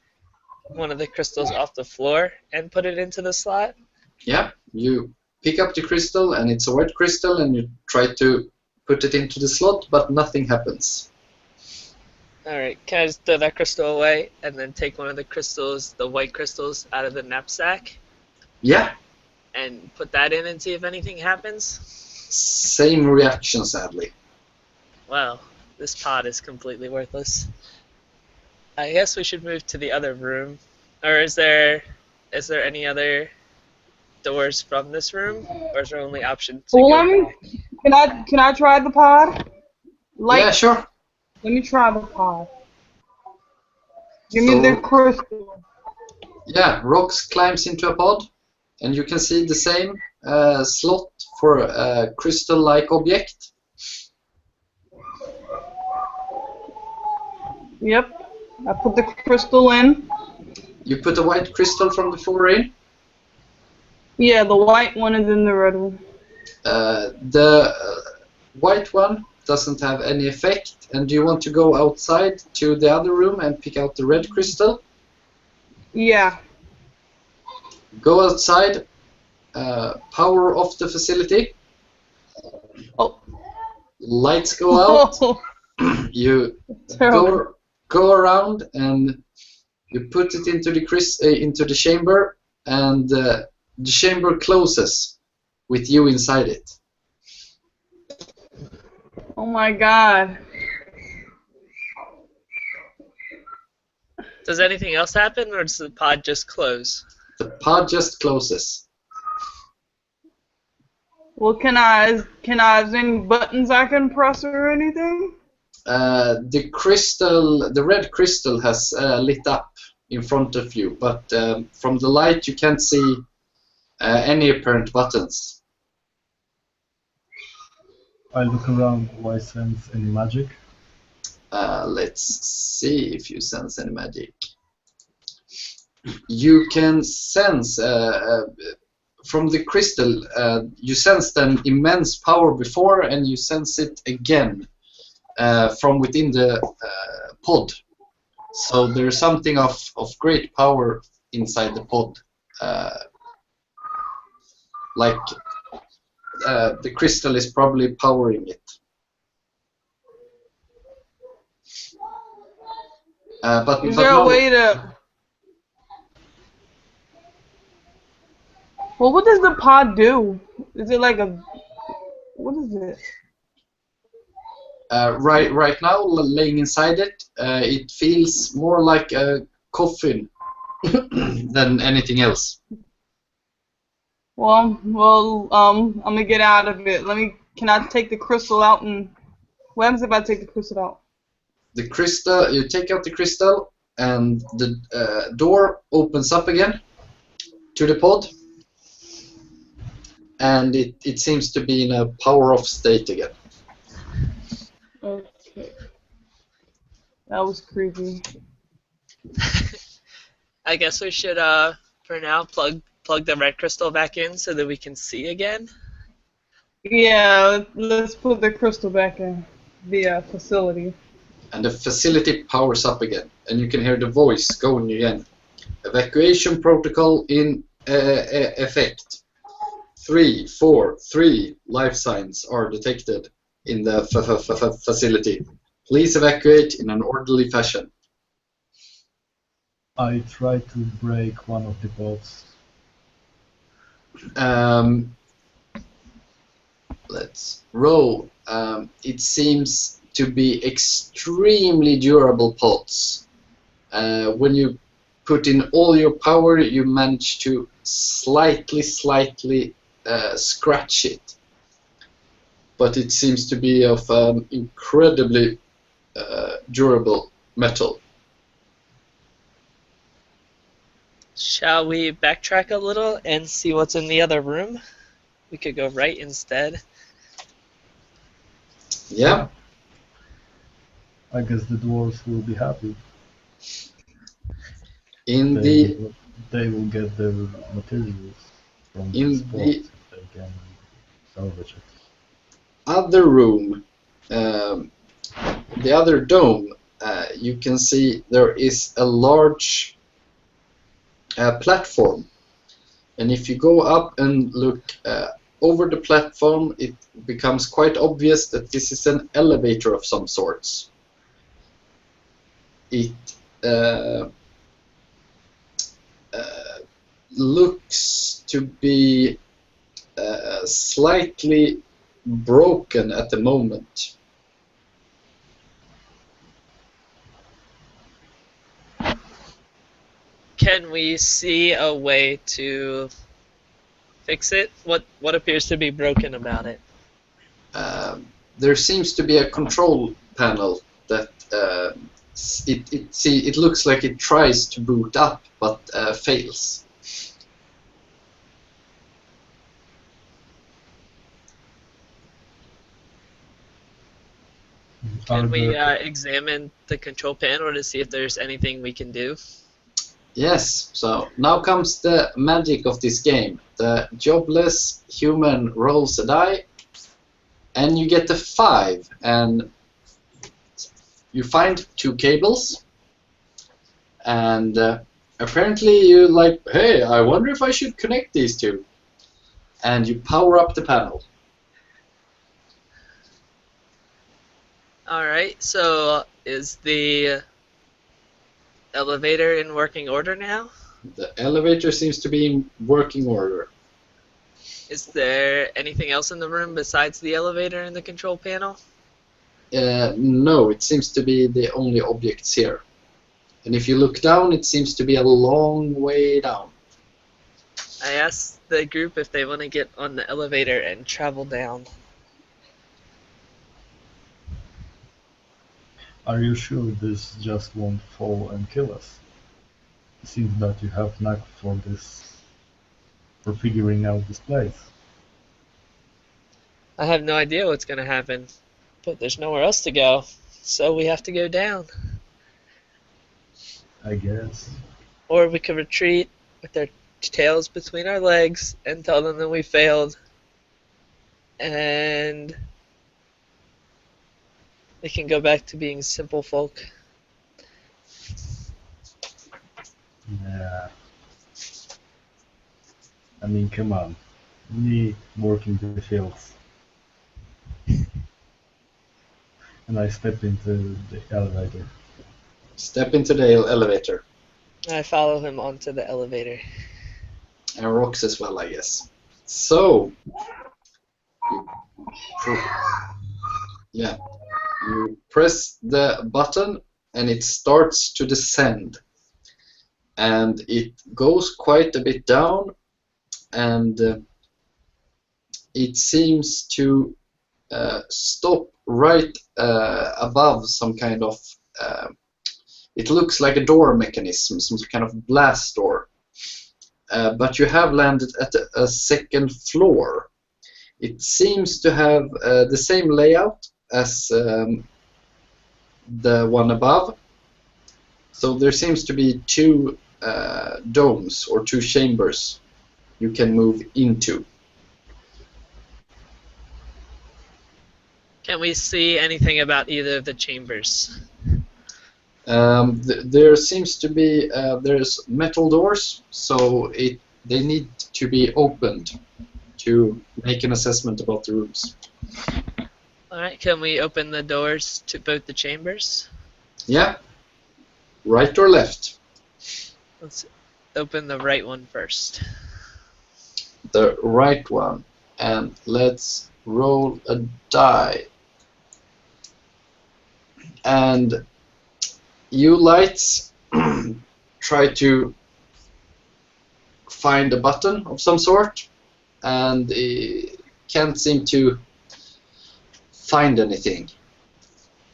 one of the crystals off the floor and put it into the slot? Yeah, you pick up the crystal, and it's a white crystal, and you try to put it into the slot, but nothing happens. Alright, can I just throw that crystal away and then take one of the crystals, the white crystals, out of the knapsack? Yeah. And put that in and see if anything happens? Same reaction, sadly. Well, this pod is completely worthless. I guess we should move to the other room. Or is there any other doors from this room? Or is there only option to go back? Can I try the pod? Yeah, sure. Let me try the pod. Give me the crystal. Yeah, Rox climbs into a pod, and you can see the same slot for a crystal-like object. Yep. I put the crystal in. You put a white crystal from the floor in. Yeah, the white one is in the red one. The white one doesn't have any effect, and do you want to go outside to the other room and pick out the red crystal? Yeah. Go outside, power off the facility. Oh. Lights go out. You go around and you put it into the chamber, and the chamber closes with you inside it. Oh my god. Does anything else happen, or does the pod just close? The pod just closes. Well, is there any buttons I can press or anything? The red crystal has lit up in front of you, but from the light you can't see any apparent buttons. I look around. Do I sense any magic? Let's see if you sense any magic. You can sense from the crystal, you sensed an immense power before, and you sense it again from within the pod. So there's something of great power inside the pod. Like the crystal is probably powering it. Is there a way to... Well, what does the pod do? Is it like a... What is it? Right now, laying inside it, it feels more like a coffin than anything else. Well, I'm gonna get out of it. Can I take the crystal out and... What happens if I take the crystal out? The crystal, you take out the crystal, and the door opens up again to the pod, and it seems to be in a power-off state again. Okay. That was creepy. I guess we should, for now, plug the red crystal back in so that we can see again. Yeah, let's put the crystal back in the facility. And the facility powers up again, and you can hear the voice going again. Evacuation protocol in effect. 3, 4, 3 life signs are detected in the facility. Please evacuate in an orderly fashion. I try to break one of the pods. Let's roll. It seems to be extremely durable pods. When you put in all your power, you manage to slightly scratch it. But it seems to be of incredibly durable metal. Shall we backtrack a little and see what's in the other room? We could go right instead. Yeah. I guess the dwarves will be happy. They will get their materials from in the spot if they can salvage it. Other room, the other dome, you can see there is a large platform, and if you go up and look over the platform, it becomes quite obvious that this is an elevator of some sorts. It looks to be slightly broken at the moment. Can we see a way to fix it? What appears to be broken about it? There seems to be a control panel that it looks like it tries to boot up but fails. Can we examine the control panel to see if there's anything we can do? Yes, so now comes the magic of this game. The jobless human rolls a die, and you get a 5, and you find 2 cables, and apparently you're like, hey, I wonder if I should connect these 2. And you power up the panel. Alright, so is the elevator in working order now? The elevator seems to be in working order. Is there anything else in the room besides the elevator and the control panel? No, it seems to be the only objects here. And if you look down, it seems to be a long way down. I asked the group if they want to get on the elevator and travel down. Are you sure this just won't fall and kill us? It seems that you have knack for this, for figuring out this place. I have no idea what's going to happen, but there's nowhere else to go, so we have to go down. I guess. Or we could retreat with our tails between our legs and tell them that we failed. And they can go back to being simple folk. Yeah. I mean, come on. Me working the fields. And I step into the elevator. Step into the elevator. I follow him onto the elevator. And Rox as well, I guess. So, yeah, you press the button and it starts to descend. And it goes quite a bit down, and it seems to stop right above some kind of it looks like a door mechanism, some kind of blast door, but you have landed at a second floor. It seems to have the same layout as the one above, so there seems to be two domes or two chambers you can move into. Can we see anything about either of the chambers? There seems to be there's metal doors, so they need to be opened to make an assessment about the rooms. Alright, can we open the doors to both the chambers? Yeah. Right or left? Let's open the right one first. The right one. And let's roll a die. And you lights try to find a button of some sort, and can't seem to find anything.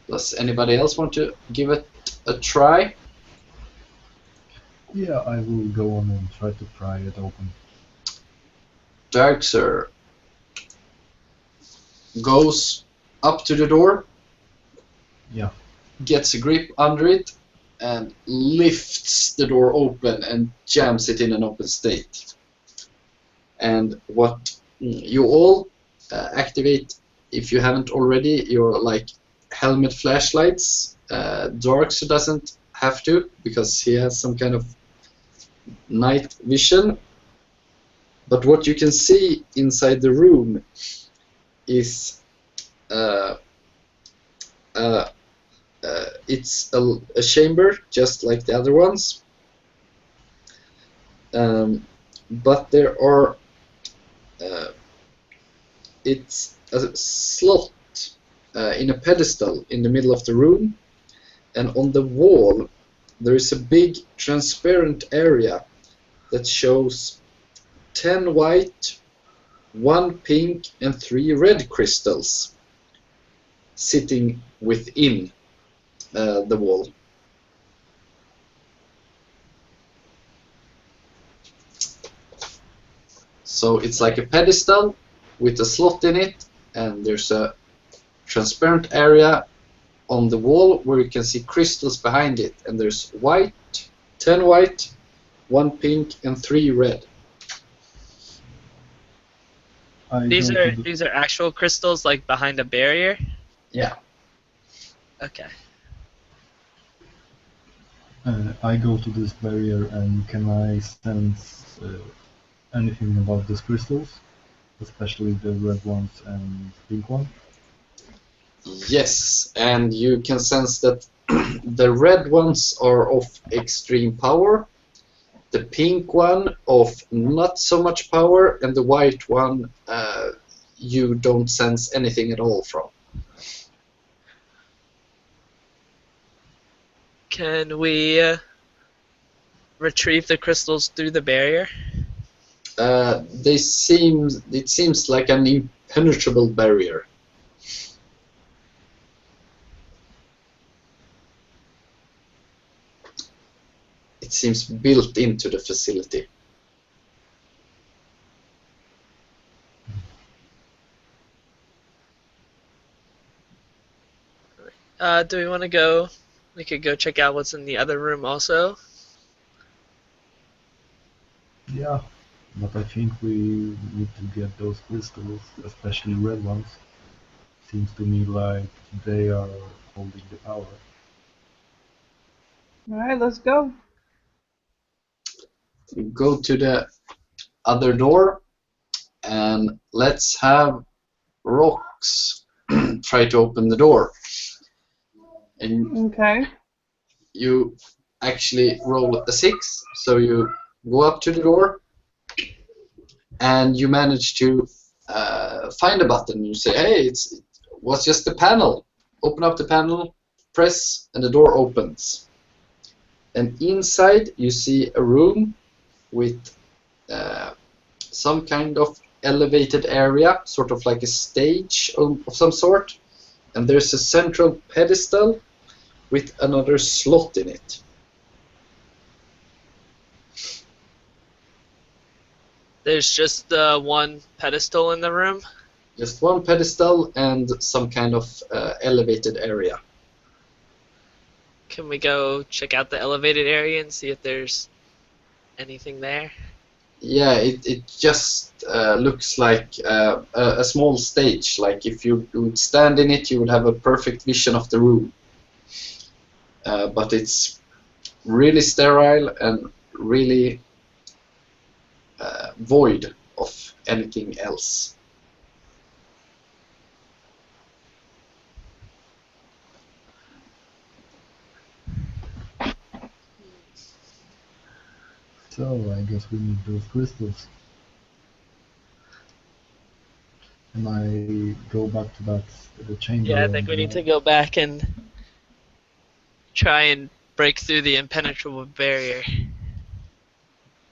Does anybody else want to give it a try? Yeah, I will go on and try to pry it open. Darkser goes up to the door, Yeah. gets a grip under it, and lifts the door open and jams it in an open state. And what you all activate, if you haven't already, your like helmet flashlights. Darkser doesn't have to because he has some kind of night vision. But what you can see inside the room is it's a chamber just like the other ones, but there are it's a slot in a pedestal in the middle of the room, and on the wall there is a big transparent area that shows 10 white, 1 pink and 3 red crystals sitting within the wall. So it's like a pedestal with a slot in it, and there's a transparent area on the wall where you can see crystals behind it, and there's 10 white, 1 pink and 3 red. These are actual crystals, like behind a barrier? Yeah. Okay. I go to this barrier, and can I sense anything about these crystals? Especially the red ones and pink one? Yes, and you can sense that the red ones are of extreme power, the pink one of not so much power, and the white one you don't sense anything at all from. Can we retrieve the crystals through the barrier? It seems like an impenetrable barrier. It seems built into the facility. Do we want to go? We could go check out what's in the other room also. Yeah, but I think we need to get those crystals, especially red ones. Seems to me like they are holding the power. Alright, let's go. You go to the other door, and let's have Rocks try to open the door. And Okay. you actually roll a 6, so you go up to the door, and you manage to find a button. You say, "Hey, it was just the panel." Open up the panel, press, and the door opens. And inside you see a room with some kind of elevated area, sort of like a stage of some sort. And there's a central pedestal with another slot in it. There's just one pedestal in the room. Just one pedestal and some kind of elevated area. Can we go check out the elevated area and see if there's anything there? Yeah, it just looks like a small stage. Like if you would stand in it, you would have a perfect vision of the room. But it's really sterile and really void of anything else. So I guess we need those crystals. And I go back to the chamber. Yeah, I think we need to go back and try and break through the impenetrable barrier.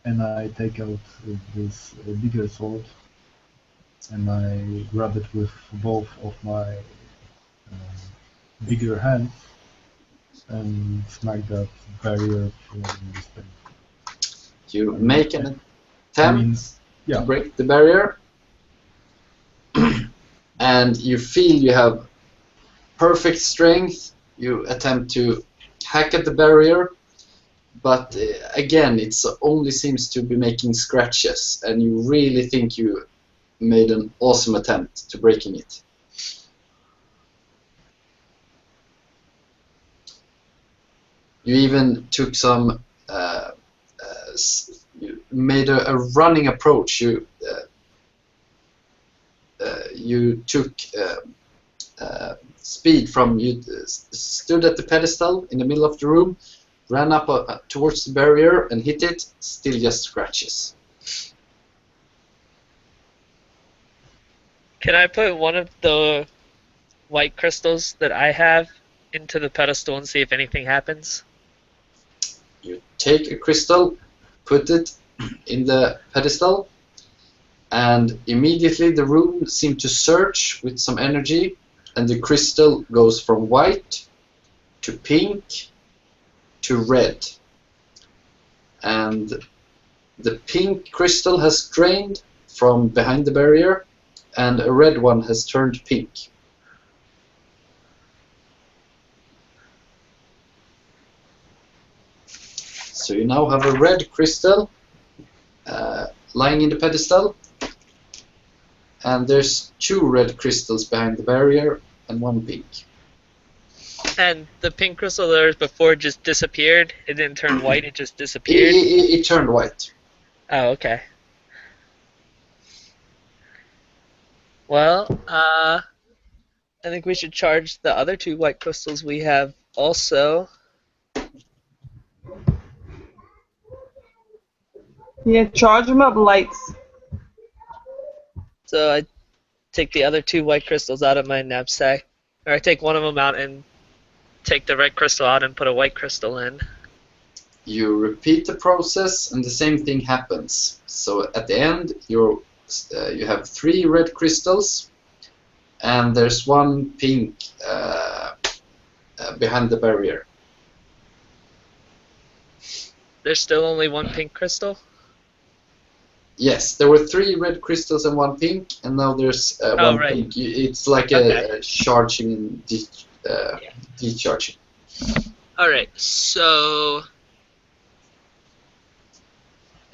And I take out this bigger sword, and I grab it with both of my bigger hands and smack that barrier from the space. You make an attempt yeah. to break the barrier, and you feel you have perfect strength. You attempt to hack at the barrier, but again, it only seems to be making scratches, and you really think you made an awesome attempt to breaking it. You even took some, you made a running approach. You took speed from, you stood at the pedestal in the middle of the room, ran up towards the barrier and hit it, still just scratches. Can I put one of the white crystals that I have into the pedestal and see if anything happens? You take a crystal, put it in the pedestal, and immediately the room seemed to surge with some energy, and the crystal goes from white to pink to red. And the pink crystal has drained from behind the barrier, and a red one has turned pink. So you now have a red crystal lying in the pedestal, and there's 2 red crystals behind the barrier and 1 pink. And the pink crystal there before just disappeared? It didn't turn white, it just disappeared? It turned white. Oh, okay. Well, I think we should charge the other 2 white crystals we have also. Yeah, charge them up, lights. So I take the other 2 white crystals out of my knapsack. Or I take one of them out and take the red crystal out and put a white crystal in. You repeat the process and the same thing happens. So at the end you have 3 red crystals and there's 1 pink behind the barrier. There's still only 1 pink crystal? Yes, there were 3 red crystals and 1 pink, and now there's 1 right. pink. It's like a charging and decharging. Alright, so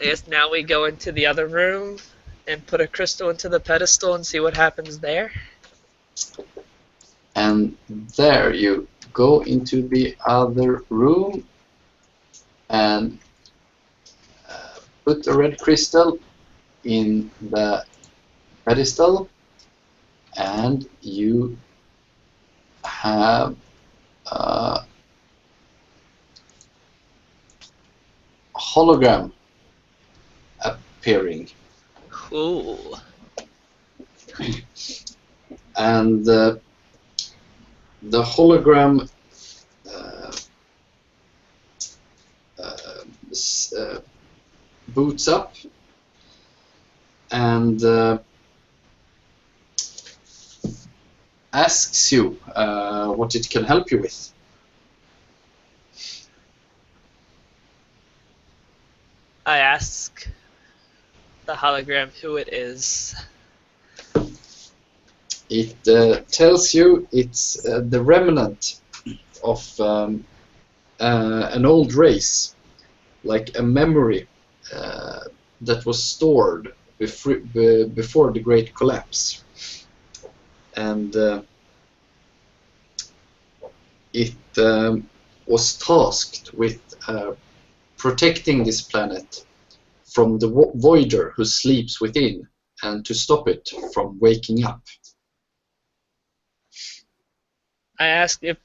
I guess now we go into the other room and put a crystal into the pedestal and see what happens there. And there you go into the other room and put a red crystal in the pedestal, and you have a hologram appearing. Cool. And the hologram boots up and asks you what it can help you with. I ask the hologram who it is. It tells you it's the remnant of an old race, like a memory that was stored before the Great Collapse. And it was tasked with protecting this planet from the voider who sleeps within, and to stop it from waking up. I ask if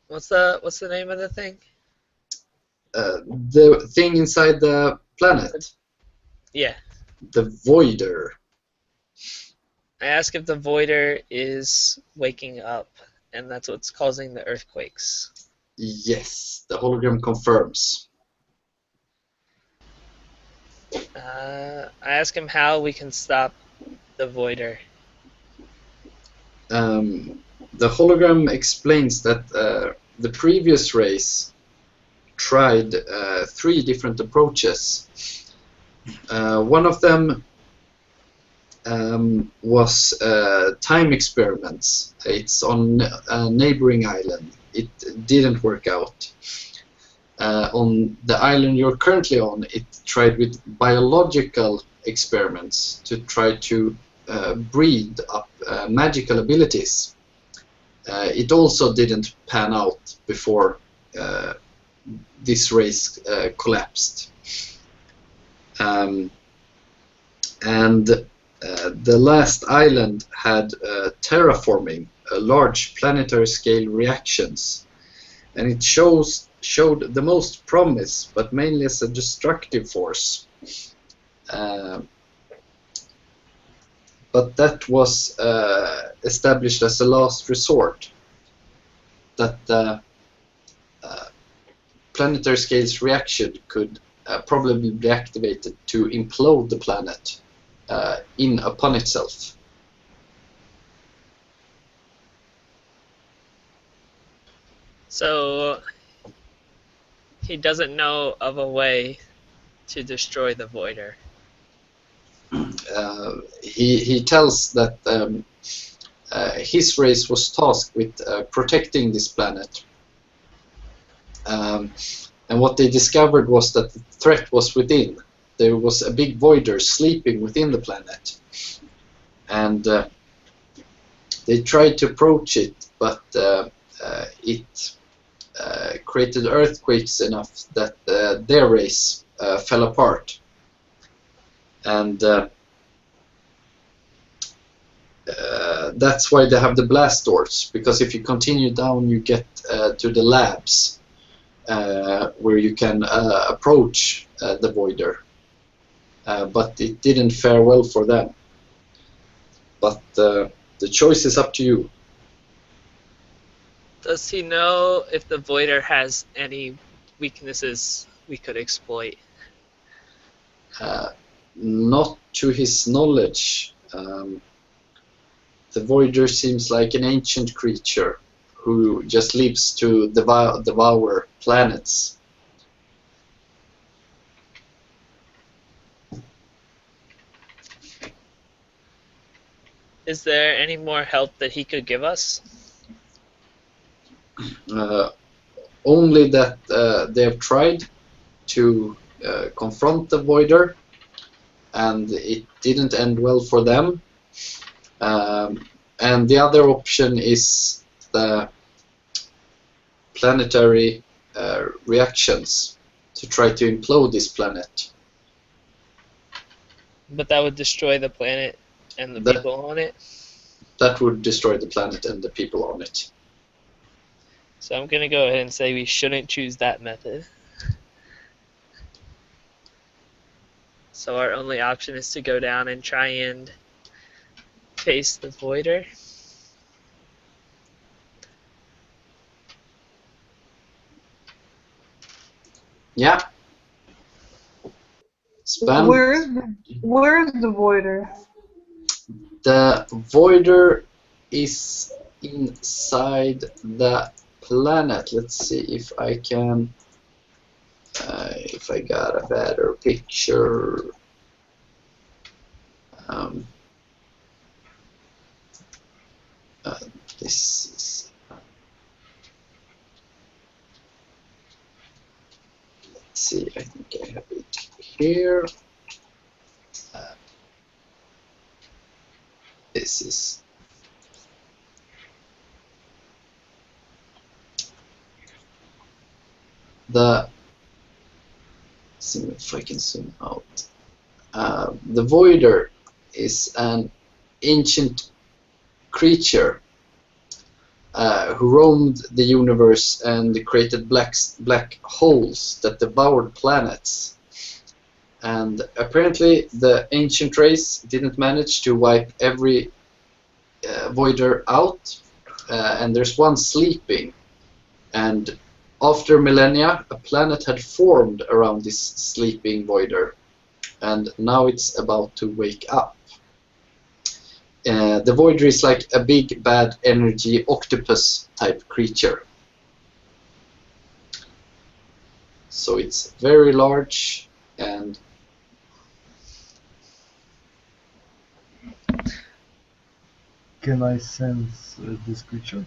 what's the name of the thing? The thing inside the planet, Yeah. the voider. I ask if the voider is waking up, and that's what's causing the earthquakes. Yes, the hologram confirms. I ask him how we can stop the voider. The hologram explains that the previous race tried 3 different approaches. One of them was time experiments. It's on a neighboring island. It didn't work out. On the island you're currently on, it tried with biological experiments to try to breed up magical abilities. It also didn't pan out before this race collapsed. And the last island had terraforming, large planetary scale reactions, and it showed the most promise, but mainly as a destructive force. But that was established as a last resort, that the planetary scale's reaction could probably be activated to implode the planet in upon itself. So he doesn't know of a way to destroy the voider. He tells that his race was tasked with protecting this planet. And what they discovered was that the threat was within. There was a big voider sleeping within the planet. And they tried to approach it, but it created earthquakes enough that their race fell apart. And that's why they have the blast doors, because if you continue down you get to the labs where you can approach the voider. But it didn't fare well for them. But the choice is up to you. Does he know if the voider has any weaknesses we could exploit? Not to his knowledge. The voider seems like an ancient creature who just lives to devour planets. Is there any more help that he could give us? Only that they have tried to confront the Voider, and it didn't end well for them. And the other option is the planetary reactions to try to implode this planet. But that would destroy the planet and the That- people on it. That would destroy the planet and the people on it. So I'm going to go ahead and say we shouldn't choose that method. So our only option is to go down and try and face the Voider. Yeah. Spam. Where's the Voider? The Voider is inside the planet. Let's see if I can. If I got a better picture. This is. Let's see. I think I have it here. This is. The. See if I can zoom out. The Voider is an ancient creature who roamed the universe and created black holes that devoured planets. And apparently the ancient race didn't manage to wipe every Voider out, and there's one sleeping. And after millennia, a planet had formed around this sleeping Voider, and now it's about to wake up. The Voider is like a big bad energy octopus type creature. So it's very large and Can I sense this creature?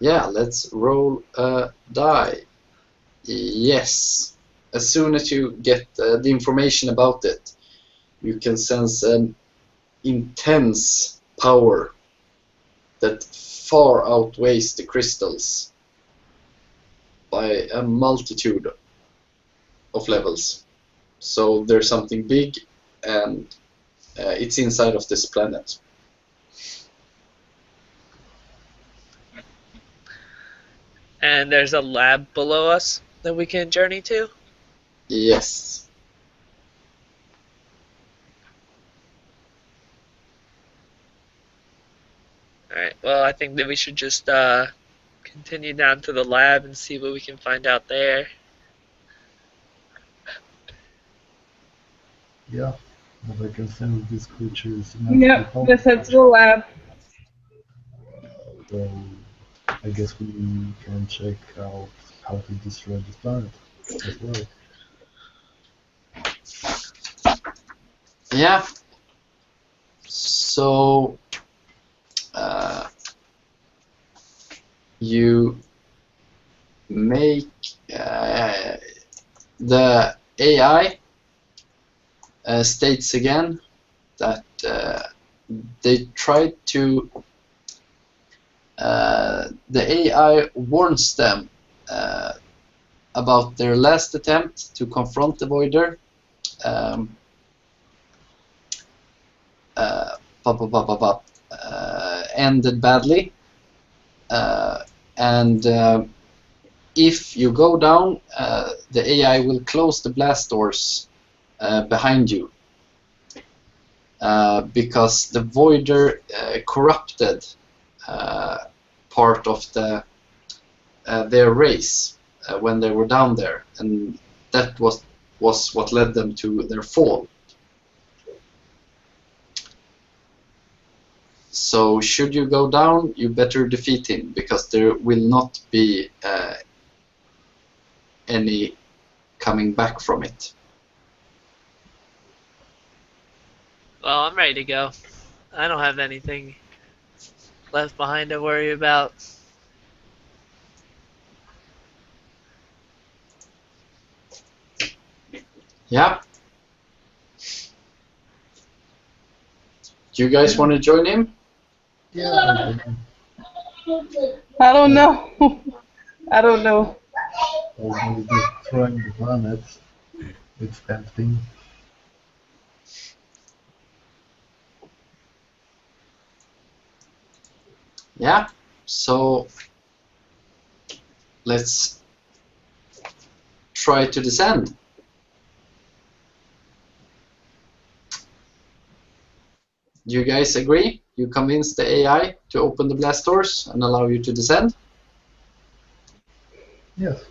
yeah, let's roll a die. Yes. As soon as you get the information about it, you can sense an intense power that far outweighs the crystals by a multitude of levels. So there's something big, and it's inside of this planet. And there's a lab below us that we can journey to. Yes. Alright, well, I think that we should just continue down to the lab and see what we can find out there. Yeah, but I can sense this creature is Yep, let's head to the lab. So I guess we can check out how to destroy this planet as well. Yeah. So you make the AI states again that they tried to the AI warns them about their last attempt to confront the Voider. Ended badly, and if you go down, the AI will close the blast doors behind you, because the Voider corrupted part of their race when they were down there, and that was what led them to their fall. So should you go down, you better defeat him, because there will not be any coming back from it. Well, I'm ready to go. I don't have anything left behind to worry about. Yeah. Do you guys want to join him? Yeah, I don't know. I don't know. although destroying the planet, it's tempting. Yeah. So let's try to descend. Do you guys agree? You convince the AI to open the blast doors and allow you to descend? Yes.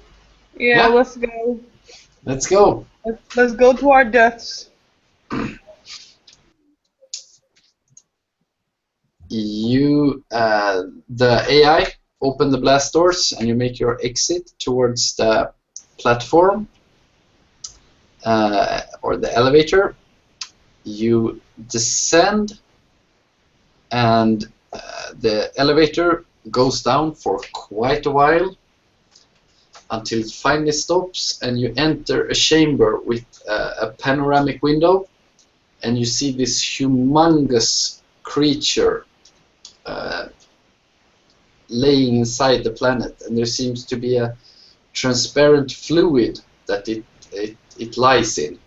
Yeah, Yeah. let's go. Let's go. Let's go to our deaths. You, the AI, open the blast doors and you make your exit towards the platform or the elevator. You descend and the elevator goes down for quite a while until it finally stops and you enter a chamber with a panoramic window and you see this humongous creature laying inside the planet, and there seems to be a transparent fluid that it lies in,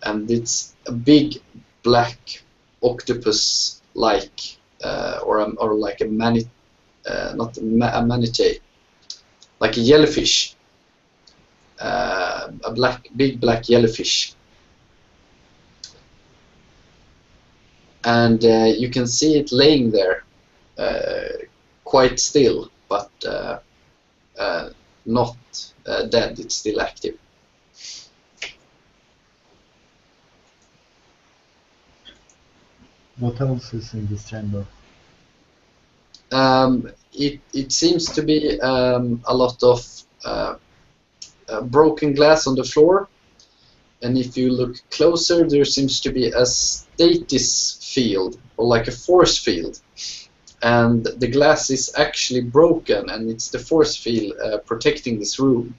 and it's a big black octopus-like or like a not a manatee, like a jellyfish, a big black jellyfish, and you can see it laying there quite still, but not dead. It's still active. What else is in this chamber? It seems to be a lot of broken glass on the floor, and if you look closer, there seems to be a status field or like a force field, and the glass is actually broken, and it's the force field protecting this room.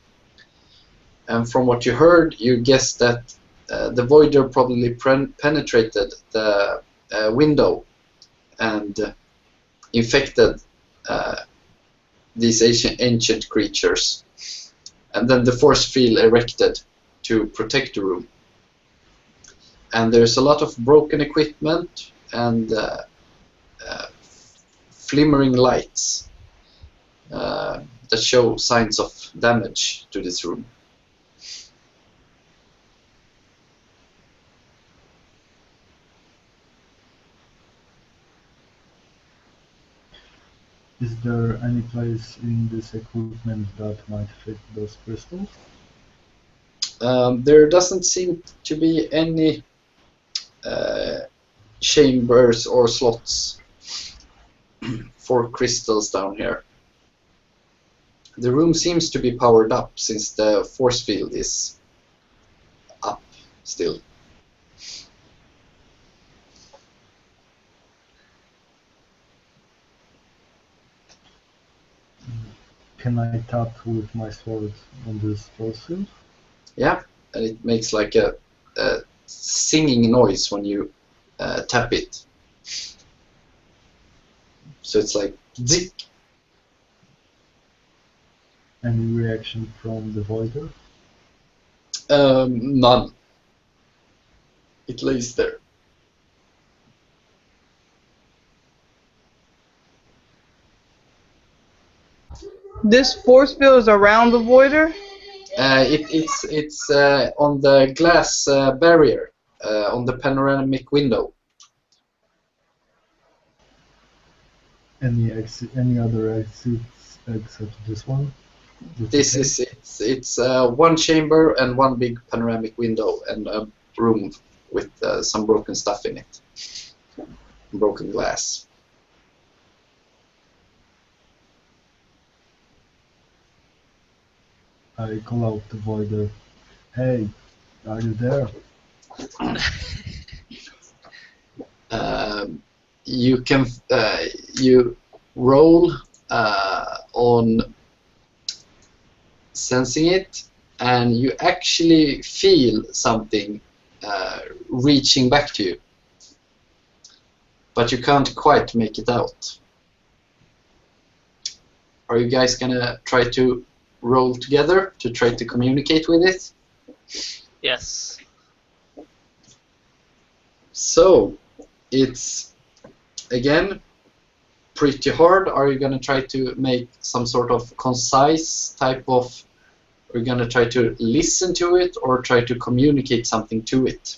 And from what you heard, you guess that the voider probably penetrated the window and infected these ancient creatures, and then the force field erected to protect the room. And there's a lot of broken equipment and flimmering lights that show signs of damage to this room. Is there any place in this equipment that might fit those crystals? There doesn't seem to be any chambers or slots for crystals down here. The room seems to be powered up since the force field is up still. Can I tap with my sword on this force field? Yeah, and it makes like a singing noise when you tap it. So it's like zik. Any reaction from the voider? None. It lays there. This force field is around the voider. It's on the glass barrier on the panoramic window. Any other exits except this one? This is it's one chamber and one big panoramic window and a room with some broken stuff in it, broken glass. I call out the voider. Hey, are you there? You can you roll on sensing it, and you actually feel something reaching back to you, but you can't quite make it out. Are you guys gonna try to roll together to try to communicate with it? Yes. So it's again pretty hard. Are you gonna try to make some sort of concise type of? Are you gonna try to listen to it or try to communicate something to it?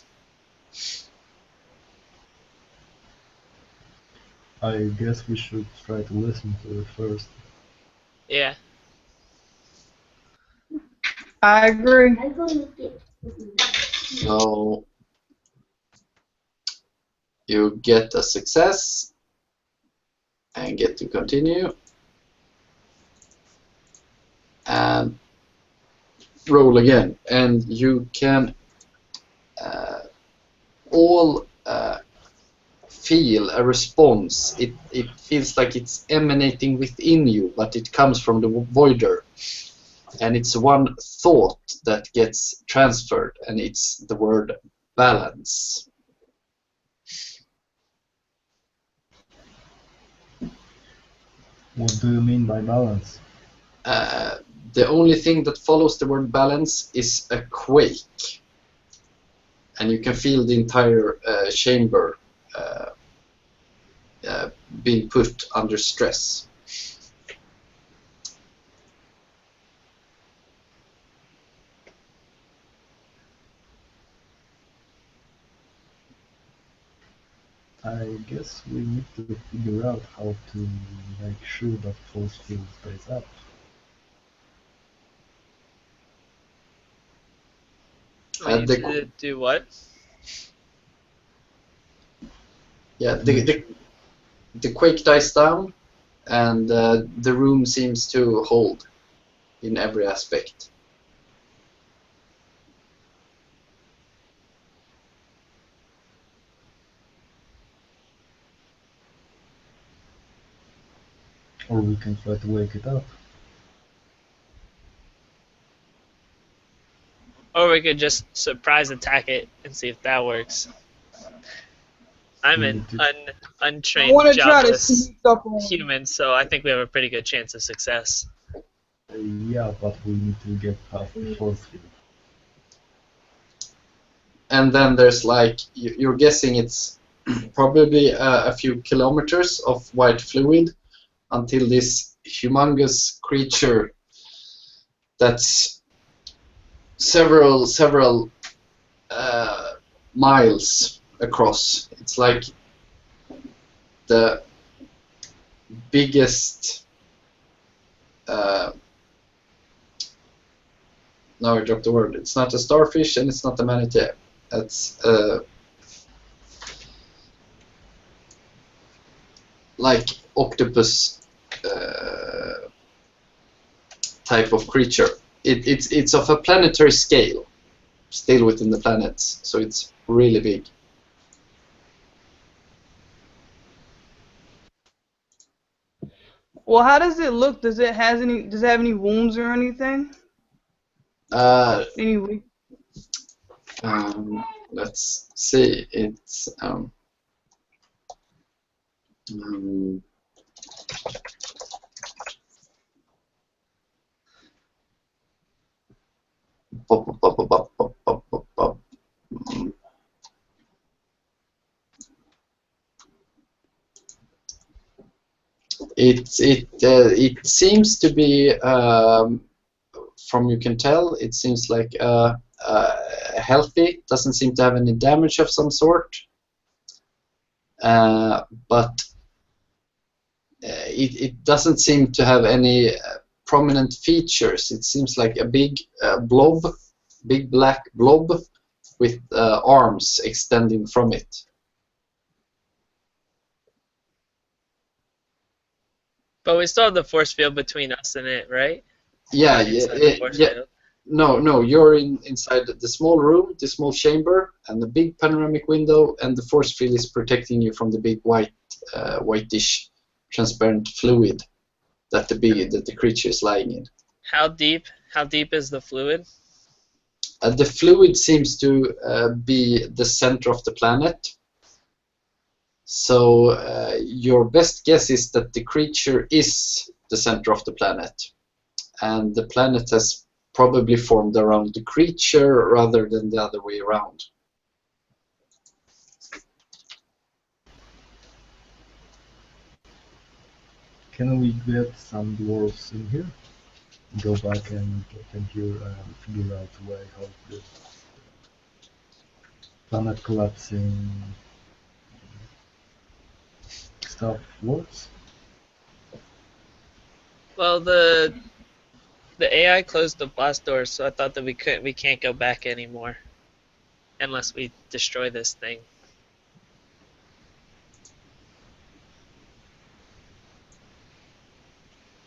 I guess we should try to listen to it first. Yeah. I agree. So you get a success and get to continue and roll again, and you can all feel a response. It feels like it's emanating within you, but it comes from the voider, and it's one thought that gets transferred, and it's the word balance. What do you mean by balance? The only thing that follows the word balance is a quake, and you can feel the entire chamber being put under stress. I guess we need to figure out how to make sure that force field stays up. We need to do what? Yeah, the quake dies down, and the room seems to hold in every aspect. Or we can try to wake it up. Or we could just surprise attack it and see if that works. I'm an untrained, I want to try to jobless sneak up on him. human, so I think we have a pretty good chance of success. Yeah, but we need to get past the force field. And then there's like, you're guessing it's probably a few kilometers of white fluid until this humongous creature that's several miles across. It's like the biggest. No, I dropped the word. It's not a starfish and it's not a manatee. It's like octopus type of creature. It's of a planetary scale, still within the planets, so it's really big. Well, how does it look? Does it have any wounds or anything? Any Let's see. It's it seems to be from you can tell it seems like healthy. Doesn't seem to have any damage of some sort, but it doesn't seem to have any prominent features. It seems like a big big black blob with arms extending from it. But we still have the force field between us and it, right? Yeah, Field. No, you're inside the small room, the small chamber, and the big panoramic window, and the force field is protecting you from the big whitish, transparent fluid that the creature is lying in. How deep is the fluid? The fluid seems to be the center of the planet. So your best guess is that the creature is the center of the planet. And the planet has probably formed around the creature rather than the other way around. Can we get some dwarves in here? Go back and get in here and figure out a way how this planet collapsing stuff works? Well, the AI closed the blast door, so I thought that we can't go back anymore unless we destroy this thing.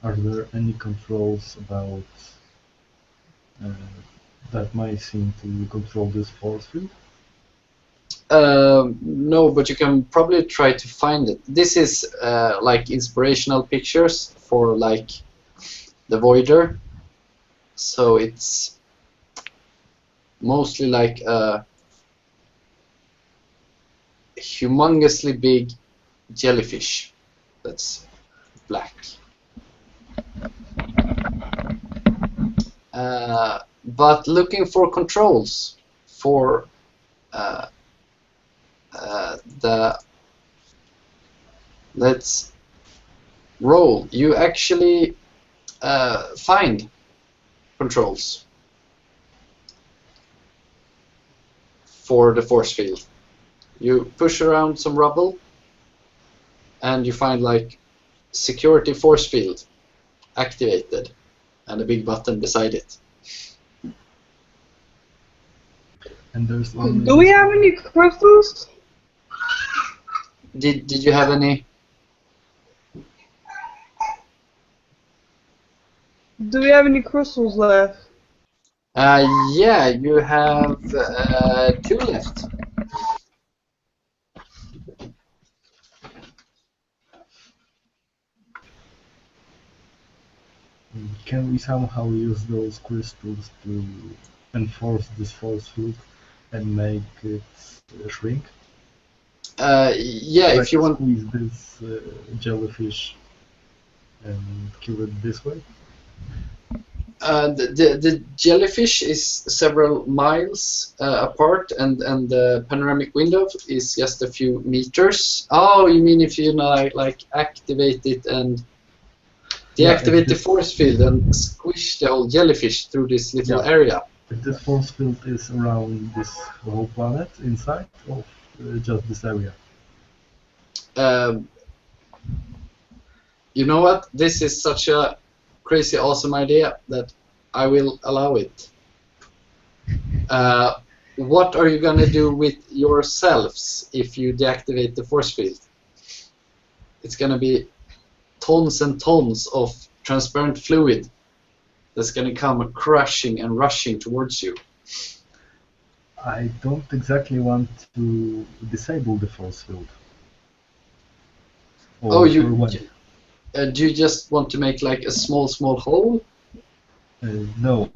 Are there any controls about that might seem to control this force field? No, but you can probably try to find it. This is like inspirational pictures for like the Voider. So it's mostly like a humongously big jellyfish that's black. But looking for controls for let's roll. You actually find controls for the force field. You push around some rubble and you find like security force field activated and a big button beside it. And there's only Do we have any crystals? Did you have any? Do we have any crystals left? Yeah, you have 2 left. Can we somehow use those crystals to enforce this force field and make it shrink? Yeah, Like if you want. squeeze this jellyfish and kill it this way? The jellyfish is several miles apart, and the panoramic window is just a few meters. Oh, you mean if you like activate it and deactivate the force field and squish the whole jellyfish through this little area? If this force field is around this whole planet inside of just this area? You know what? This is such a crazy awesome idea that I will allow it. What are you gonna do with yourselves if you deactivate the force field? It's gonna be tons and tons of transparent fluid that's gonna come crushing and rushing towards you. I don't exactly want to disable the force field. Oh, do you just want to make like a small hole? No,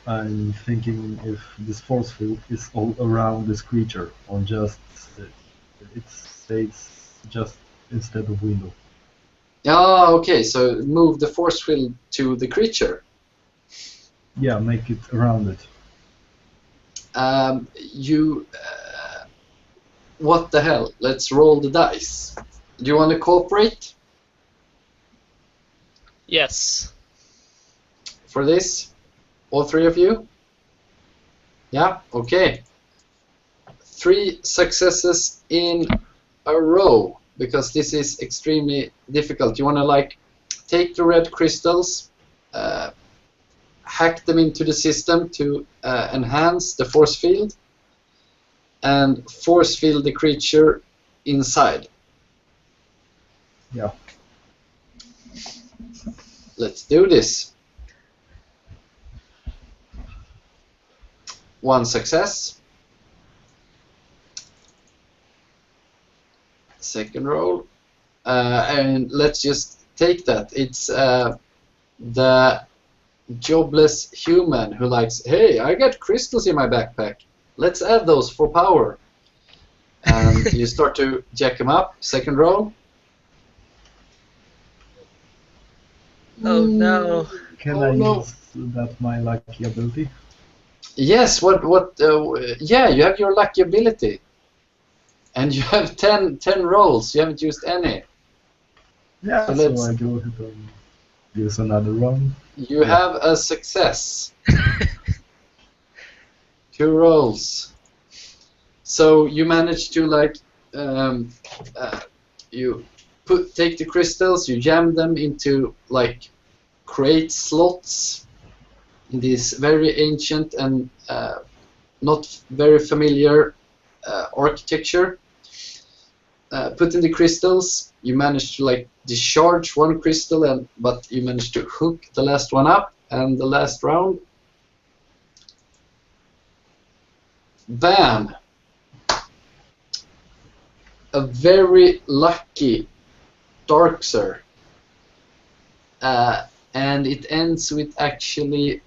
I'm thinking if this force field is all around this creature, or just it stays just instead of window. Ah, okay. So move the force field to the creature. Yeah, make it around it. What the hell? Let's roll the dice. Do you want to cooperate? Yes. For this? All 3 of you? Yeah? Okay. 3 successes in a row, because this is extremely difficult. You want to like take the red crystals, hack them into the system to enhance the force field, and force field the creature inside. Yeah. Let's do this. 1 success. Second roll. And let's just take that. It's the jobless human who likes, hey, I got crystals in my backpack. Let's add those for power. And you start to jack them up. Second roll. Oh no. Can Oh, I no. use that my lucky ability? Yes, yeah, you have your lucky ability. And you have 10 rolls. You haven't used any. Yeah, So so let's- I go ahead and use another run. You have a success. 2 rolls. So you manage to you take the crystals, you jam them into like crate slots in this very ancient and not very familiar architecture. Put in the crystals, you manage to like discharge one crystal, but you manage to hook the last one up, and the last round, bam! A very lucky Darkser, and it ends with actually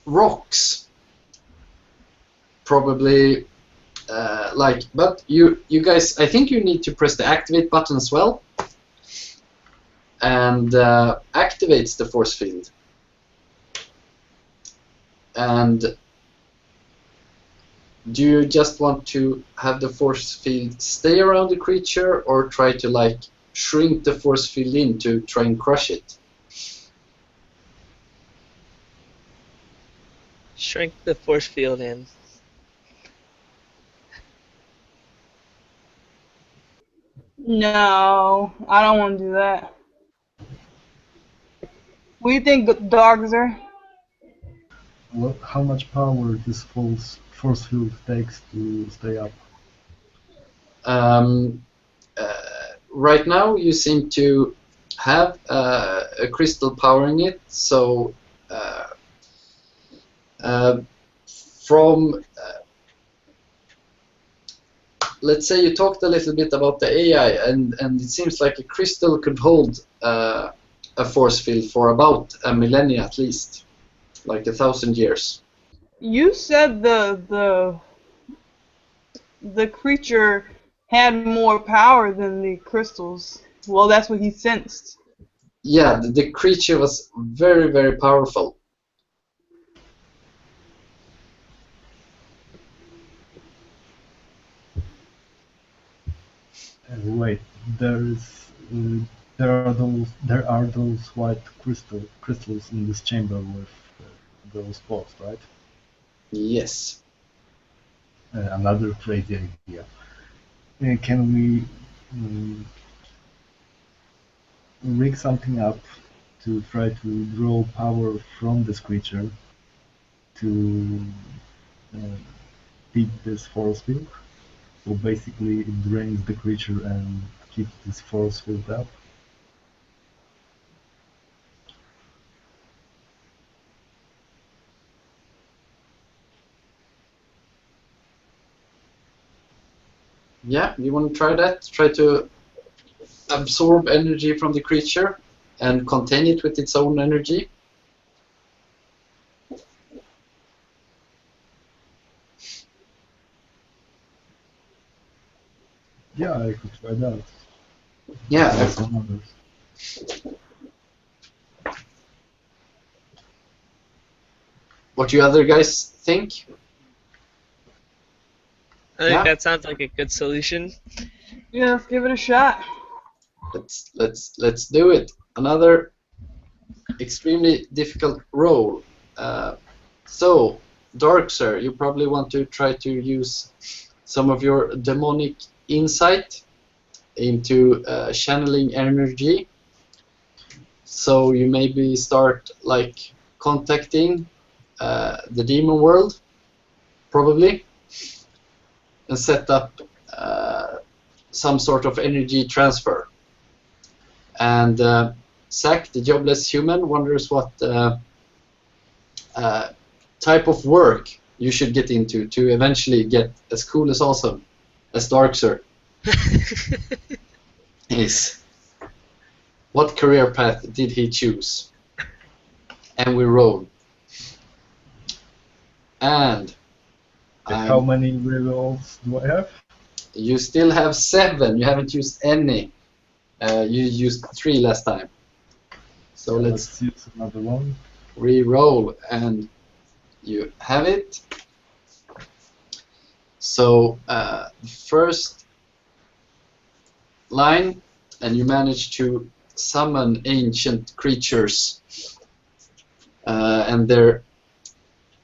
rocks, probably. But you guys, I think you need to press the activate button as well, and activates the force field. And do you just want to have the force field stay around the creature, or try to like shrink the force field in to try and crush it? Shrink the force field in. No, I don't want to do that. What do you think, dogs are? How much power this force field takes to stay up? Right now, you seem to have a crystal powering it, so from let's say you talked a little bit about the AI, and it seems like a crystal could hold a force field for about a millennia at least, like 1,000 years. You said the creature had more power than the crystals. Well, that's what he sensed. Yeah, the creature was very, very powerful. Wait, there are those white crystals in this chamber with those balls, right? Yes. Another crazy idea. Can we rig something up to try to draw power from this creature to beat this force field? So basically it drains the creature and keeps this force field up. Yeah, you want to try that? Try to absorb energy from the creature and contain it with its own energy. Yeah, I could try that. Yeah. Try some others. What do you other guys think? I think Yeah. that sounds like a good solution. Yeah, let's give it a shot. Let's do it. Another extremely difficult roll. So, Darkser, you probably want to try to use some of your demonic insight into channeling energy. So you maybe start like contacting the demon world, probably, and set up some sort of energy transfer. And Zach, the jobless human, wonders what type of work you should get into to eventually get as cool as awesome as Darkser is. What career path did he choose? and we roll. And How many rerolls do I have? you still have 7. You haven't used any. You used 3 last time. So let's use another one. Re-roll, and you have it. So the first line, and you manage to summon ancient creatures, and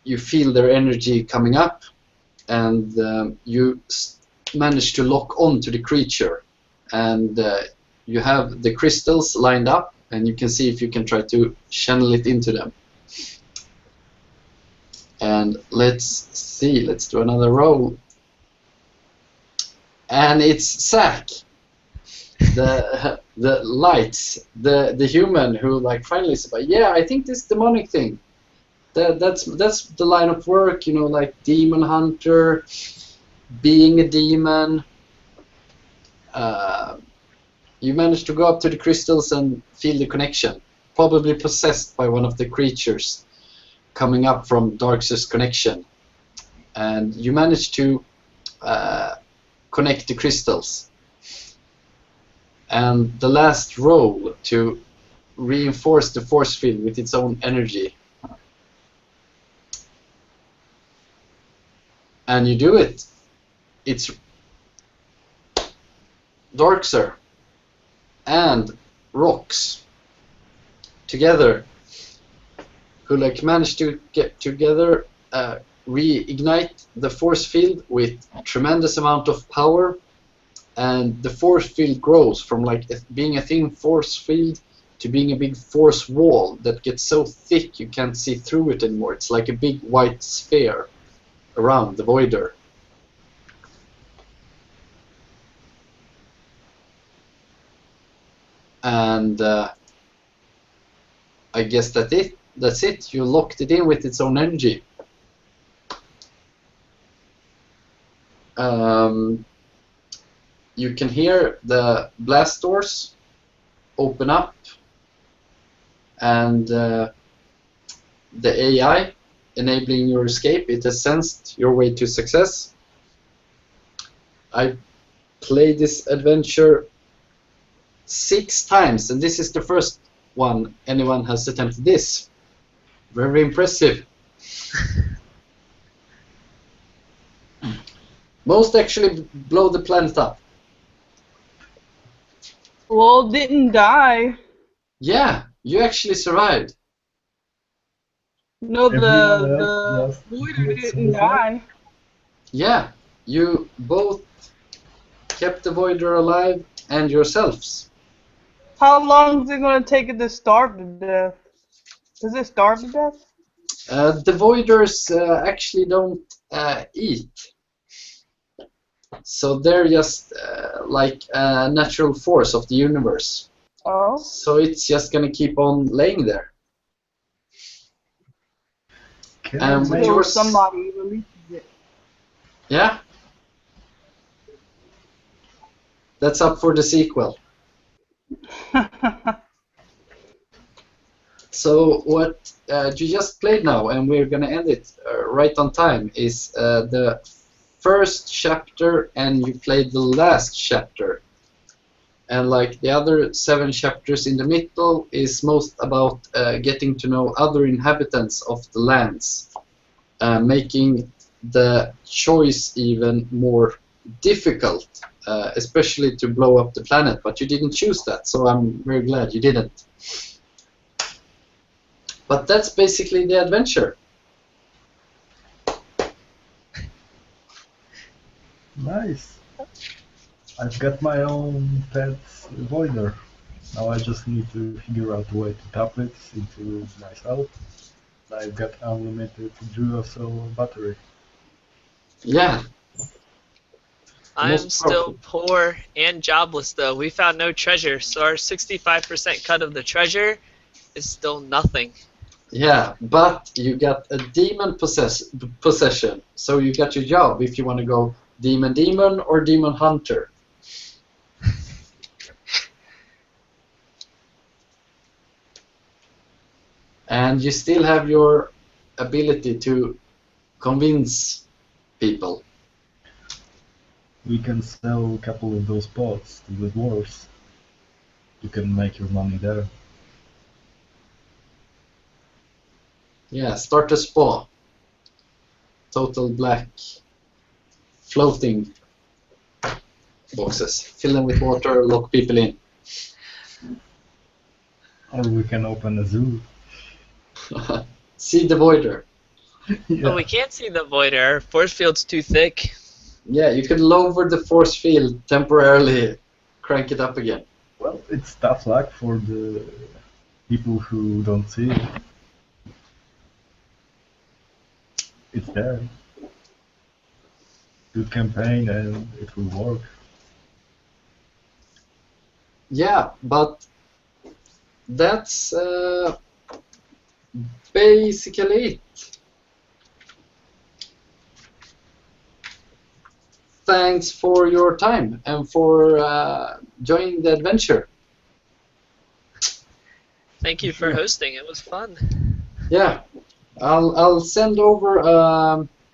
you feel their energy coming up, and you manage to lock onto the creature, and you have the crystals lined up, and you can see if you can try to channel it into them. And let's see, let's do another roll. And it's Zack, the lights, the human who like finally said, yeah, I think this demonic thing, that's the line of work, you know, like demon hunter, being a demon. You managed to go up to the crystals and feel the connection, probably possessed by one of the creatures coming up from Darkseid's connection, and you managed to connect the crystals. And the last roll to reinforce the force field with its own energy. And you do it. It's Darkseid and Rocks together, who like managed to get together, reignite the force field with tremendous amount of power, and the force field grows from like being a thin force field to being a big force wall that gets so thick you can't see through it anymore. It's like a big white sphere around the Voider. And I guess that's it. You locked it in with its own energy. You can hear the blast doors open up, and the AI enabling your escape, it has sensed your way to success. I played this adventure 6 times, and this is the first one anyone has attempted this. Very impressive. Most actually blow the planet up. Well, didn't die. Yeah, you actually survived. No, the Voider didn't die. Yeah, you both kept the Voider alive and yourselves. How long is it going to take it to starve to death? Does it starve to death? The Voiders actually don't eat. So they're just like a natural force of the universe. Oh. So it's just going to keep on laying there. Until somebody releases it. Yeah. That's up for the sequel. So what you just played now, and we're going to end it right on time, is the first chapter, and you played the last chapter. And like the other 7 chapters in the middle is most about getting to know other inhabitants of the lands, making the choice even more difficult, especially to blow up the planet. But you didn't choose that, so I'm very glad you didn't. But that's basically the adventure. Nice. I've got my own pet Voider. Now I just need to figure out a way to tap it into myself. I've got unlimited Duracell battery. Yeah. I'm still poor and jobless though. We found no treasure, so our 65% cut of the treasure is still nothing. Yeah, but you got a demon possession, so you got your job if you want to go demon or demon hunter. And you still have your ability to convince people. We can sell a couple of those pots to the dwarves. You can make your money there. Yeah, start a spa. Total black floating boxes. Fill them with water, lock people in. Or we can open a zoo. See the voider. Yeah. Oh, we can't see the void. Our force field's too thick. Yeah, you can lower the force field temporarily, crank it up again. Well, it's tough luck for the people who don't see it. It's there. Good campaign and it will work. Yeah, but that's basically it. Thanks for your time and for joining the adventure. Thank you for hosting. It was fun. Yeah, I'll send over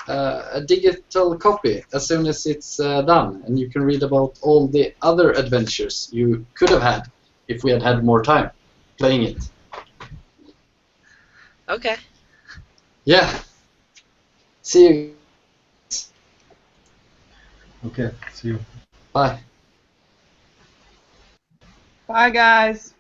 a digital copy as soon as it's done, and you can read about all the other adventures you could have had if we had had more time playing it. Okay. Yeah. See you. Okay, see you. Bye. Bye, guys.